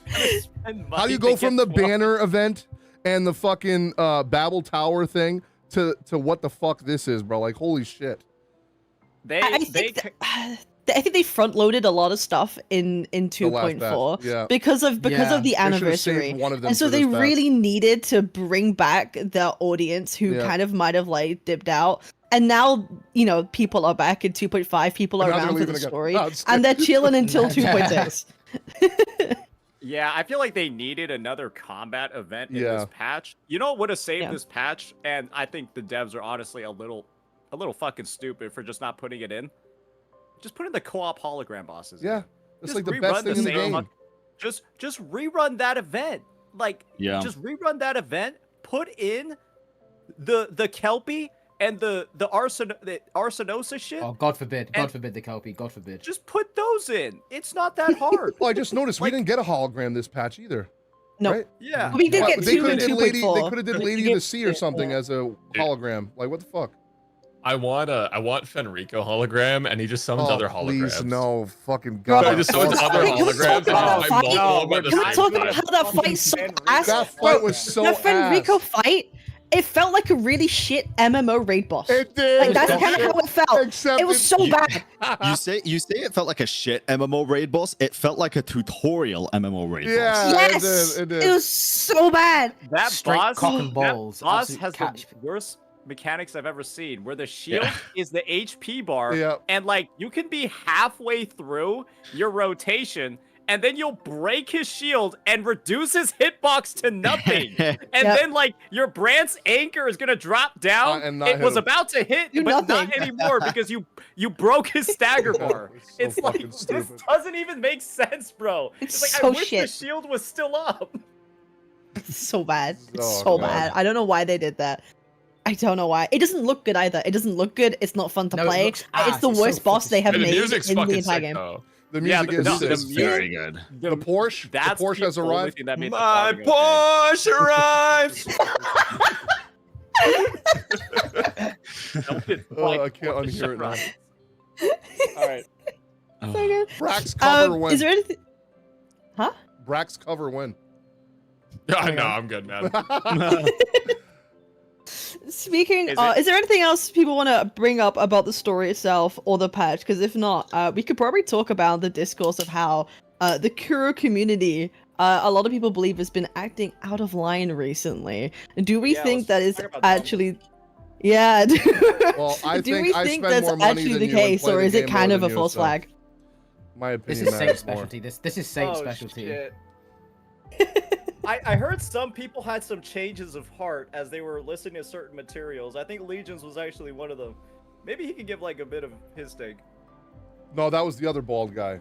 And How do you go from the banner event and the fucking Babel Tower thing to what the fuck this is, bro? Like, holy shit. I think they front loaded a lot of stuff in The last 2.4 patch, yeah. because of the They should've saved anniversary. one of them And so for they this patch. really needed to bring back the audience who Yeah. kind of might have like dipped out. And now, you know, people are back in 2.5, people are And now they're around for leaving the again. story, No, it's- and they're chilling until 2.6. Yeah, I feel like they needed another combat event in Yeah. this patch. You know what would have saved Yeah. this patch? And I think the devs are honestly a little fucking stupid for just not putting it in. Just put in the co-op hologram bosses. Yeah. It's Just like the rerun best thing in the same game. Just rerun that event. Like, Yeah. just rerun that event. Put in the Kelpie and the Arsenosa shit. Oh, God forbid. God And- forbid the Kelpie. God forbid. Just put those in. It's not that hard. Oh, I just noticed we Like- didn't get a hologram this patch either. No. Right? Yeah. We did Well, get they two could in have did Lady. They 2.4. could have did We Lady get- of the Sea or something yeah. as a hologram. Like what the fuck? I want Fen Rico hologram, and he just summons other holograms. Please, no, fucking Bro, God. I just summons other Can we holograms. talk And about I the fight? multiple them at the Can we same talk time. about how that fight so ass? That fight Bro, was so the Fen Rico ass. fight, it felt like a really shit MMO raid boss. It did. Like that's kind of how it felt. Except It was so bad. You say it felt like a shit MMO raid boss. It felt like a tutorial MMO raid boss. Yeah, Yes, it did. it was so bad. That Straight boss, cock and balls. that boss Absolute has catch. the worst mechanics I've ever seen, where the shield is the HP bar, Yep. and like you can be halfway through your rotation, and then you'll break his shield and reduce his hitbox to nothing. And then like your Brand's anchor is gonna drop down. And not it hit was him. about to hit, Do but nothing. not anymore because you broke his stagger bar. So It's like fucking this stupid. doesn't even make sense, bro. It's like so I wish shit. the shield was still up. It's so bad. It's Oh, so God. bad. I don't know why they did that. I don't know why. It doesn't look good either. It doesn't look good. It's not fun to No, it play. looks It's ass. the It's so worst boss fucking they have And the made music's in the fucking entire sick game. though. The Yeah, music the- is the sick. music- Very good. The Porsche That's has the only arrived. thing that made the My song okay. Porsche arrives. Oh, I can't unhear it now. All right. So good. Brax cover win. Is there anything? Huh? Brax cover win. Yeah, no, I'm good, man. Speaking, Is is there anything else people want to bring up about the story itself or the patch? Because if not, we could probably talk about the discourse of how the Kuro community, a lot of people believe, has been acting out of line recently. Do we Yeah, think let's that is talk about that. actually? Yeah. Well, I Do think we I think spend that's more money actually than the you and case, play or the is it game kind more of a than you, false so flag? My This opinion is Sage's matters more. specialty. This is Sage's Oh, specialty. shit. I heard some people had some changes of heart as they were listening to certain materials. I think Legions was actually one of them. Maybe he can give like a bit of his take. No, that was the other bald guy.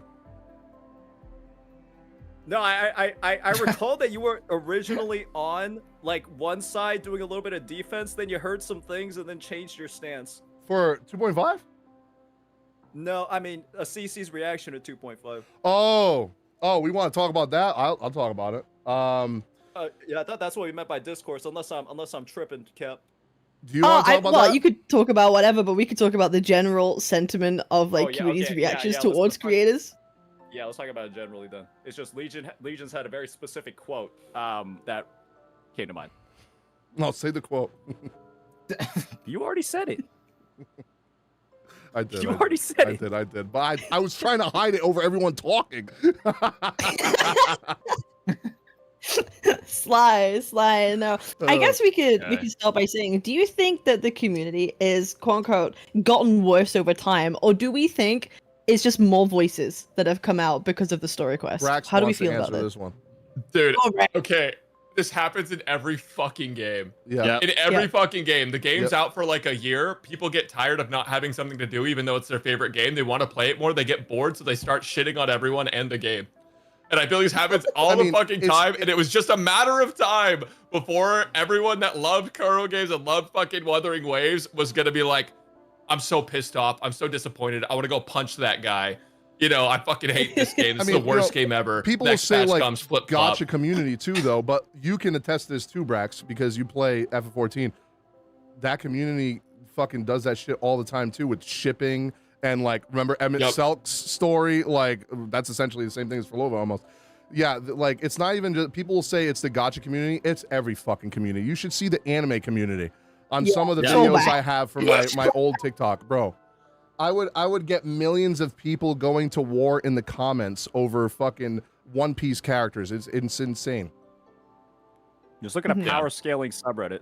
No, I recall that you were originally on like one side doing a little bit of defense, then you heard some things and then changed your stance. For 2.5? No, I mean a CC's reaction to 2.5. Oh, we want to talk about that? I'll talk about it. Yeah, I thought that's what we meant by discourse. Unless I'm tripping, Cap. Do you want to talk about that? You could talk about whatever, but we could talk about the general sentiment of like Oh, yeah, community's okay, yeah, reactions yeah, towards let's talk- creators. Yeah, let's talk about it generally then. It's just Legions had a very specific quote that came to mind. No, say the quote. You already said it. I did. You already said it. I did. But I was trying to hide it over everyone talking. Sly. No, I guess we could Okay. start by saying, do you think that the community is quote unquote gotten worse over time, or do we think it's just more voices that have come out because of the story quest? Brax How do we wants to feel answer about this this? one. Dude, Oh, right. okay. This happens in every fucking game. Yeah. Yeah. In every Yeah. fucking game. The game's Yep. out for like a year. People get tired of not having something to do, even though it's their favorite game. They want to play it more. They get bored, so they start shitting on everyone and the game. And I feel this happens all the mean, fucking it's- time. And it was just a matter of time before everyone that loved Kuro games and loved fucking Wuthering Waves was going to be like, I'm so pissed off. I'm so disappointed. I want to go punch that guy. You know, I fucking hate this game. This I is mean, the worst you know, game ever. People Next say patch like comes, flip-flop. gotcha community too, though. But you can attest to this too, Brax, because you play FF14. That community fucking does that shit all the time too, with shipping and like remember Emmett Yep. Selk's story. Like that's essentially the same thing as Phrolova almost. Yeah, like it's not even just people will say it's the gotcha community. It's every fucking community. You should see the anime community on some of the Yeah. So videos bad. I have from my old TikTok, bro. I would get millions of people going to war in the comments over fucking One Piece characters. It's insane. Just look at a Mhm. power scaling subreddit.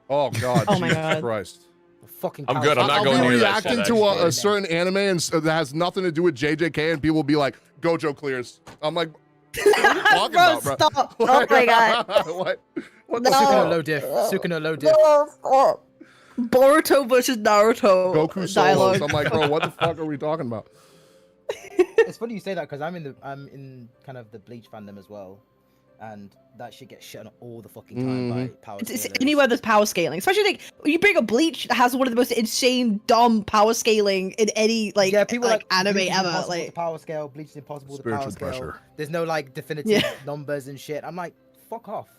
Oh God, Oh my Jesus God. Christ. The fucking I'm good, I'm not I'll going be near that reacting shit, to actually. a certain anime and that has nothing to do with JJK, and people will be like, "Gojo clears." I'm like, what are you talking Bro, about, bro? stop! Oh my God! what the No. Suka no fuck? low diff. Suka no low diff. No, stop. Boruto versus Naruto Goku dialogue. solos. I'm like, bro, what the fuck are we talking about? It's funny you say that because I'm in kind of the Bleach fandom as well, and that shit gets shit on all the fucking time by power. It's scalers. anywhere there's power scaling, especially like when you bring up Bleach, that has one of the most insane, dumb power scaling in any like people anime Bleach is ever. impossible to Like, power scale. Bleach is impossible to Spiritual power scale. pressure. There's no like definitive Yeah. numbers and shit. I'm like, fuck off.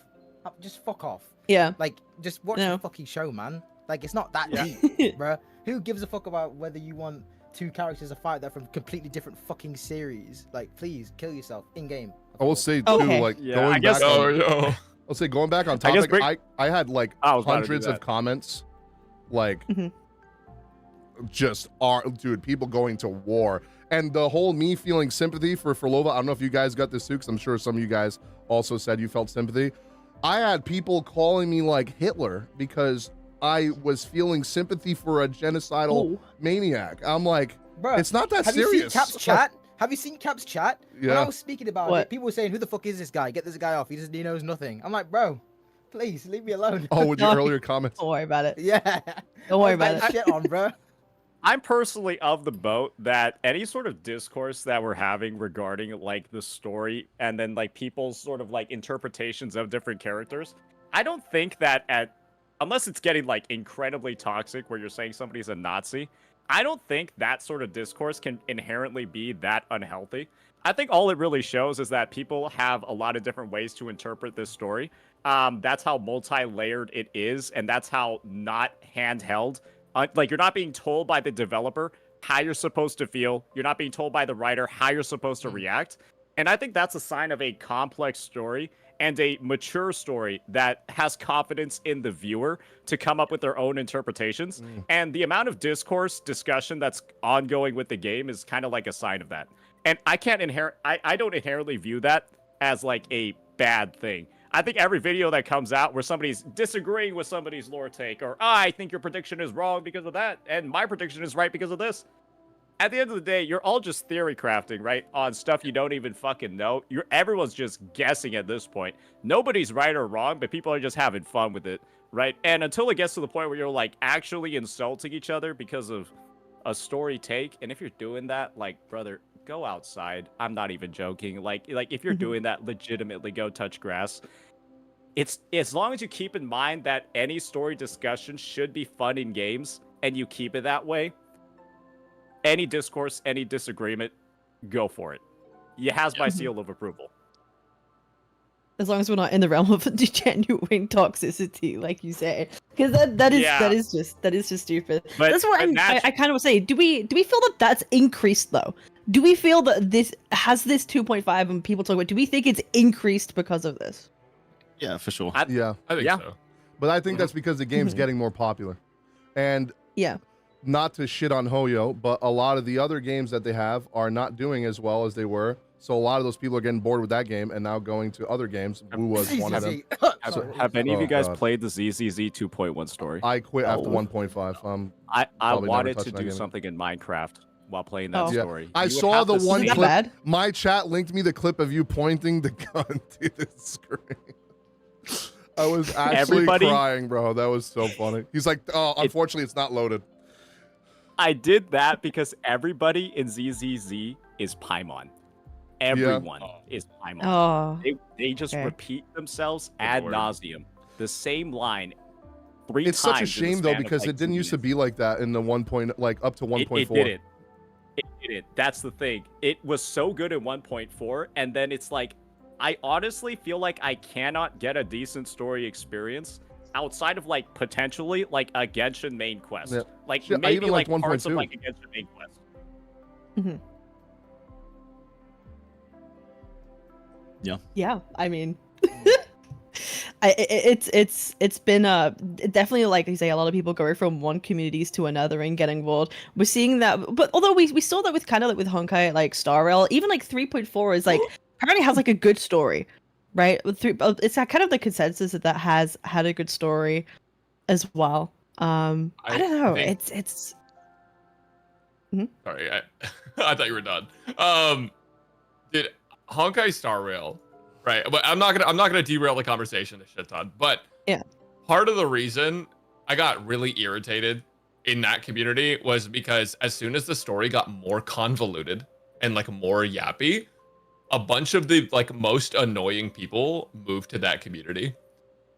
Just fuck off. yeah, Like, just watch No. the fucking show, man. Like, it's not that Yeah. deep, bruh. Who gives a fuck about whether you want two characters to fight that from completely different fucking series? Like, please kill yourself in game. I will say too, Okay. like Yeah, going I guess- back. Oh, On, yo. I'll say going back on I guess topic. I had like I was about to do hundreds of that. comments, like Mhm. just dude, people going to war, and the whole me feeling sympathy for Phrolova. I don't know if you guys got this too, because I'm sure some of you guys also said you felt sympathy. I had people calling me like Hitler because I was feeling sympathy for a genocidal Ooh. maniac. I'm like, Bruh, it's not that have serious. you seen Cap's chat? Have you seen Cap's chat? When Yeah. I was speaking about What? it, people were saying, "Who the fuck is this guy? Get this guy off. He knows nothing." I'm like, bro, please leave me alone. Oh, with your No. earlier comments. Don't worry about it. yeah. Don't worry I was about getting it. Shit on, bro. I'm personally of the boat that any sort of discourse that we're having regarding like the story and then like people's sort of like interpretations of different characters, I don't think that unless it's getting like incredibly toxic where you're saying somebody's a Nazi, I don't think that sort of discourse can inherently be that unhealthy. I think all it really shows is that people have a lot of different ways to interpret this story. That's how multi-layered it is, and that's how not handheld. Like, you're not being told by the developer how you're supposed to feel. You're not being told by the writer how you're supposed to react. And I think that's a sign of a complex story and a mature story that has confidence in the viewer to come up with their own interpretations. And the amount of discussion that's ongoing with the game is kind of like a sign of that. And I don't inherently view that as like a bad thing. I think every video that comes out where somebody's disagreeing with somebody's lore take, or I think your prediction is wrong because of that, and my prediction is right because of this. At the end of the day, you're all just theory crafting, right? On stuff you don't even fucking know. Everyone's just guessing at this point. Nobody's right or wrong, but people are just having fun with it, right? And until it gets to the point where you're like actually insulting each other because of a story take, and if you're doing that, like, brother, go outside. I'm not even joking. Like if you're doing that, legitimately go touch grass. It's as long as you keep in mind that any story discussion should be fun in games, and you keep it that way. Any discourse, any disagreement, go for it. It has my seal of approval. As long as we're not in the realm of genuine toxicity, like you say, because that is just stupid. But- that's what but I kind of say. Do we feel that that's increased though? Do we feel that this 2.5 and people talk about? Do we think it's increased because of this? Yeah, for sure. Yeah, I think Yeah. so. but I think that's because the game's getting more popular, and Yeah. not to shit on Hoyo, but a lot of the other games that they have are not doing as well as they were. So a lot of those people are getting bored with that game and now going to other games. Wuwa was one of them. Have any of Oh, you guys God. played the ZZZ 2.1 story? I quit after Oh. 1.5. I probably never wanted touched to that do game. something in Minecraft while playing that Oh. Yeah. story. I You would saw have the to one see- Isn't clip. that bad? My chat linked me the clip of you pointing the gun to the screen. I was actually Everybody- crying, bro. That was so funny. He's like, oh, unfortunately, it's not loaded. I did that because everybody in ZZZ is Paimon. Everyone is Paimon. Oh. They just Okay. repeat themselves ad Lord. nauseum. The same line 3 It's times. such a in the shame though span of, because like, it didn't 2 used to minutes. be like that in the 1. Like up to 1.4. It didn't. It didn't. That's the thing. It was so good in 1.4, and then it's like, I honestly feel like I cannot get a decent story experience outside of like potentially like a Genshin main quest. Yeah. Like Shit, I maybe even like liked parts of 1.2. like a Genshin main quest. Yeah, I mean, it's been definitely, like you say, a lot of people going from one communities to another and getting bored. We're seeing that, but although we saw that with kind of like with Honkai, like Star Rail, even like 3.4 is like apparently has like a good story, right? With it's kind of the consensus that has had a good story as well. I don't know. think- It's Sorry, I thought you were done. Did Honkai Star Rail, right? But I'm not gonna derail the conversation a shit ton. But Yeah. part of the reason I got really irritated in that community was because as soon as the story got more convoluted and like more yappy, a bunch of the like most annoying people moved to that community.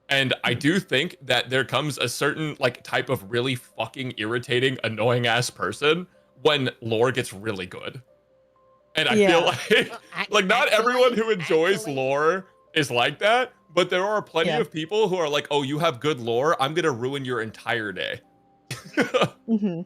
And I do think that there comes a certain like type of really fucking irritating, annoying ass person when lore gets really good. And I feel like not everyone who enjoys lore is like that, But there are plenty Yeah. of people who are like, "Oh, you have good lore. I'm gonna ruin your entire day." Hmm.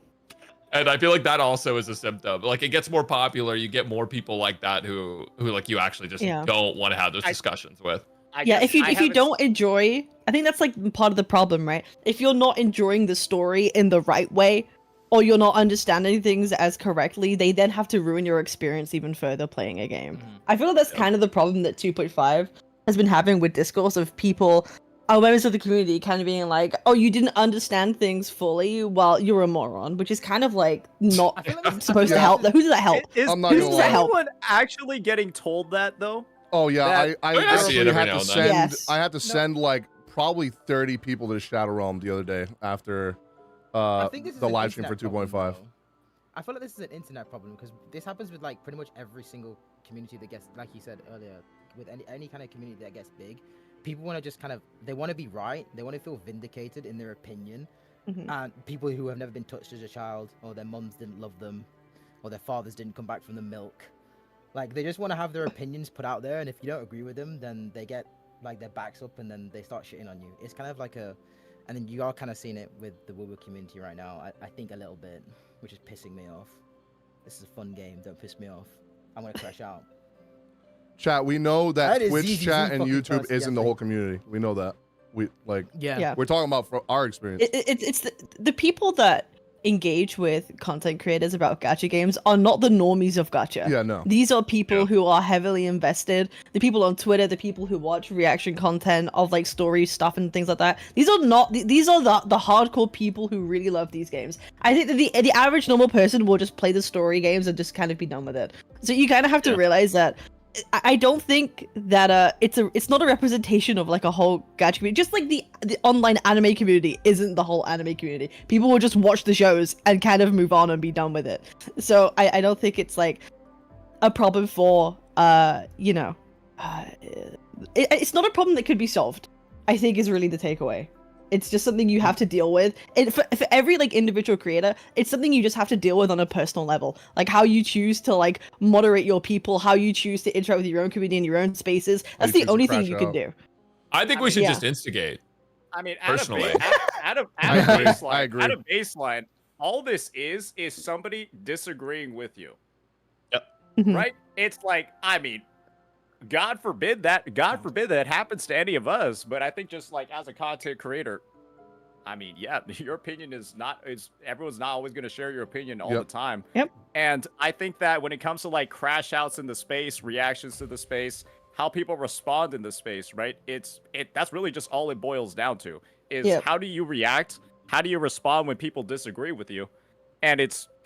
And I feel like that also is a symptom. Like it gets more popular, you get more people like that who like you actually just Yeah. don't want to have those I- discussions with. Yeah, if you don't enjoy, I think that's like part of the problem, right? If you're not enjoying the story in the right way, or you're not understanding things as correctly, they then have to ruin your experience even further playing a game. I feel like that's kind of the problem that 2.5 has been having with discourse of people, members of the community kind of being like, oh, you didn't understand things fully, well, you're a moron, which is kind of like not I feel like this- supposed to help. Who does that help? Is, I'm not is gonna lie. anyone actually getting told that though? Oh yeah, That- I I see it literally every had now to and then. send. Yes. I had to send like probably 30 people to Shadow Realm the other day after I think this is the an live stream for internet problem, 2.5. though. I feel like this is an internet problem because this happens with like pretty much every single community that gets, like you said earlier, with any kind of community that gets big. People want to just kind of, they want to be right. They want to feel vindicated in their opinion. Mhm. And people who have never been touched as a child, or their mums didn't love them, or their fathers didn't come back from the milk. Like, they just want to have their opinions put out there, and if you don't agree with them, then they get, like, their backs up, and then they start shitting on you. It's kind of like a... And then you are kind of seeing it with the Wuwa community right now, I think a little bit, which is pissing me off. This is a fun game, don't piss me off. I'm gonna crash out. Chat, we know that That is Twitch easy, chat you and fucking YouTube person, isn't yeah, the whole like- community. We know that. We like Yeah. we're talking about from our experience. It's the people that engage with content creators about gacha games are not the normies of gacha. Yeah, no. These are people Yeah. who are heavily invested. The people on Twitter, the people who watch reaction content of like story stuff and things like that. These are not. These are the hardcore people who really love these games. I think that the average normal person will just play the story games and just kind of be done with it. So you kind of have to realize that. I don't think that it's not a representation of like a whole gacha community. Just like the online anime community isn't the whole anime community. People will just watch the shows and kind of move on and be done with it. So I don't think it's like a problem for it's not a problem that could be solved. I think is really the takeaway. It's just something you have to deal with. And for every like individual creator, it's something you just have to deal with on a personal level. Like how you choose to like moderate your people, how you choose to interact with your own community in your own spaces. That's you the choose to only thing crash you can out. do. I think we should Yeah. just instigate. I mean, Personally. out of I agree. baseline, I agree. out of baseline, all this is somebody disagreeing with you, Mhm. right? It's like, I mean, God forbid that happens to any of us. But I think just like as a content creator, I mean, yeah, your opinion is everyone's not always going to share your opinion all the time. Yep. And I think that when it comes to like crash outs in the space, reactions to the space, how people respond in the space, right? That's really just all it boils down to is Yep. how do you react? How do you respond when people disagree with you? And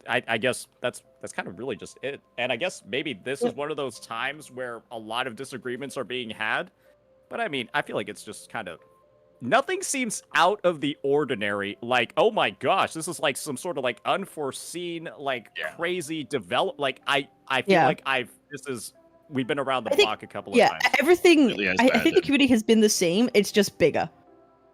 I guess that's kind of really just it. And I guess maybe this is one of those times where a lot of disagreements are being had. But I mean, I feel like it's just kind of nothing seems out of the ordinary. Like, oh my gosh, this is like some sort of like unforeseen, like crazy develop. Like I feel like we've been around the block a couple of times. Everything. Really is I bad, think the yeah. community has been the same. It's just bigger.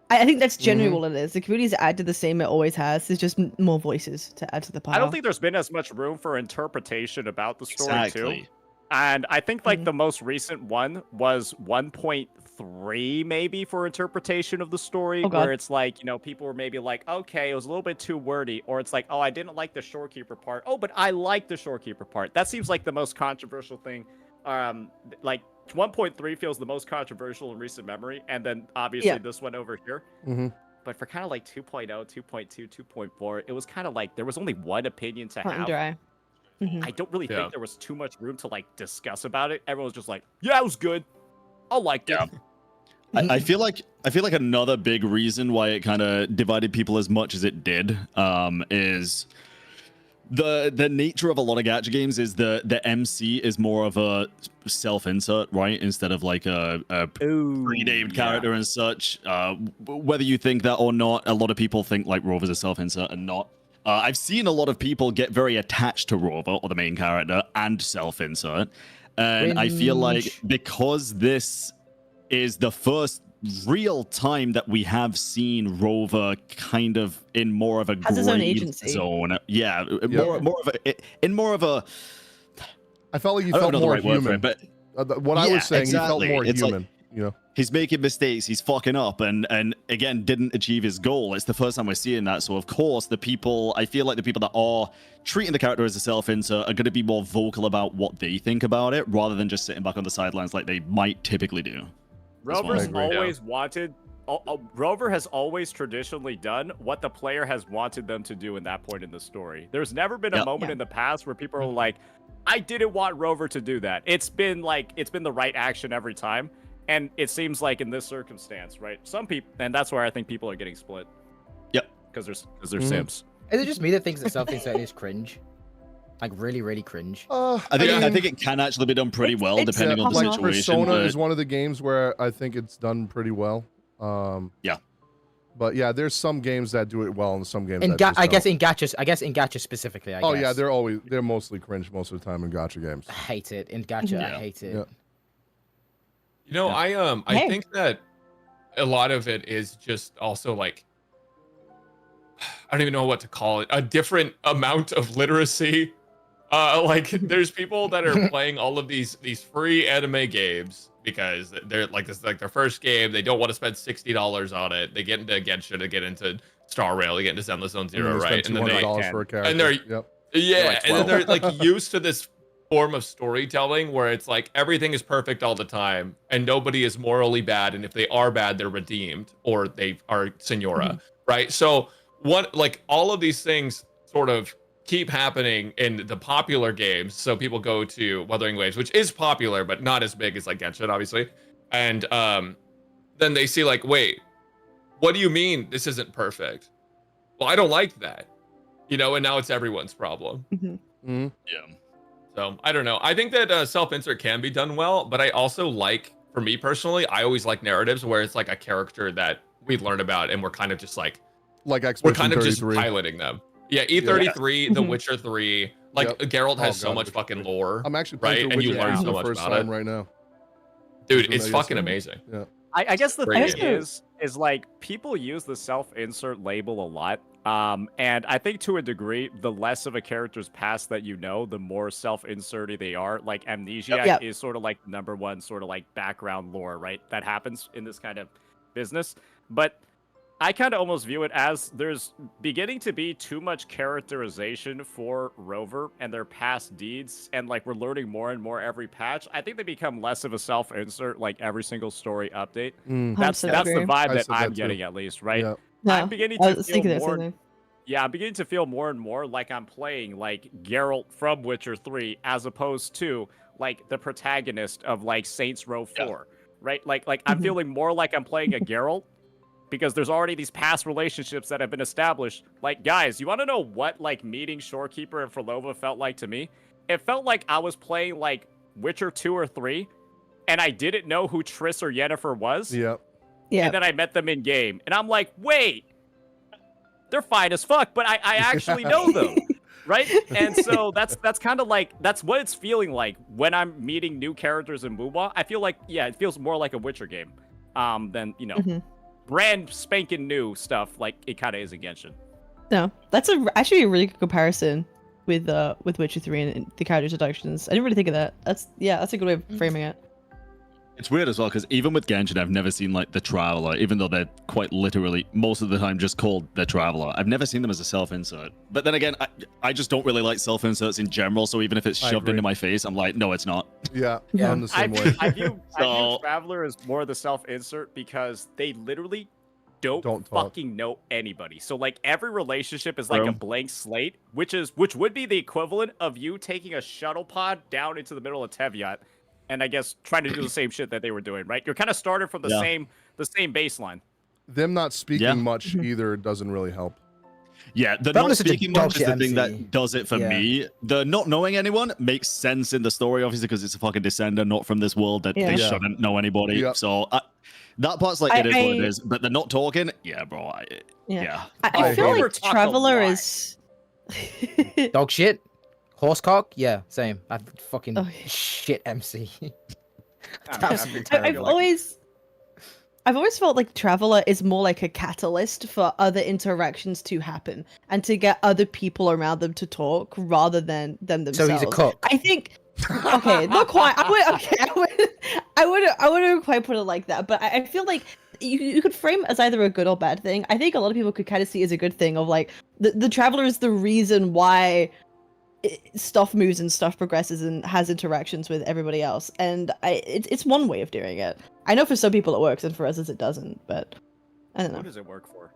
I think that's generally Mhm. what it is. The community's acted the same it always has. There's just more voices to add to the pile. I don't think there's been as much room for interpretation about the story too. Exactly. And I think like Mhm. the most recent one was 1.3 maybe for interpretation of the story, Oh, God. where it's like, you know, people were maybe like, okay, it was a little bit too wordy, or it's like, oh, I didn't like the shorekeeper part. Oh, but I like the shorekeeper part. That seems like the most controversial thing. Like 1.3 feels the most controversial in recent memory, and then obviously Yeah. this one over here. Mhm. But for kind of like 2.0, 2.2, 2.4, it was kind of like there was only one opinion to Cut and have. dry. Mhm. I don't really Yeah. think there was too much room to like discuss about it. Everyone was just like, "Yeah, it was good. I liked it." Yeah. I feel like another big reason why it kind of divided people as much as it did is the nature of a lot of gacha games is the MC is more of a self-insert, right, instead of like a pre-named character and such. Whether you think that or not, a lot of people think like Rover's a self-insert and not. I've seen a lot of people get very attached to Rover or the main character and self-insert, and I feel like Cringe. because this is the first real time that we have seen Rover kind of in more of a Has his own gray agency. zone. Yeah, Yeah. more of a I felt like you I don't felt know the more right word for human. it, but What I Yeah, was saying, you felt exactly. more It's like- human. You know. he's making mistakes, he's fucking up, and again didn't achieve his goal. It's the first time we're seeing that. So of course I feel like the people that are treating the character as a self-insert are going to be more vocal about what they think about it, rather than just sitting back on the sidelines like they might typically do. Rover's always wanted. Rover has always traditionally done what the player has wanted them to do in that point in the story. There's never been a moment in the past where people are like, I didn't want Rover to do that. It's been the right action every time. And it seems like in this circumstance, right? Some people, and that's where I think people are getting split. Yep. Because they're simps. Is it just me that thinks that self-insert is cringe? Like really, really cringe. I think it can actually be done pretty well depending on the like situation. Persona is one of the games where I think it's done pretty well. Yeah. But yeah, there's some games that do it well, and some games. I guess in gacha specifically. Yeah, they're mostly cringe most of the time in gacha games. I hate it in gacha. I hate it. Yeah. You know, I think that a lot of it is just also like, I don't even know what to call it, a different amount of literacy. Like there's people that are playing all of these free anime games because they're like, this is like their first game. They don't want to spend $60 on it. They get into Genshin, they get into Star Rail, they get into Zenless Zone Zero, right? And then $200 for a character. And then they're like used to this form of storytelling where it's like everything is perfect all the time and nobody is morally bad, and if they are bad, they're redeemed or they are Senora, right? So all of these things sort of keep happening in the popular games. So people go to Wuthering Waves, which is popular but not as big as like Genshin, obviously, and then they see like, wait, what do you mean this isn't perfect? Well, I don't like that, and now it's everyone's problem. Yeah. So I don't know. I think that self-insert can be done well, but I also for me personally, I always like narratives where it's like a character that we learn about and we're kind of just like Expedition we're kind of 33. just piloting them. Yeah, E33, The Witcher 3, Geralt has so God, much fucking lore. I'm actually playing right, and you learn so the much first about time it right now. Dude, it's fucking amazing. Yeah. I guess the Great thing game. is like people use the self-insert label a lot. And I think to a degree, the less of a character's past that the more self-inserty they are. Like Amnesia is sort of like number one sort of like background lore, right? That happens in this kind of business. But I kind of almost view it as there's beginning to be too much characterization for Rover and their past deeds, and like we're learning more and more every patch. I think they become less of a self-insert like every single story update. That's the vibe that I'm getting at least, right? Yeah. No, I'm beginning I to was feel thinking that more. same thing. Yeah, I'm beginning to feel more and more like I'm playing like Geralt from Witcher 3 as opposed to like the protagonist of like Saints Row 4, right? Like I'm feeling more like I'm playing a Geralt because there's already these past relationships that have been established. Like, guys, you want to know what like meeting Shorekeeper and Phrolova felt like to me? It felt like I was playing like Witcher 2 or 3 and I didn't know who Triss or Yennefer was. Yep. Yeah. And then I met them in game and I'm like, wait, they're fine as fuck, but I actually know them, right? And so that's kind of like, that's what it's feeling like when I'm meeting new characters in Wuwa. I feel like, it feels more like a Witcher game than, brand spanking new stuff like it kind of is in Genshin. No, that's actually a really good comparison with Witcher 3 and the character introductions. I didn't really think of that. That's a good way of framing it. It's weird as well, because even with Genshin, I've never seen like the Traveler, even though they're quite literally most of the time just called the Traveler. I've never seen them as a self-insert. But then again, I just don't really like self-inserts in general, so even if it's shoved into my face, I'm like, no, it's not. Yeah, Yeah. I'm the same way. I view Traveler as more the self-insert because they literally don't talk. fucking know anybody. So like every relationship is like a blank slate, which would be the equivalent of you taking a shuttle pod down into the middle of Teviot and I guess trying to do the same shit that they were doing, right? You're kind of started from the same baseline. Them not speaking much either doesn't really help. Yeah, the not speaking much is the thing that does it for me. The not knowing anyone makes sense in the story, obviously, because it's a fucking descender, not from this world, that they shouldn't know anybody. Yep. So that part's like, it is what it is. But the not talking, bro. I feel like Traveler is... Dog shit. Horsecock? Yeah, same. I fucking shit MC. I've always felt like Traveler is more like a catalyst for other interactions to happen and to get other people around them to talk rather than themselves. So he's a cook. I think. Okay, not quite. I wouldn't quite put it like that, but I feel like you could frame it as either a good or bad thing. I think a lot of people could kind of see it as a good thing of like the traveler is the reason why stuff moves and stuff progresses and has interactions with everybody else, and it's one way of doing it. I know for some people it works and for others it doesn't, but I don't Who know. does it work for?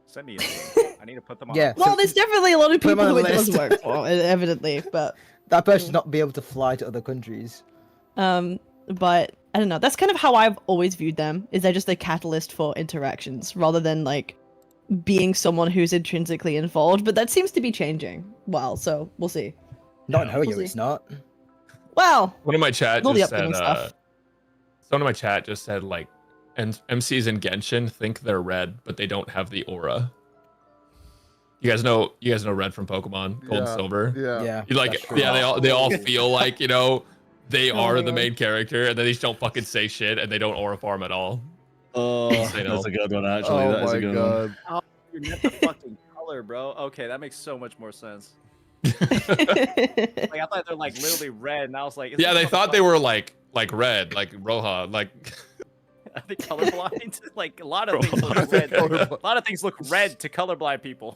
Send me a link. I need to put them on. Yeah. Well, there's definitely a lot of put 'em people on who the it does list. work for, evidently, but That person should not be able to fly to other countries. but I don't know. That's kind of how I've always viewed them. Is they're just a catalyst for interactions rather than like being someone who's intrinsically involved. But that seems to be changing. Well, so we'll see. Not in Yeah, Hoyo, we'll see. it's not. Well, One of my chat all the just said, upcoming stuff. someone in my chat just said like, and MCs in Genshin think they're red, but they don't have the aura. You guys know red from Pokemon Gold and Yeah. Silver. Yeah. Yeah. You like, that's true. yeah, they all feel like, you know, they Oh are my the God. main character, and then they just don't fucking say shit, and they don't aura farm at all. Oh, Say no. that's a good one, actually. Oh That is my a good one. god. You meant the fucking color, bro. Okay, that makes so much more sense. Like I thought they're like literally red, and I was like, Yeah, they thought they were like red, like Roja, like. I think colorblind. Like a lot of things look red. A lot of things look red to colorblind people.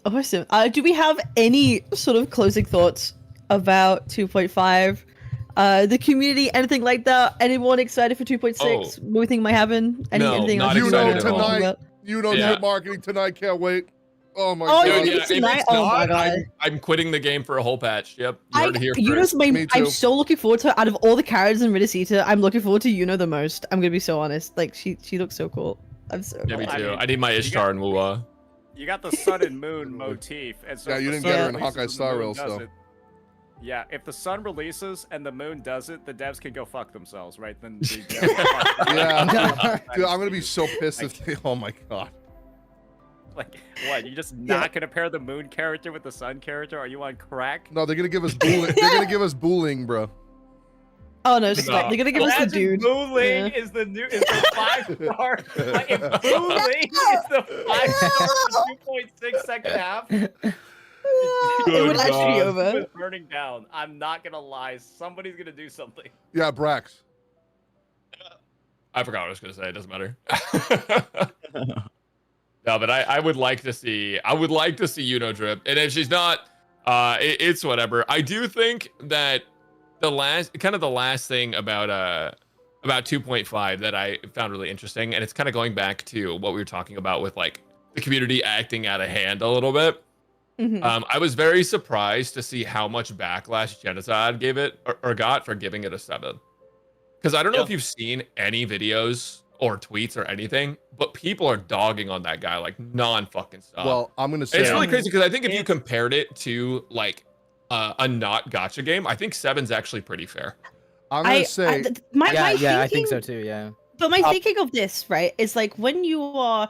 Awesome. Do we have any sort of closing thoughts about 2.5? The community, anything like that? Anyone excited for 2.6? Oh. What do you think might happen? No, Anything not else You know excited at all. tonight. You know Yeah. net marketing tonight. Can't wait. Oh my Oh, god. yeah, Dude, it's if tonight? it's Oh my not, God. I'm quitting the game for a whole patch. Yep, you heard it here first. Me I'm too. so looking forward to out of all the characters in Ridicita, I'm looking forward to Yuno the most. I'm gonna be so honest. Like she looks so cool. I'm so Yeah, me I too. mean, I need my Ishtar and Wuwa. You got the sun and moon motif, and so Yeah, if you the didn't sun get her in releases Hawkeye and the Star moon Rails, though. doesn't- Yeah, if the sun releases and the moon doesn't, the devs can go fuck themselves, right? Then the Yeah. Dude, I'm gonna be so pissed if they. Oh my god. like what? You're just not gonna pair the moon character with the sun character? Are you on crack? No, they're gonna give us bullying. They're gonna give us bullying, bro. Oh no, stop. They're gonna give us the dude. Booling Yeah. is the 5-star. Like if Booling is the 5-star for 2.6 second half, It would actually be it's over. burning down. I'm not gonna lie. Somebody's gonna do something. Yeah, Brax. I forgot what I was gonna say. It doesn't matter. No, but I would like to see. I would like to see Yuno drip, and if she's not, it's whatever. I do think that the last thing about 2.5 that I found really interesting, and it's kind of going back to what we were talking about with like the community acting out of hand a little bit. Mhm. I was very surprised to see how much backlash Genocide gave it or got for giving it a 7. Because I don't know Yeah. if you've seen any videos or tweets or anything, but people are dogging on that guy like non-fucking stop. Well, I'm gonna say. it's really crazy because I think if you compared it to like a not gacha game, I think 7's actually pretty fair. I'm gonna say. My Yeah, I think thinking- so too. Yeah. But my thinking of this, right, is like when you are,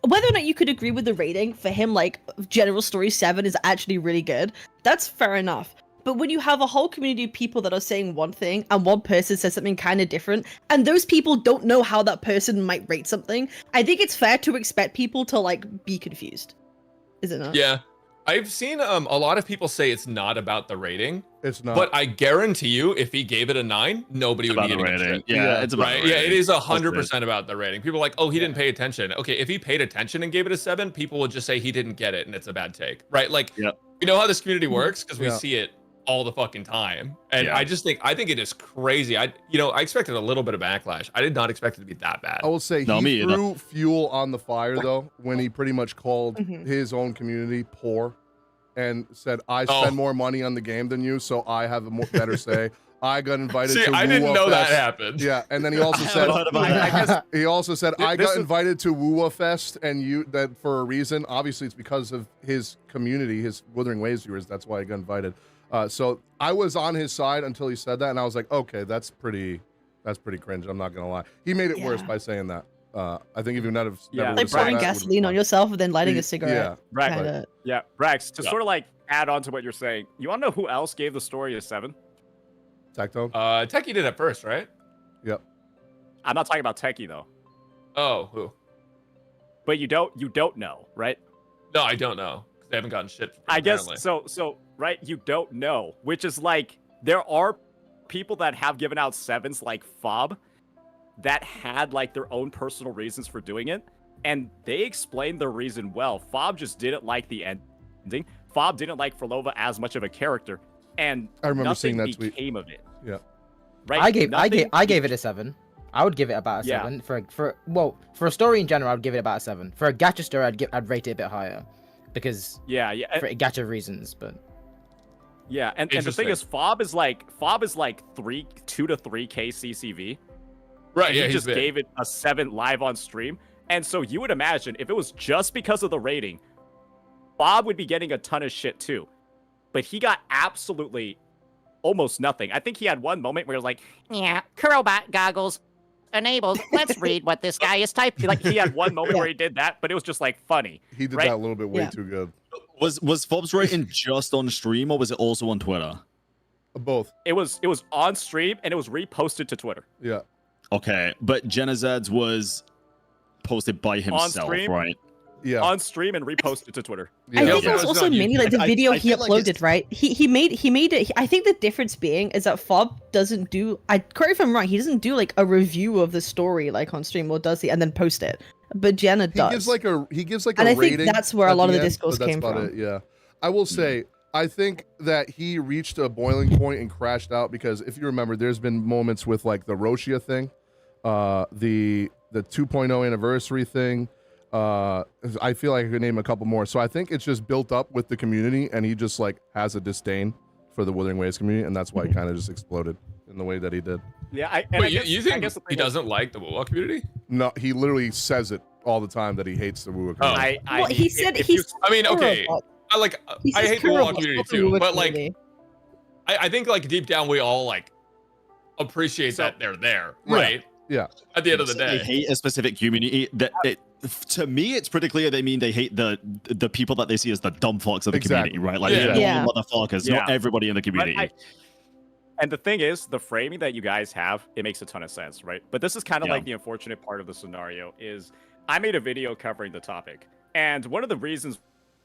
whether or not you could agree with the rating for him, like general story 7 is actually really good. That's fair enough. But when you have a whole community of people that are saying one thing and one person says something kind of different, and those people don't know how that person might rate something, I think it's fair to expect people to like be confused. Is it not? Yeah. I've seen a lot of people say it's not about the rating, It's not. but I guarantee you if he gave it a 9, nobody It's would be about the getting rating. upset. Yeah, Yeah. it's about Right? the Yeah, rating. it is That's 100% about the rating. People are like, oh, he didn't pay attention. Okay, if he paid attention and gave it a 7, people would just say he didn't get it and it's a bad take. Right? Like, Yep. you know how this community works? Because we Yeah. see it all the fucking time. And Yeah. I think it is crazy. I expected a little bit of backlash. I did not expect it to be that bad. I will say No, me he either. threw fuel on the fire though when he pretty much called Mhm. his own community poor, and said, "I Oh. spend more money on the game than you, so I have a better say." I got invited See, to. I didn't Wuwa know that Fest. happened. Yeah, and then he also I said, haven't heard about I that. guess he also said, Th- I this got is- invited to Wuwa Fest, and you that for a reason. Obviously, it's because of his community, his Wuthering Waves viewers. That's why I got invited. So I was on his side until he said that, and I was like, okay, that's pretty cringe. I'm not gonna lie. He made it worse Yeah. by saying that. I think if you never Yeah. would've Like said pouring that, it would've gasoline been on fine. yourself and then lighting a Yeah. cigarette. right. Kinda. Yeah, Brax, to Yeah. sort of like add on to what you're saying, you want to know who else gave the story a 7? Tactone. Techie did it first, right? Yep. I'm not talking about Techie though, Oh, who? but you don't know, right? No, I don't know. 'Cause they haven't gotten shit. I guess apparently. so. right? You don't know, which is like there are people that have given out 7s like Fob that had like their own personal reasons for doing it, and they explained their reason well. Fob just didn't like the ending. Fob didn't like Phrolova as much of a character, and I remember nothing seeing that tweet. became of it. Yeah. Right? I gave it a 7. I would give it about a 7 for a story in general. I'd give it about a 7. For a gacha story, I'd rate it a bit higher because for gacha reasons. But and the thing is, Fob is like 2 to 3k CCV. Right, and yeah, he just big. gave it a 7 live on stream. And so you would imagine if it was just because of the rating, Bob would be getting a ton of shit too. But he got absolutely almost nothing. I think he had one moment where he was like, yeah, Kurobot goggles enabled. Let's read what this guy is typing. like he had one moment where he did that, but it was just like funny. He did right? that a little bit way too good. Was Fob's rating just on stream or was it also on Twitter? Both. It was on stream and it was reposted to Twitter. Yeah. Okay, but Genazad's was posted by himself, stream? right? Yeah. On stream and reposted to Twitter. I think Yeah. that's No, also no, you- mainly like the I- video I he feel like uploaded, it's- right? He made it. I think the difference being is that Fob doesn't do. Correct if I'm wrong. He doesn't do like a review of the story like on stream, or does he? And then post it. But Jenna He does. gives like a And a I think rating that's where a at lot of the end, discourse but that's came about from. it, yeah. I will say I think that he reached a boiling point and crashed out because if you remember, there's been moments with like the Roshia thing, the 2.0 anniversary thing. I feel like I could name a couple more. So I think it's just built up with the community, and he just like has a disdain for the Wuthering Waves community, and that's why he kind of just exploded in the way that he did. Yeah, But you think he doesn't like the Wuwa community? No, he literally says it all the time that he hates the Wuwa community. Well, he said he's. I mean, okay, Kurobot. He I says hate the Wuwa Kurobot's community not the too, Wuwa but like community. I think like deep down we all like appreciate that they're there, right? Yeah. At the end of the They day. hate a specific community. To me, it's pretty clear they mean they hate the people that they see as the dumb fucks of the community, right? Like Yeah. the Yeah. motherfuckers, not everybody in the community. And the thing is, the framing that you guys have, it makes a ton of sense, right? But this is kind of like the unfortunate part of the scenario is I made a video covering the topic. And one of the reasons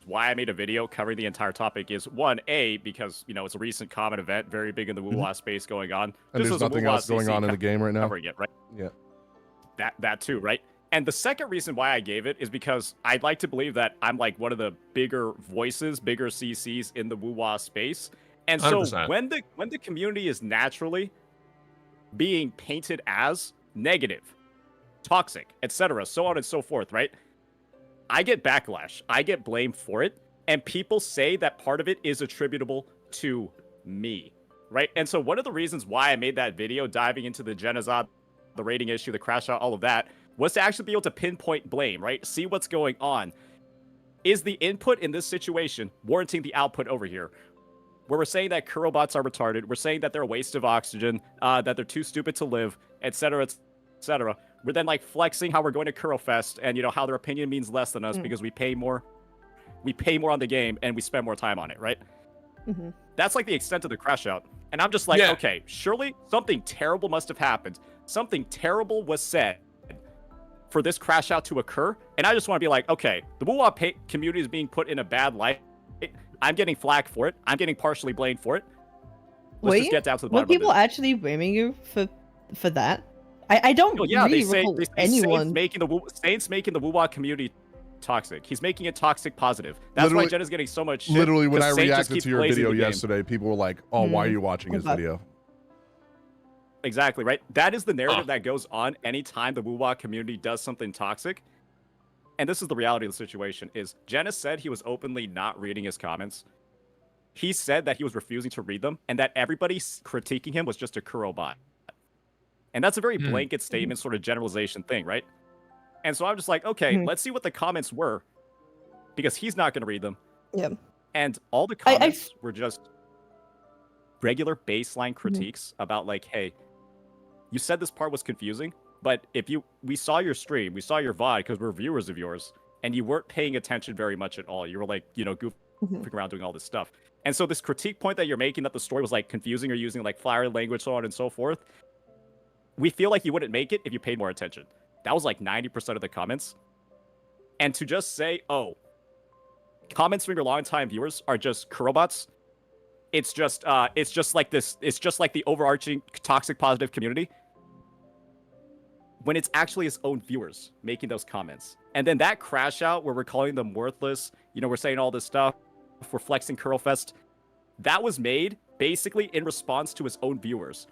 why I made a video covering the entire topipic is one, because, it's a recent common event, very big in the Wuwa space going on. And This there's was a nothing Wuwa else going CC on in the game right now. covering it, right? Yeah. That too, right? And the second reason why I gave it is because I'd like to believe that I'm like one of the bigger voices, bigger CCs in the Wuwa space. And so 100%. when the community is naturally being painted as negative, toxic, etc., so on and so forth, right? I get backlash. I get blamed for it. And people say that part of it is attributable to me, right? And so one of the reasons why I made that video diving into the Genazad, the rating issue, the crash out, all of that, was to actually be able to pinpoint blame, right? See what's going on. Is the input in this situation warranting the output over here? Where we're saying that Kurobots are retarded, we're saying that they're a waste of oxygen, that they're too stupid to live, etc., etc. We're then like flexing how we're going to Kurofest and how their opinion means less than us because we pay more on the game and we spend more time on it, right? Mm-hmm. That's like the extent of the crash out. And I'm just like, okay, surely something terrible must have happened. Something terrible was said for this crash out to occur. And I just want to be like, okay, the Wuwa community is being put in a bad light. I'm getting flack for it. I'm getting partially blamed for it. Let's just get down to the bottom Were people of it. actually blaming you for that? I don't really recall anyone. Saints making the Wuwa community toxic. He's making it toxic positive. That's why Jenna's getting so much shit. Literally, when I 'cause Saint just reacted keeps to your blazing video the game. yesterday, people were like, "Oh, why are you watching his video?" Exactly, right? That is the narrative that goes on anytime the Wuwa community does something toxic. And this is the reality of the situation, is Jenna said he was openly not reading his comments. He said that he was refusing to read them, and that everybody critiquing him was just a Kurobot. And that's a very blanket statement, sort of generalization thing, right? And so I'm just like, okay, let's see what the comments were, because he's not going to read them. Yeah. And all the comments were just regular baseline critiques about like, hey, you said this part was confusing, but we saw your stream, we saw your VOD because we're viewers of yours, and you weren't paying attention very much at all. You were like, goofing around doing all this stuff. And so this critique point that you're making that the story was like confusing or using like flowery language, so on and so forth, we feel like you wouldn't make it if you paid more attention. That was like 90% of the comments. And to just say, oh, comments from your longtime viewers are just Kurobots, it's just like this. It's just like the overarching toxic positive community. When it's actually his own viewers making those comments, and then that crash out where we're calling them worthless, we're saying all this stuff, we're flexing Curlfest, that was made basically in response to his own viewers.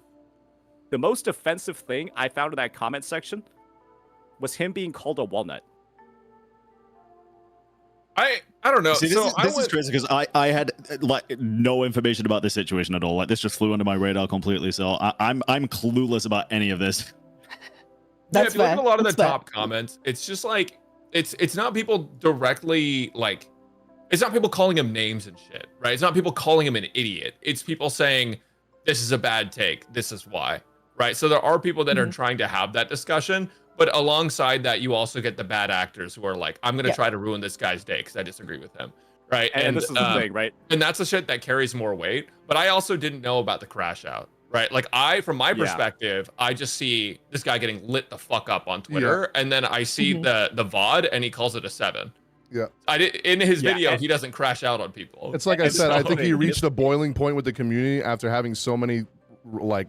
The most offensive thing I found in that comment section was him being called a walnut. I don't know. See, this is crazy because I had like no information about this situation at all. Like this just flew under my radar completely. So I'm clueless about any of this. That's if you look at a lot of the fair. top comments, it's just like it's not people directly like, it's not people calling him names and shit, right? It's not people calling him an idiot. It's people saying this is a bad take. This is why, right? So there are people that are trying to have that discussion, but alongside that, you also get the bad actors who are like, I'm gonna try to ruin this guy's day because I disagree with him, right? And this is the thing, right? And that's the shit that carries more weight. But I also didn't know about the crash out. Right, like from my perspective, I just see this guy getting lit the fuck up on Twitter, and then I see the VOD, and he calls it a 7. Yeah, in his video, he doesn't crash out on people. It's like I said, I think he reached a boiling point with the community after having so many like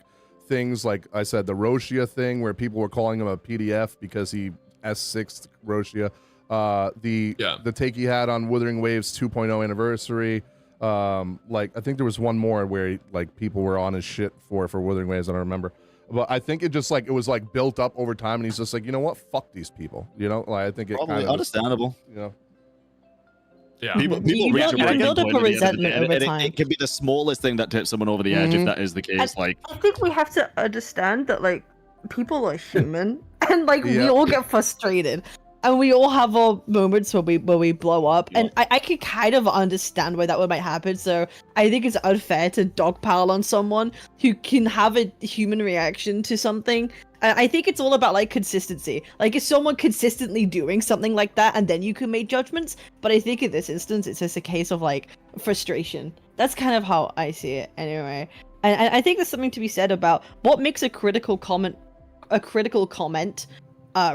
things. Like I said, the Roshia thing where people were calling him a PDF because he S6'd Roshia. The take he had on Wuthering Waves 2.0 anniversary. Like I think there was one more where like people were on his shit for Wuthering Waves. I don't remember, but I think it just like it was like built up over time, and he's just like, you know what, fuck these people. Like I think it Probably kind of understandable. Yeah, people You reach build up a resentment over time. It can be the smallest thing that tips someone over the edge if that is the case. Like I think we have to understand that like people are human, and like we all get frustrated. And we all have our moments where we blow up, and I can kind of understand why that might happen. So I think it's unfair to dogpile on someone who can have a human reaction to something. I think it's all about like consistency. Like is someone consistently doing something like that, and then you can make judgments. But I think in this instance, it's just a case of like frustration. That's kind of how I see it, anyway. And I think there's something to be said about what makes a critical comment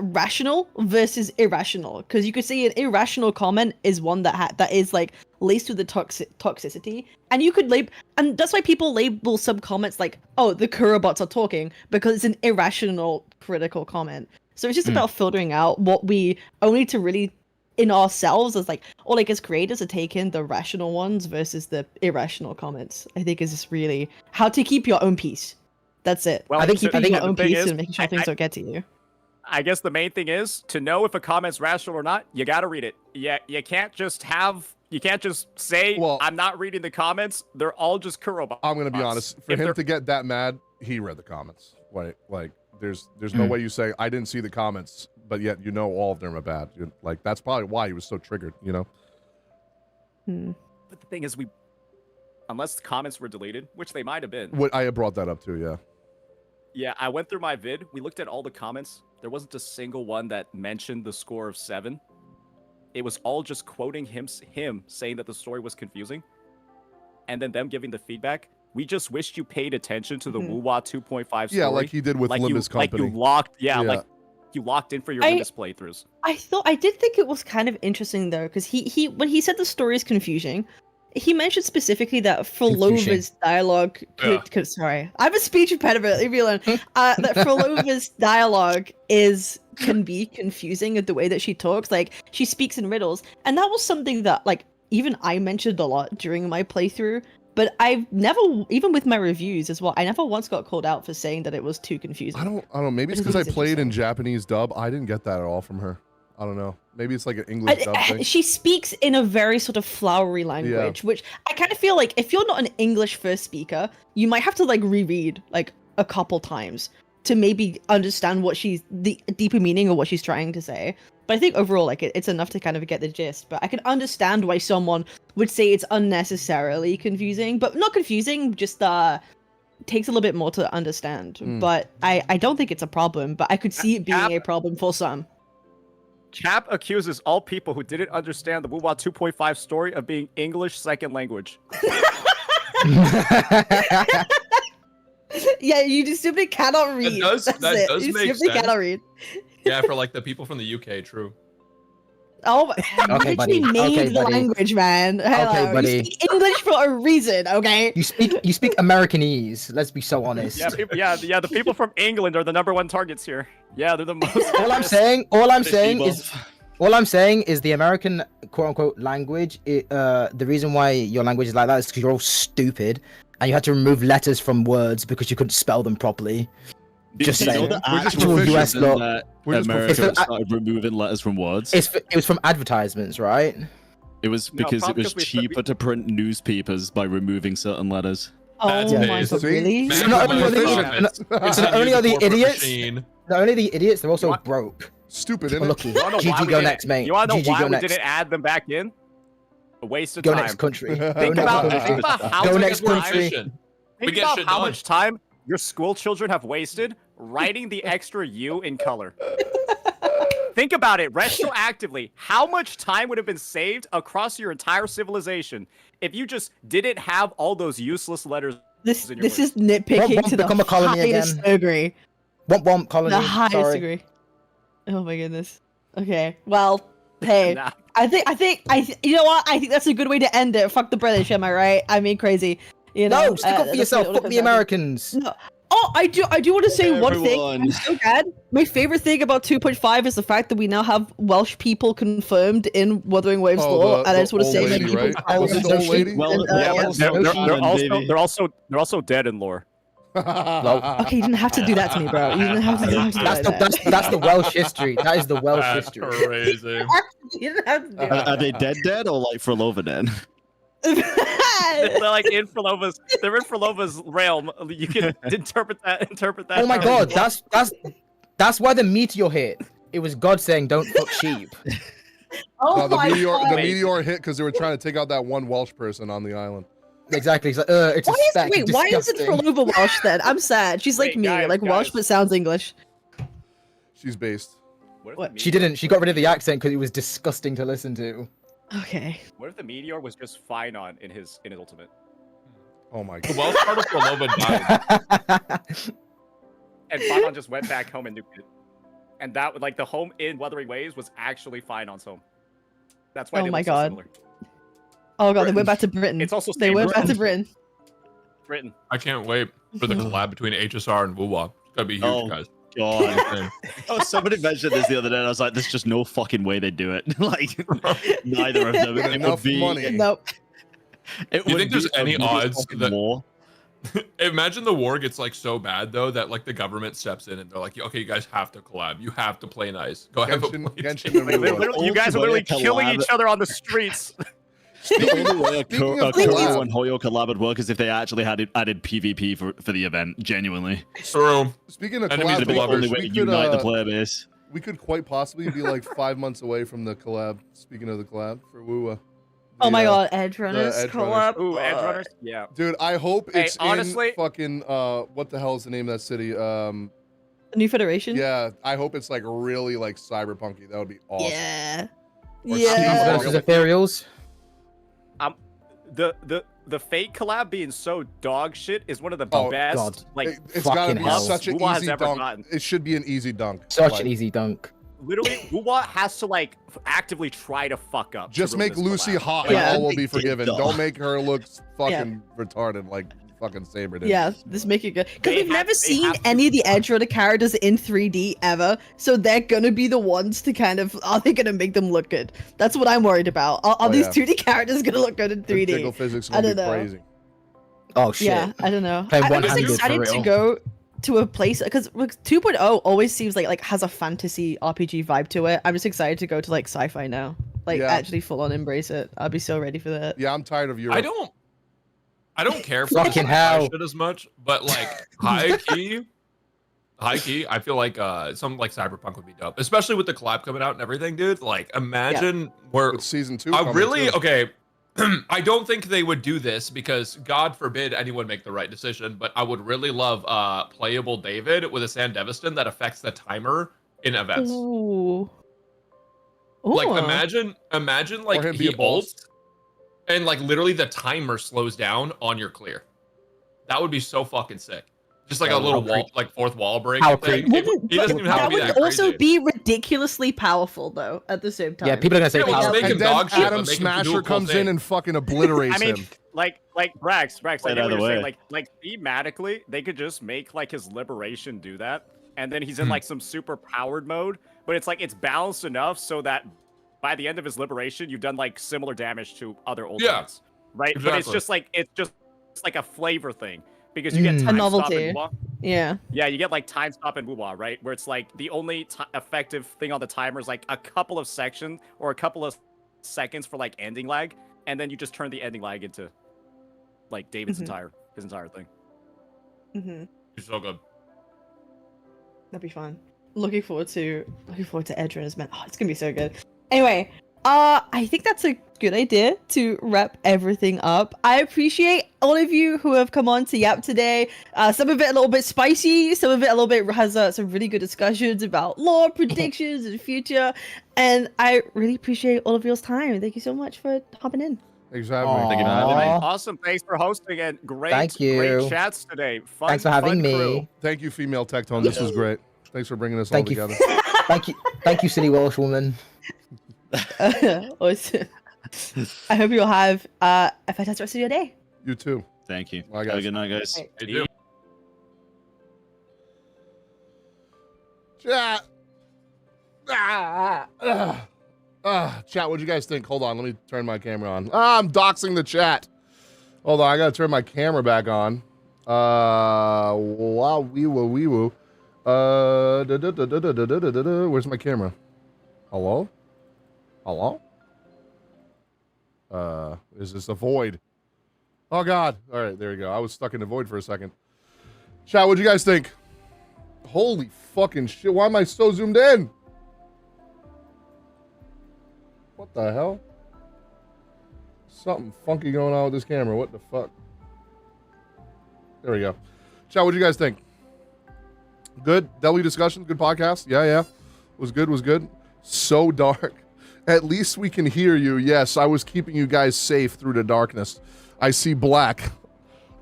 rational versus irrational, because you could say an irrational comment is one that is like laced with the toxicity, and you could and that's why people label some comments like, oh, the Kurobots are talking, because it's an irrational critical comment. So it's just about filtering out what we only to really in ourselves as like, or like as creators to take in the rational ones versus the irrational comments. I think is just really how to keep your own peace. That's it. Well, I think keeping your the own thing peace is, and making sure things don't get to you. I guess the main thing is to know if a comment's rational or not. You gotta read it. Yeah, you can't just say, Well, I'm not reading the comments. They're all just Kurobots. I'm gonna be honest. For him to get that mad, he read the comments. Like there's no way you say I didn't see the comments, but yet all of them are bad. Like that's probably why he was so triggered. But the thing is, unless the comments were deleted, which they might have been. What I had brought that up too. Yeah. Yeah, I went through my vid. We looked at all the comments. There wasn't a single one that mentioned the score of 7. It was all just quoting him saying that the story was confusing, and then them giving the feedback. We just wished you paid attention to the Wuwa 2.5 story. Yeah, like he did with Limbus Company. Like you locked in for your Limbus playthroughs. I did think it was kind of interesting though, because he when he said the story is confusing, he mentioned specifically that Phrolova's dialogue sorry, I have a speech impediment, leave me alone. That Phrolova's dialogue can be confusing at the way that she talks. Like she speaks in riddles, and that was something that like even I mentioned a lot during my playthrough. But I've never, even with my reviews as well, I never once got called out for saying that it was too confusing. I don't know. Maybe it's because I played in Japanese dub. I didn't get that at all from her. I don't know. Maybe it's like an English dub thing. She speaks in a very sort of flowery language, which I kind of feel like if you're not an English first speaker, you might have to like reread like a couple times to maybe understand what the deeper meaning of what she's trying to say. But I think overall, like it's enough to kind of get the gist. But I can understand why someone would say it's unnecessarily confusing, but not confusing, just takes a little bit more to understand. But I don't think it's a problem. But I could see it being a problem for some. Cap accuses all people who didn't understand the Wuwa 2.5 story of being English second language. Yeah, you just simply cannot read. That does make sense. Cannot read. Yeah, for like the people from the UK, true. Oh, you Okay, buddy. literally made Okay, the buddy. language, man. Hello. buddy. You speak English for a reason, okay? You speak Americanese. Let's be so honest. Yeah, people, yeah. The people from England are the #1 targets here. Yeah, they're the most. all I'm saying is the American quote unquote language. The reason why your language is like that is because you're all stupid and you had to remove letters from words because you couldn't spell them properly. Just Do you know saying. the We're just actual proficient. reason that We're just America proficient. started removing letters from words? It was from advertisements, right? It was No, because it probably was because we- cheaper to print newspapers by removing certain letters. Oh That's my amazing. god, really? So not only are they- not only are the idiots, not only the idiots, they're also What? broke. Stupid, Or isn't it? lucky. You wanna know why GG we go didn't- next, mate. You want to know GG why go we next. didn't add them back in? A waste of Go time. next country. Think Go about next think country. about how Go much next time- country. We Think get about shit how done. much time your school children have wasted writing the extra U in color. Think about it retroactively. How much time would have been saved across your entire civilization if you just didn't have all those useless letters? This in your this list? is nitpicking Won't to the become a colony highest again. degree. Womp colony. The highest Sorry. degree. Oh my goodness. Okay. Well, hey. Nah. You know what? I think that's a good way to end it. Fuck the British, am I right? I mean, crazy. You know. No, stick up for that's yourself. what it Fuck comes the down to. Americans. No. Oh, I do want to say one thing. Everyone. I'm so glad. My favorite thing about 2.5 is the fact that we now have Welsh people confirmed in Wuthering Waves Oh, lore, the and I just want to old say lady, that people. right? Was it the old lady? Well, And, Yeah, yeah. but they're baby. they're also dead in lore. Okay, you didn't have to do that to me, bro. You didn't have to do that. That's the Welsh history. That is the Welsh That's history. crazy. You didn't have to do that. Are they dead or like Phrolova dead? They're like in Phrolova's realm. You can interpret that. Oh my how you god, want. that's why the meteor hit. It was God saying, "Don't fuck sheep." Oh No, the my god. the meteor hit because they were trying to take out that one Welsh person on the island. Exactly. It's like, it's a speck. Why isn't disgusting. Phrolova Welsh then? I'm sad. She's like Wait, me, guys, like Welsh guys. but sounds English. She's based. What if What? the She meteor- didn't. She got rid of the accent because it was disgusting to listen to. Okay. What if the meteor was just Finon in his ultimate? Oh my The god. Welsh part of Phrolova died. And Finon just went back home and nuked it. And that like the home in Wuthering Waves was actually Finon's home. That's why Oh they my look so god. similar. Oh god, they went back to Britain. It's also They same went back to Britain. Britain. Britain. I can't wait for the collab between HSR and Wuwa. It's gonna be huge, Oh. guys. God. Oh, somebody mentioned this the other day, and I was like, "There's just no fucking way they do it." Like, neither of them. It Enough would be. money. Nope. It Do you would think there's be a any really odds fucking that- war. Imagine the war gets like so bad though that like the government steps in and they're like, "Okay, you guys have to collab. You have to play nice. Go have a Genshin, play Genshin team." and Like, Wuwa. you guys are literally Ultimate killing collab. each other on the streets. The only way a Speaking a of Kuro collab- and Hoyo collab would work is if they actually added PvP for the event. Genuinely, True. Speaking of Enemies it'd be the collab, only way we to could, unite the player base. we could quite possibly be like 5 months away from the collab. Speaking of the collab for Wuwa. Oh my The, god, Edge Runners Edge collab. Ooh, Edge Runners? Yeah. Dude, I hope Hey, it's honestly- in fucking what the hell is the name of that city? New Federation? Yeah, I hope it's like really like cyberpunky. That would be awesome. Yeah. Or Yeah. Versus Ethereals. The Fate collab being so dog shit is one of the Oh, best. God. Like It's gotta fucking be hell. such an Wuwa has easy ever dunk. gotten. It should be an easy dunk. Such Like, an easy dunk. literally, Wuwa has to like actively try to fuck up. to Just ruin make this Lucy collab. hot Yeah. and all will be They did, forgiven. though. Don't make her look fucking retarded like fucking Saber did. Yeah, just make it good. Because They we've have- never they seen have to- any of the Edge Runner characters in 3D ever, so they're gonna be the ones to kind of, are they gonna make them look good? That's what I'm worried about. Are Oh, these yeah. 2D characters gonna look good in The 3D? jiggle physics I will be don't know. crazy. Oh shit. Yeah, I don't know. Play I'm just one-handed for excited to real. go to a place because 2.0 always seems like has a fantasy RPG vibe to it. I'm just excited to go to like sci-fi now, like Yeah. actually full on embrace it. I'll be so ready for that. Yeah, I'm tired of Europe. I don't care for Fucking this hell. shit as much, but like high key, I feel like something like Cyberpunk would be dope, especially with the collab coming out and everything, dude. Like, imagine where With season 2. I coming, really too. okay. I don't think they would do this because God forbid anyone make the right decision, but I would really love playable David with a Sand Deviston that affects the timer in events. Ooh. Like Ooh. imagine like Or him be he a boss. ults and like literally the timer slows down on your clear. That would be so fucking sick. Just like a little wall, like fourth wall break. How thing. creepy. He doesn't even have that to be would that also crazy. be ridiculously powerful, though. At the same time. Yeah, people are gonna say Yeah, well, just powerful. make him And then dog shit, Adam but make him do a Smasher cool comes thing. in and fucking obliterates I mean, him. like Brax, I Get get out of what the you're saying. way. Like thematically, they could just make like his liberation do that, and then he's in like some super powered mode. But it's like it's balanced enough so that by the end of his liberation, you've done like similar damage to other ultimates, right? But it's exactly. just like a flavor thing because you get Mm. time novelty. stop and Yeah. yeah, you get like time stop and Wuwa, right? Where it's like the only effective thing on the timer is like a couple of sections or a couple of seconds for like ending lag, and then you just turn the ending lag into like David's Mhm. entire thing. Mm-hmm. He's so good. That'd be fun. Looking forwed to Edrin's man. Oh, it's gonna be so good. Anyway, I think that's a good idea to wrap everything up. I appreciate all of you who have come on to Yap today. Some of it a little bit spicy, some of it a little bit has some really good discussions about lore predictions and future. And I really appreciate all of y'all's time. Thank you so much for hopping in. Thanks for having me. Thank you for having me. Aw. Awesome, thanks for hosting and great, Thank you. great chats today. Fun, Thanks for having fun me. crew. Thank you, female Tectone. This was great. Thanks for bringing us Thank all you. together. Thank you, silly Welsh woman. Awesome. I hope you'll have a fantastic rest of your day. You too. Thank you. Bye, Have a guys. good night, guys. Right. They do. Chat. Chat, what'd you guys think? Hold on, let me turn my camera on. I'm doxing the chat. Hold on, I gotta turn my camera back on. Wow, wee woo. Where's my camera? Hello? Is this a void? Oh God. All right, there you go. I was stuck in the void for a second. Chat, what'd you guys think? Holy fucking shit, why am I so zoomed in? What the hell? Something funky going on with this camera. What the fuck? There we go. Chat, what'd you guys think? Good? W discussion? Good podcast? Yeah. Was good. So dark. At least we can hear you. Yes, I was keeping you guys safe through the darkness. I see black.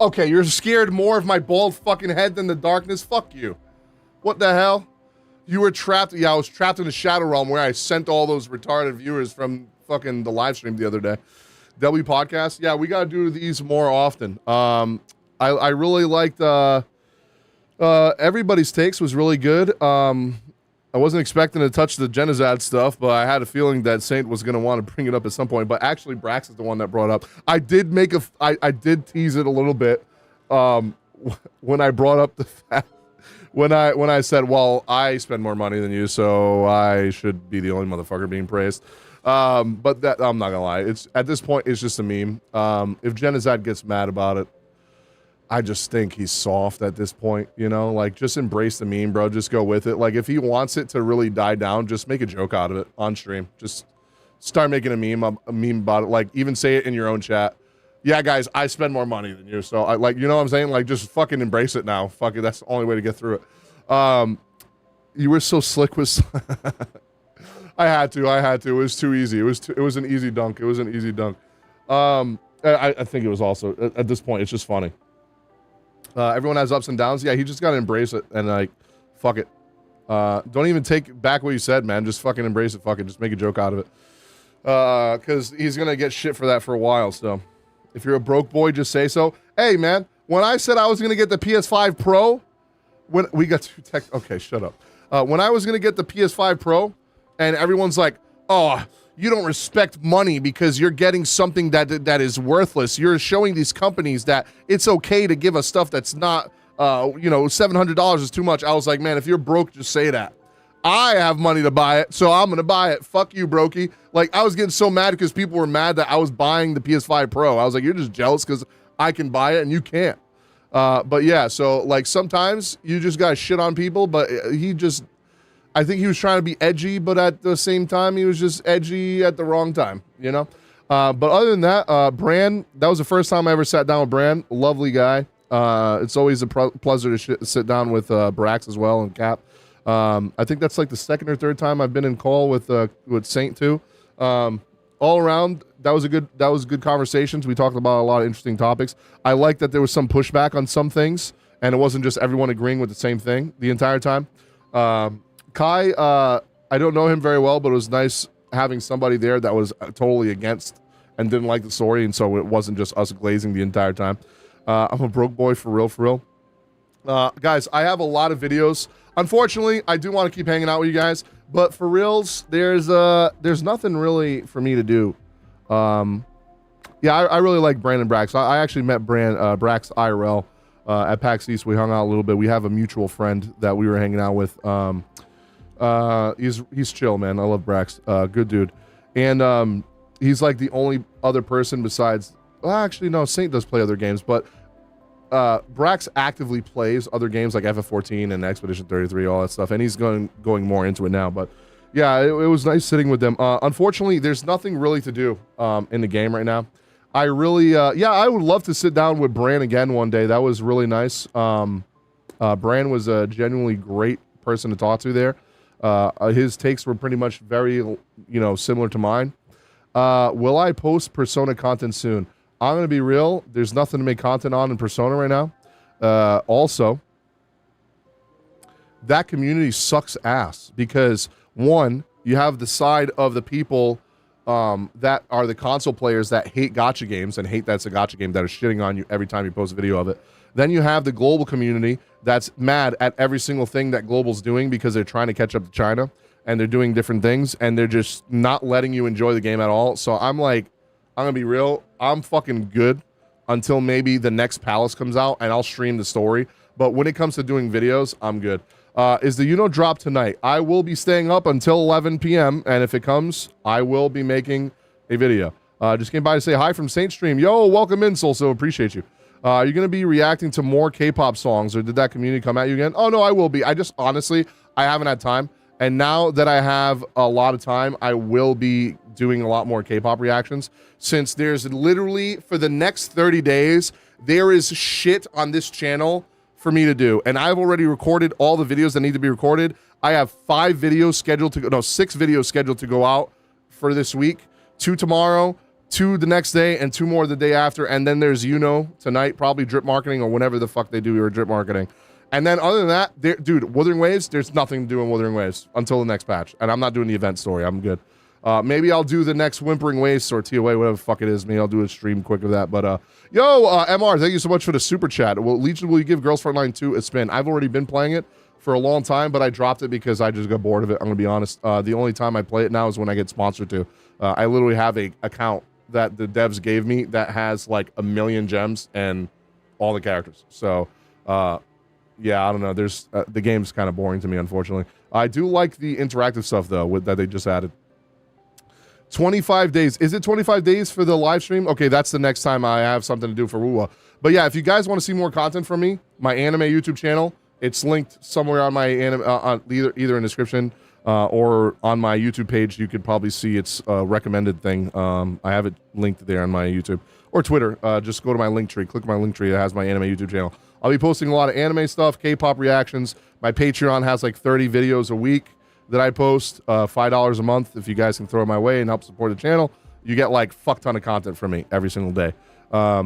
Okay, you're scared more of my bald fucking head than the darkness? Fuck you. What the hell? You were trapped. Yeah, I was trapped in the Shadow Realm where I sent all those retarded viewers from fucking the live stream the other day. W podcast. Yeah, we got to do these more often. I really liked everybody's takes was really good. I wasn't expecting to touch the Genizad stuff, but I had a feeling that Saint was going to want to bring it up at some point. But actually, Brax is the one that brought up. I did tease it a little bit when I brought up the fact when I said, well, I spend more money than you, so I should be the only motherfucker being praised. But that I'm not gonna lie, it's at this point it's just a meme. If Genizad gets mad about it, I just think he's soft at this point, you know, like just embrace the meme, bro. Just go with it. Like if he wants it to really die down, just make a joke out of it on stream. Just start making a meme about it. Like even say it in your own chat. Yeah, guys, I spend more money than you. So I like, you know what I'm saying? Like just fucking embrace it now. Fuck it. That's the only way to get through it. You were so slick with I had to. It was too easy. It was an easy dunk. I think it was also at this point, it's just funny. Everyone has ups and downs. Yeah, he just got to embrace it and like, fuck it. Don't even take back what you said, man. Just fucking embrace it. Fuck it. Just make a joke out of it. Because he's going to get shit for that for a while. So if you're a broke boy, just say so. Hey, man, when I said I was going to get the PS5 Pro, when we got to tech, okay, shut up. When I was going to get the PS5 Pro and everyone's like, oh, you don't respect money because you're getting something that is worthless. You're showing these companies that it's okay to give us stuff that's not, $700 is too much. I was like, man, if you're broke, just say that. I have money to buy it, so I'm going to buy it. Fuck you, brokey. Like, I was getting so mad because people were mad that I was buying the PS5 Pro. I was like, you're just jealous because I can buy it and you can't. But yeah, so like sometimes you just got to shit on people, but I think he was trying to be edgy, but at the same time, he was just edgy at the wrong time, you know? But other than that, Bran, that was the first time I ever sat down with Bran. Lovely guy. It's always a pleasure to sit down with Brax as well and Cap. I think that's like the second or third time I've been in call with Saint too. All around, that was good conversations. We talked about a lot of interesting topics. I like that there was some pushback on some things. and it wasn't just everyone agreeing with the same thing the entire time. Kai, I don't know him very well, but it was nice having somebody there that was totally against and didn't like the story, and so it wasn't just us glazing the entire time. I'm a broke boy for real. Guys, I have a lot of videos. Unfortunately, I do want to keep hanging out with you guys, but for reals, there's nothing really for me to do. Yeah, I really like Brandon Brax. I actually met Brax IRL at PAX East. We hung out a little bit. We have a mutual friend that we were hanging out with. He's chill, man. I love Brax. Good dude. And he's like the only other person besides, well, actually no, Saint does play other games, but Brax actively plays other games like FF14 and Expedition 33, all that stuff, and he's going more into it now. But yeah, it was nice sitting with them. Unfortunately, there's nothing really to do in the game right now. I really, I would love to sit down with Bran again one day. That was really nice. Bran was a genuinely great person to talk to there. His takes were pretty much very, similar to mine. Will I post Persona content soon? I'm going to be real. There's nothing to make content on in Persona right now. Also, that community sucks ass because, one, you have the side of the people that are the console players that hate gacha games and hate that's a gacha game, that are shitting on you every time you post a video of it. Then you have the global community that's mad at every single thing that global's doing because they're trying to catch up to China and they're doing different things and they're just not letting you enjoy the game at all. So I'm like, I'm gonna be real. I'm fucking good until maybe the next Palace comes out and I'll stream the story. But when it comes to doing videos, I'm good. Is the drop tonight? I will be staying up until 11 p.m. and if it comes, I will be making a video. Just came by to say hi from Saint Stream. Yo, welcome in, Soul. So appreciate you. Are you going to be reacting to more K-pop songs, or did that community come at you again? Oh, no, I will be. I just, honestly, I haven't had time. And now that I have a lot of time, I will be doing a lot more K-pop reactions, since there's literally, for the next 30 days, there is shit on this channel for me to do. And I've already recorded all the videos that need to be recorded. I have 6 videos scheduled to go out for this week, 2 tomorrow, 2 the next day, and 2 more the day after. And then there's tonight, probably drip marketing or whatever the fuck they do or drip marketing. And then other than that, dude, Wuthering Waves, there's nothing to do in Wuthering Waves until the next patch. And I'm not doing the event story. I'm good. Maybe I'll do the next Whimpering Waves or TOA, whatever the fuck it is. Maybe I'll do a stream quick of that. But MR, thank you so much for the super chat. Well, Legion, will you give Girls Frontline 2 a spin? I've already been playing it for a long time, but I dropped it because I just got bored of it. I'm gonna be honest. The only time I play it now is when I get sponsored to. I literally have a account that the devs gave me that has like 1 million gems and all the characters. So yeah, I don't know. There's the game's kind of boring to me, unfortunately. I do like the interactive stuff though that they just added. 25 days. Is it 25 days for the live stream? Okay, that's the next time I have something to do for Wuwa. But yeah, if you guys want to see more content from me, my anime YouTube channel, it's linked somewhere on my anime, either in the description or on my YouTube page. You could probably see its recommended thing. I have it linked there on my YouTube or Twitter. Just go to my link tree, click my link tree. It has my anime YouTube channel. I'll be posting a lot of anime stuff, K-pop reactions. My Patreon has like 30 videos a week that I post, $5 a month. If you guys can throw it my way and help support the channel, you get like fuck ton of content from me every single day. I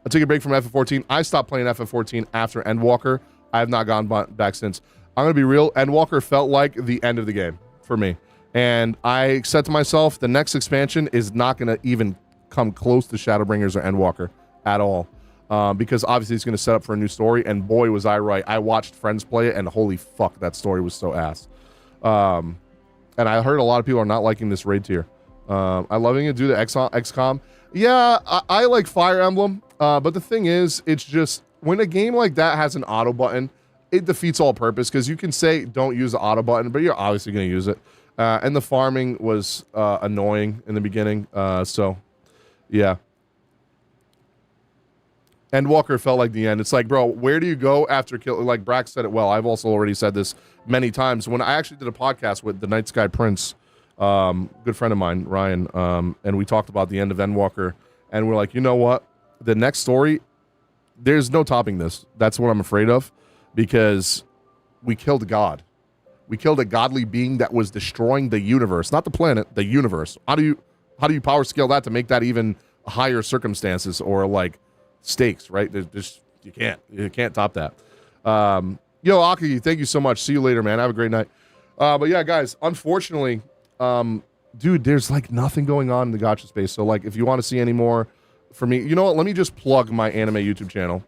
took a break from FF14. I stopped playing FF14 after Endwalker. I have not gone back since. I'm gonna be real. Endwalker felt like the end of the game for me, and I said to myself, the next expansion is not gonna even come close to Shadowbringers or Endwalker at all, because obviously it's gonna set up for a new story. And boy, was I right. I watched friends play it, and holy fuck, that story was so ass. And I heard a lot of people are not liking this raid tier. I'm loving it. Do the XCOM. Yeah, I like Fire Emblem, but the thing is, it's just when a game like that has an auto button, it defeats all purpose, because you can say don't use the auto button, but you're obviously going to use it. And the farming was annoying in the beginning. So, yeah. Endwalker felt like the end. It's like, bro, where do you go after kill? Like Brax said it well. I've also already said this many times. When I actually did a podcast with the Night Sky Prince, good friend of mine, Ryan, and we talked about the end of Endwalker, and we're like, you know what? The next story, there's no topping this. That's what I'm afraid of, because we killed God. We killed a godly being that was destroying the universe, not the planet, the universe. How do you power scale that to make that even higher circumstances or like stakes, right? There's you can't top that. Yo, Aki, thank you so much. See you later, man. Have a great night. But yeah, guys, unfortunately, dude, there's like nothing going on in the gacha space. So like, if you want to see any more from me, you know what? Let me just plug my anime YouTube channel.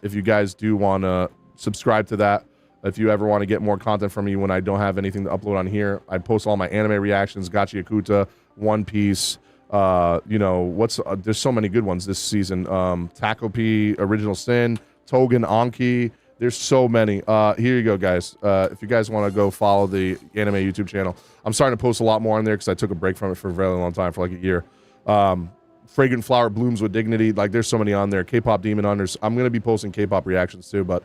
If you guys do want to subscribe to that, if you ever want to get more content from me when I don't have anything to upload on here, I post all my anime reactions, Gacha Yakuta, One Piece, you know, there's so many good ones this season. Taco P, Original Sin, Togen, Anki. There's so many. Here you go, guys. If you guys want to go follow the anime YouTube channel, I'm starting to post a lot more on there because I took a break from it for a very long time, for like a year. Fragrant Flower Blooms with Dignity. Like, there's so many on there. K-pop Demon Hunters. I'm going to be posting K-pop reactions too, but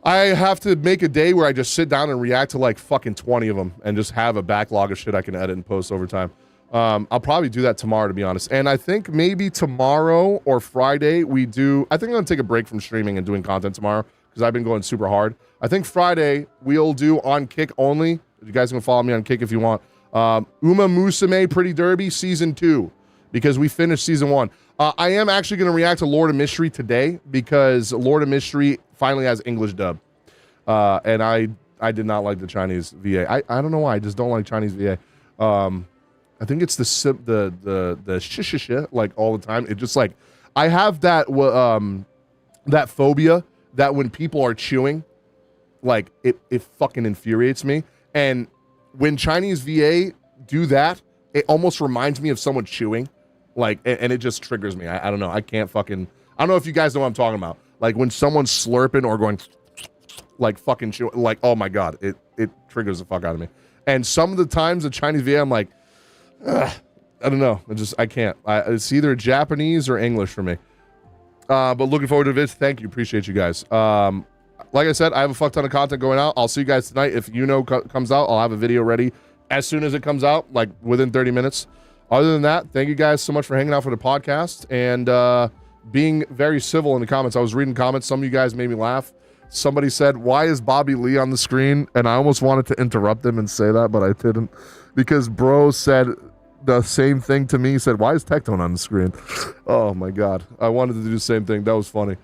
I have to make a day where I just sit down and react to like fucking 20 of them and just have a backlog of shit I can edit and post over time. I'll probably do that tomorrow, to be honest. And I think maybe tomorrow or Friday I think I'm going to take a break from streaming and doing content tomorrow because I've been going super hard. I think Friday we'll do on Kick only. You guys can follow me on Kick if you want. Uma Musume Pretty Derby Season 2 because we finished Season 1. I am actually going to react to Lord of Mystery today because Lord of Mystery finally has English dub. And I did not like the Chinese VA. I don't know why. I just don't like Chinese VA. I think it's the sh like all the time. It just like, I have that that phobia that when people are chewing, like it fucking infuriates me. And when Chinese VA do that, it almost reminds me of someone chewing. Like, and it just triggers me. I don't know. I don't know if you guys know what I'm talking about. Like when someone's slurping or going like fucking chewing, like, oh my God, it triggers the fuck out of me. And some of the times the Chinese VA, I'm like, ugh, I don't know. I can't. It's either Japanese or English for me. But looking forward to this. Thank you. Appreciate you guys. Like I said, I have a fuck ton of content going out. I'll see you guys tonight. If comes out, I'll have a video ready as soon as it comes out, like within 30 minutes. Other than that, thank you guys so much for hanging out for the podcast and being very civil in the comments. I was reading comments. Some of you guys made me laugh. Somebody said, why is Bobby Lee on the screen? And I almost wanted to interrupt him and say that, but I didn't. Because bro said the same thing to me. He said, why is Tectone on the screen? Oh my God. I wanted to do the same thing. That was funny.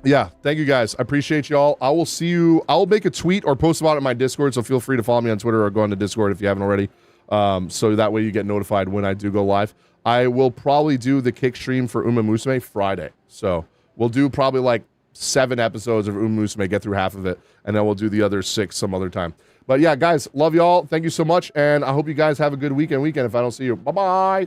Yeah, thank you guys. I appreciate y'all. I will see you. I'll make a tweet or post about it in my Discord, so feel free to follow me on Twitter or go on to Discord if you haven't already. So that way you get notified when I do go live. I will probably do the Kick stream for Uma Musume Friday. So we'll do probably like 7 episodes of Uma Musume, get through half of it, and then we'll do the other 6 some other time. But yeah, guys, love y'all. Thank you so much, and I hope you guys have a good weekend if I don't see you. Bye-bye.